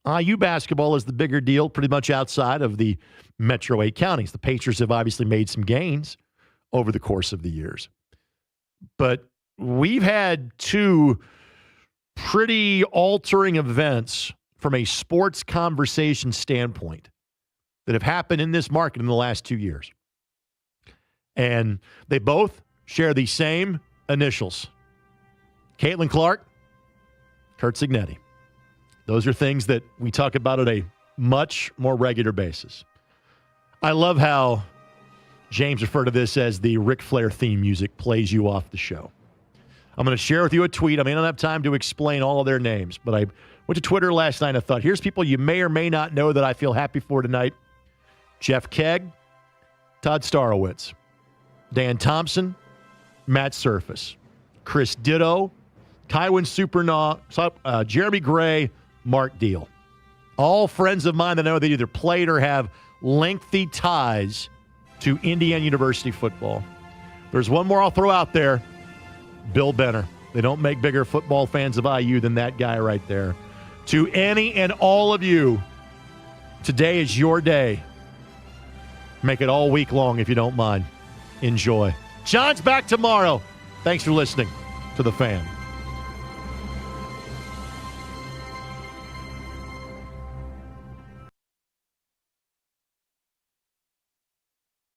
IU basketball is the bigger deal pretty much outside of the Metro 8 counties. The Pacers have obviously made some gains over the course of the years. But we've had two pretty altering events from a sports conversation standpoint that have happened in this market in the last 2 years. And they both share the same initials. Caitlin Clark, Curt Signetti. Those are things that we talk about on a much more regular basis. I love how James referred to this as the Ric Flair theme music plays you off the show. I'm going to share with you a tweet. I may not have time to explain all of their names, but I went to Twitter last night and I thought, here's people you may or may not know that I feel happy for tonight. Jeff Kegg, Todd Starowitz, Dan Thompson, Matt Surface, Chris Ditto, Kywin Supernaw, Jeremy Gray, Mark Deal. All friends of mine that I know that either played or have lengthy ties to Indiana University football. There's one more I'll throw out there. Bill Benner. They don't make bigger football fans of IU than that guy right there. To any and all of you, today is your day. Make it all week long if you don't mind. Enjoy. John's back tomorrow. Thanks for listening to The Fan.